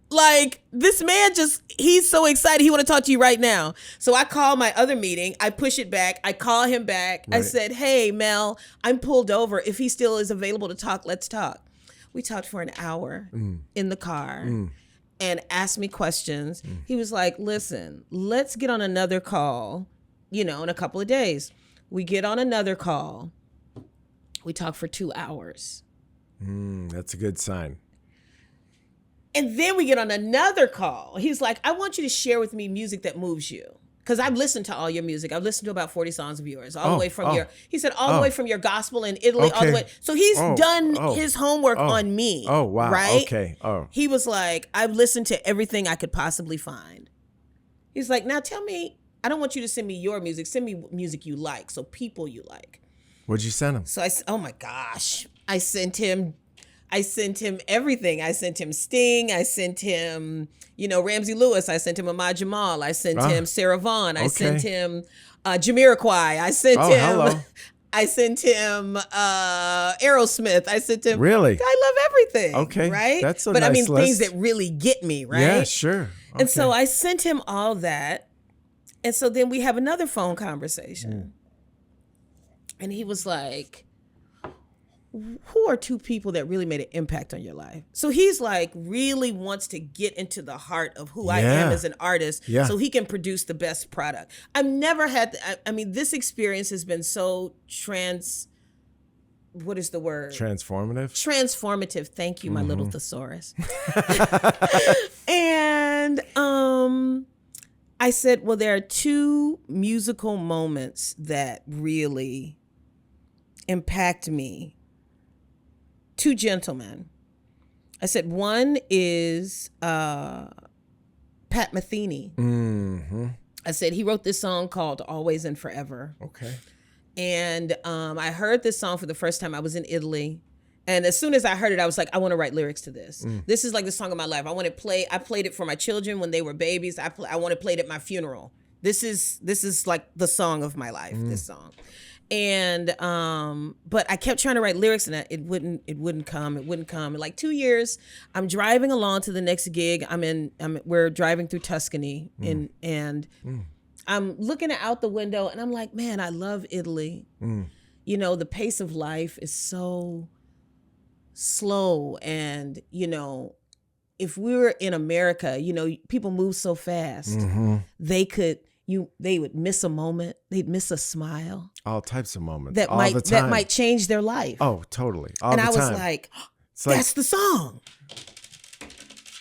Speaker 1: Like, this man he's so excited. He want to talk to you right now. So I call my other meeting. I push it back. I call him back. Right. I said, hey, Mel, I'm pulled over. If he still is available to talk, let's talk. We talked for an hour in the car and asked me questions. He was like, listen, let's get on another call, you know, in a couple of days. We get on another call. We talk for 2 hours.
Speaker 2: That's a good sign.
Speaker 1: And then we get on another call. He's like, I want you to share with me music that moves you. Because I've listened to all your music. I've listened to about 40 songs of yours, all the way from he said, all the way from your gospel in Italy, all the way. So he's done his homework on me.
Speaker 2: Oh, wow.
Speaker 1: Right?
Speaker 2: Okay. Oh.
Speaker 1: He was like, I've listened to everything I could possibly find. He's like, now tell me, I don't want you to send me your music. Send me music you like. So people you like.
Speaker 2: What'd you send him?
Speaker 1: So oh my gosh. I sent him everything. I sent him Sting. I sent him, Ramsey Lewis. I sent him Ahmad Jamal. I sent him Sarah Vaughan. I sent him Jamiroquai. I sent him. Hello. I sent him Aerosmith. I sent him.
Speaker 2: Really?
Speaker 1: I love everything.
Speaker 2: Okay.
Speaker 1: Right?
Speaker 2: That's a
Speaker 1: But
Speaker 2: nice
Speaker 1: I mean,
Speaker 2: list.
Speaker 1: things that really get me, right?
Speaker 2: Yeah, sure. Okay.
Speaker 1: And so I sent him all that. And so then we have another phone conversation. And he was like, who are two people that really made an impact on your life? So he's like, really wants to get into the heart of who I am as an artist so he can produce the best product. I've never had, this experience has been so what is the word?
Speaker 2: Transformative?
Speaker 1: Transformative. Thank you, my little thesaurus. And I said, well, there are two musical moments that really impact me. Two gentlemen. I said, one is Pat Metheny. Mm-hmm. I said, he wrote this song called Always and Forever.
Speaker 2: Okay.
Speaker 1: And I heard this song for the first time. I was in Italy. And as soon as I heard it, I was like, I want to write lyrics to this. This is like the song of my life. I played it for my children when they were babies. I want to play it at my funeral. This is like the song of my life, this song. And but I kept trying to write lyrics and it wouldn't come. In like 2 years, I'm driving along to the next gig. We're driving through Tuscany and I'm looking out the window and I'm like, man, I love Italy. The pace of life is so slow, and if we were in America, people move so fast. They would miss a moment. They'd miss a smile.
Speaker 2: All types of moments.
Speaker 1: That might change their life.
Speaker 2: Oh, totally.
Speaker 1: And I was like, that's the song.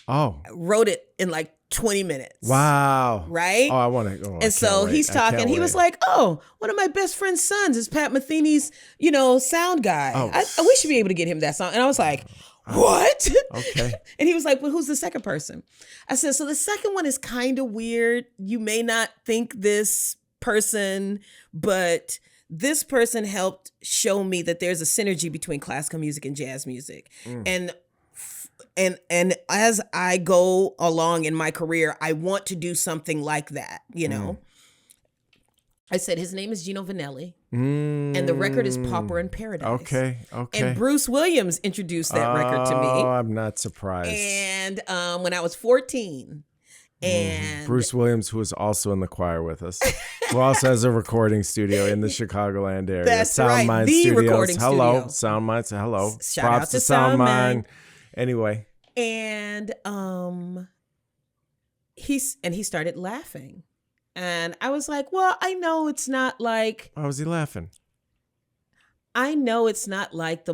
Speaker 2: Oh.
Speaker 1: I wrote it in like 20 minutes.
Speaker 2: Wow.
Speaker 1: Right?
Speaker 2: Oh, I want to go.
Speaker 1: And so he's talking. He was like, oh, one of my best friend's sons is Pat Metheny's, sound guy. Oh. We should be able to get him that song. And I was like, what?
Speaker 2: Okay.
Speaker 1: And he was like, well, who's the second person? I said, so the second one is kind of weird. You may not think this person, but this person helped show me that there's a synergy between classical music and jazz music. And as I go along in my career, I want to do something like that, I said, his name is Gino Vanelli, and the record is Pauper in Paradise.
Speaker 2: Okay.
Speaker 1: And Bruce Williams introduced that record to me.
Speaker 2: Oh, I'm not surprised.
Speaker 1: And when I was 14. And
Speaker 2: Bruce Williams, who is also in the choir with us, who also has a recording studio in the Chicagoland area.
Speaker 1: That's
Speaker 2: Sound
Speaker 1: right,
Speaker 2: Mind
Speaker 1: the
Speaker 2: Studios.
Speaker 1: recording
Speaker 2: Hello,
Speaker 1: studio.
Speaker 2: Sound Mind. Hello.
Speaker 1: Shout
Speaker 2: Props
Speaker 1: out to Sound Mind.
Speaker 2: Anyway.
Speaker 1: And he started laughing. And I was like, well, I know it's not like...
Speaker 2: Why was he laughing?
Speaker 1: I know it's not like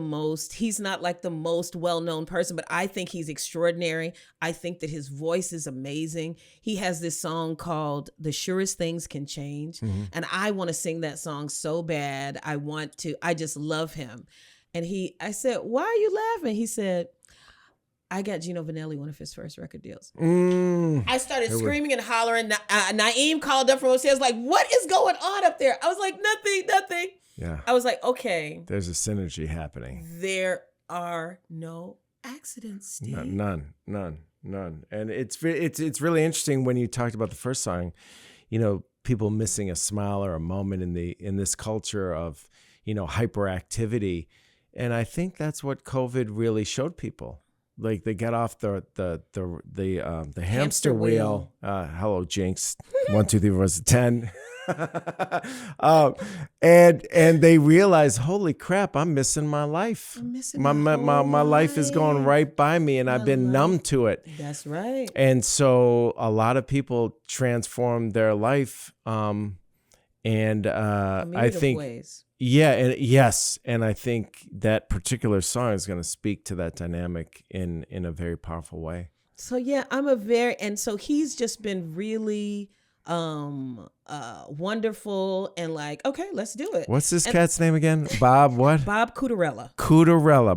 Speaker 1: he's not like the most well-known person, but I think he's extraordinary. I think that his voice is amazing. He has this song called The Surest Things Can Change. And I want to sing that song so bad. I just love him. And I said, why are you laughing? He said, I got Gino Vanelli one of his first record deals. I started screaming and hollering. Naeem called up from upstairs like, what is going on up there? I was like, nothing.
Speaker 2: Yeah.
Speaker 1: I was like, okay.
Speaker 2: There's a synergy happening.
Speaker 1: There are no accidents, Steve.
Speaker 2: None. And it's really interesting when you talked about the first song, people missing a smile or a moment in this culture of, hyperactivity. And I think that's what COVID really showed people. Like they get off the hamster wheel. Hello, Jinx. 1, 2, 3, 4, 10. And they realize, holy crap, I'm missing my life. My life is going right by me, and I've been numb to it.
Speaker 1: That's right.
Speaker 2: And so a lot of people transform their life. I think ways. Yeah, and yes, and I think that particular song is going to speak to that dynamic in a very powerful way.
Speaker 1: So yeah, and so he's just been really wonderful and like, okay, let's do it.
Speaker 2: What's this cat's name again? Bob what?
Speaker 1: Bob Cutarella.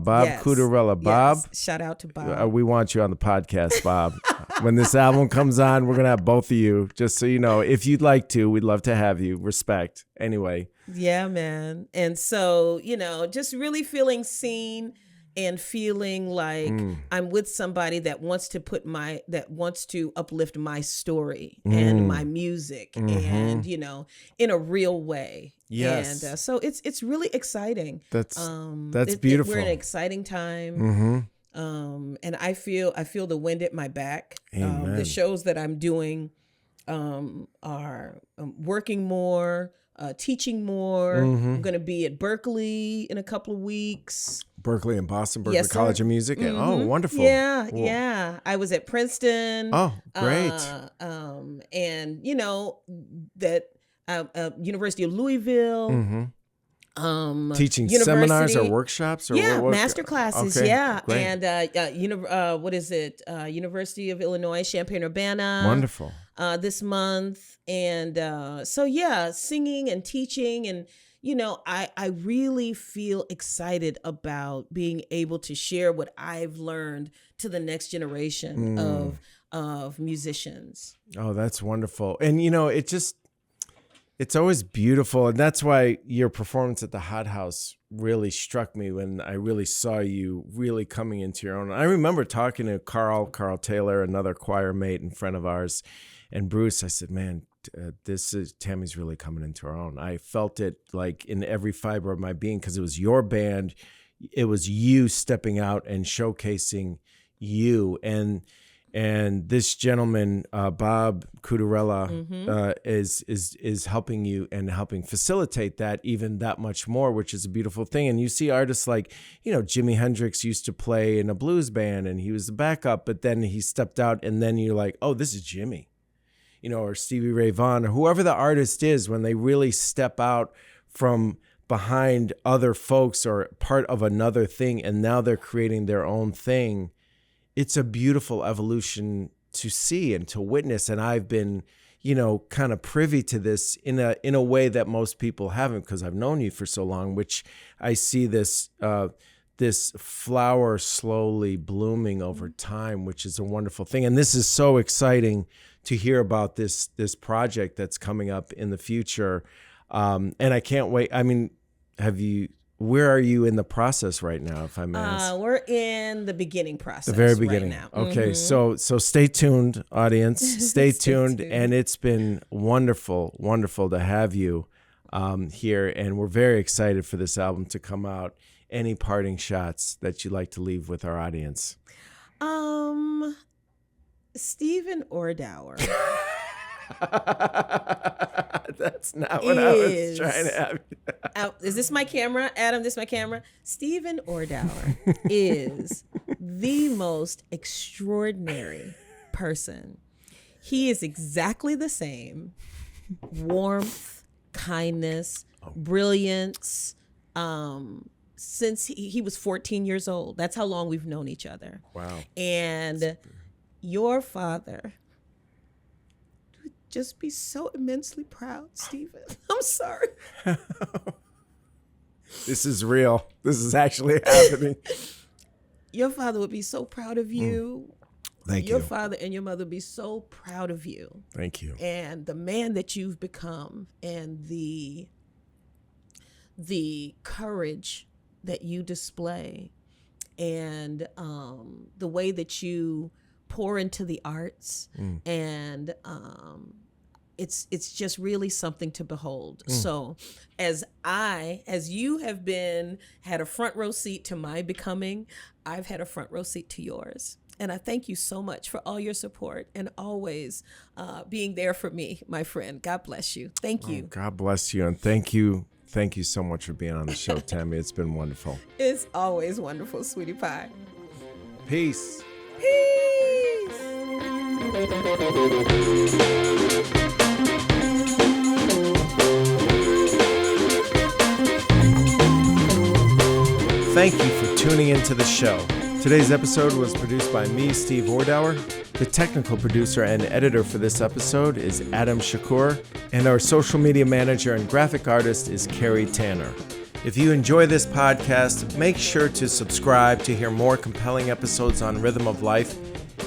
Speaker 2: Bob
Speaker 1: Yes.
Speaker 2: Cutarella. Bob,
Speaker 1: Yes. Shout out to Bob.
Speaker 2: we want you on the podcast, Bob. When this album comes on, we're going to have both of you, just so you know. If you'd like to, we'd love to have you. Respect. Anyway.
Speaker 1: Yeah, man. And so, just really feeling seen and feeling like I'm with somebody that wants to uplift my story and my music and, in a real way.
Speaker 2: Yes.
Speaker 1: And so it's really exciting.
Speaker 2: That's beautiful.
Speaker 1: We're in an exciting time. And I feel the wind at my back. The shows that I'm doing are working more, teaching more. I'm going to be at Berkeley in a couple of weeks.
Speaker 2: Berkeley and Boston, Berkeley
Speaker 1: Yes,
Speaker 2: College
Speaker 1: sir.
Speaker 2: of Music. Oh, wonderful.
Speaker 1: Yeah,
Speaker 2: Cool.
Speaker 1: yeah. I was at Princeton.
Speaker 2: Oh, great.
Speaker 1: And that University of Louisville.
Speaker 2: Teaching
Speaker 1: university.
Speaker 2: seminars or workshops or
Speaker 1: Yeah,
Speaker 2: what?
Speaker 1: master classes.
Speaker 2: Okay,
Speaker 1: Yeah,
Speaker 2: great.
Speaker 1: and what is it? University of Illinois, Champaign-Urbana.
Speaker 2: Wonderful.
Speaker 1: This month, and so yeah, singing and teaching, and I really feel excited about being able to share what I've learned to the next generation of musicians.
Speaker 2: Oh, that's wonderful. And it's always beautiful. And that's why your performance at the Hot House really struck me when I really saw you really coming into your own. I remember talking to Carl Taylor, another choir mate and friend of ours, and Bruce. I said, man, Tammy's really coming into her own. I felt it like in every fiber of my being, because it was your band. It was you stepping out and showcasing you. And this gentleman, Bob Cutarella, is helping you and helping facilitate that even that much more, which is a beautiful thing. And you see artists like, Jimi Hendrix used to play in a blues band and he was the backup, but then he stepped out and then you're like, oh, this is Jimmy, or Stevie Ray Vaughan or whoever the artist is, when they really step out from behind other folks or part of another thing and now they're creating their own thing. It's a beautiful evolution to see and to witness. And I've been, kind of privy to this in a way that most people haven't, because I've known you for so long, which I see this flower slowly blooming over time, which is a wonderful thing. And this is so exciting to hear about this project that's coming up in the future. And I can't wait. I mean, where are you in the process right now, if I may ask?
Speaker 1: We're in the beginning process.
Speaker 2: The very beginning.
Speaker 1: Right now.
Speaker 2: Okay, so stay tuned, audience. Stay tuned. And it's been wonderful to have you here. And we're very excited for this album to come out. Any parting shots that you'd like to leave with our audience?
Speaker 1: Stephen Ordower.
Speaker 2: That's not what I was trying to have.
Speaker 1: Is this my camera? Adam, this is my camera. Stephen Ordower is the most extraordinary person. He is exactly the same. Warmth, kindness, brilliance. Since he was 14 years old. That's how long we've known each other. Wow. And your father would just be so immensely proud, Stephen. I'm sorry.
Speaker 2: This is real. This is actually happening.
Speaker 1: Your father would be so proud of you.
Speaker 2: Thank you.
Speaker 1: Your father and your mother would be so proud of you.
Speaker 2: Thank you.
Speaker 1: And the man that you've become and the courage that you display and the way that you pour into the arts and it's just really something to behold. So as you have had a front row seat to my becoming, I've had a front row seat to yours. And I thank you so much for all your support and always being there for me, my friend. God bless you. Thank you.
Speaker 2: God bless you. And thank you. Thank you so much for being on the show, Tammy. It's been wonderful.
Speaker 1: It's always wonderful, sweetie pie.
Speaker 2: Peace.
Speaker 1: Peace.
Speaker 2: thank you for tuning into the show. Today's episode was produced by me, Steve Ordauer. The technical producer and editor for this episode is Adam Shakur, and our social media manager and graphic artist is Carrie Tanner. If you enjoy this podcast, make sure to subscribe to hear more compelling episodes on Rhythm of Life,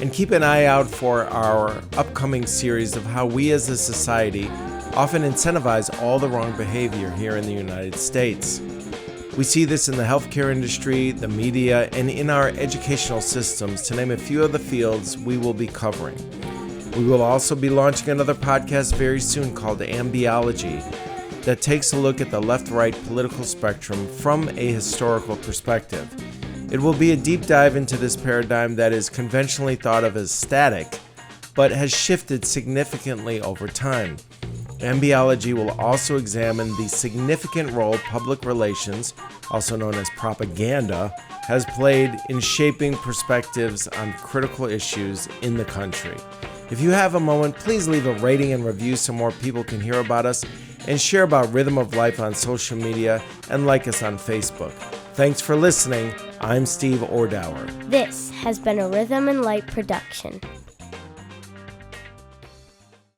Speaker 2: and keep an eye out for our upcoming series of how we as a society often incentivize all the wrong behavior here in the United States. We see this in the healthcare industry, the media, and in our educational systems, to name a few of the fields we will be covering. We will also be launching another podcast very soon called Ambiology that takes a look at the left-right political spectrum from a historical perspective. It will be a deep dive into this paradigm that is conventionally thought of as static, but has shifted significantly over time. Ambiology will also examine the significant role public relations, also known as propaganda, has played in shaping perspectives on critical issues in the country. If you have a moment, please leave a rating and review so more people can hear about us, and share about Rhythm of Life on social media and like us on Facebook. Thanks for listening. I'm Steve Ordauer.
Speaker 3: This has been a Rhythm and Light production.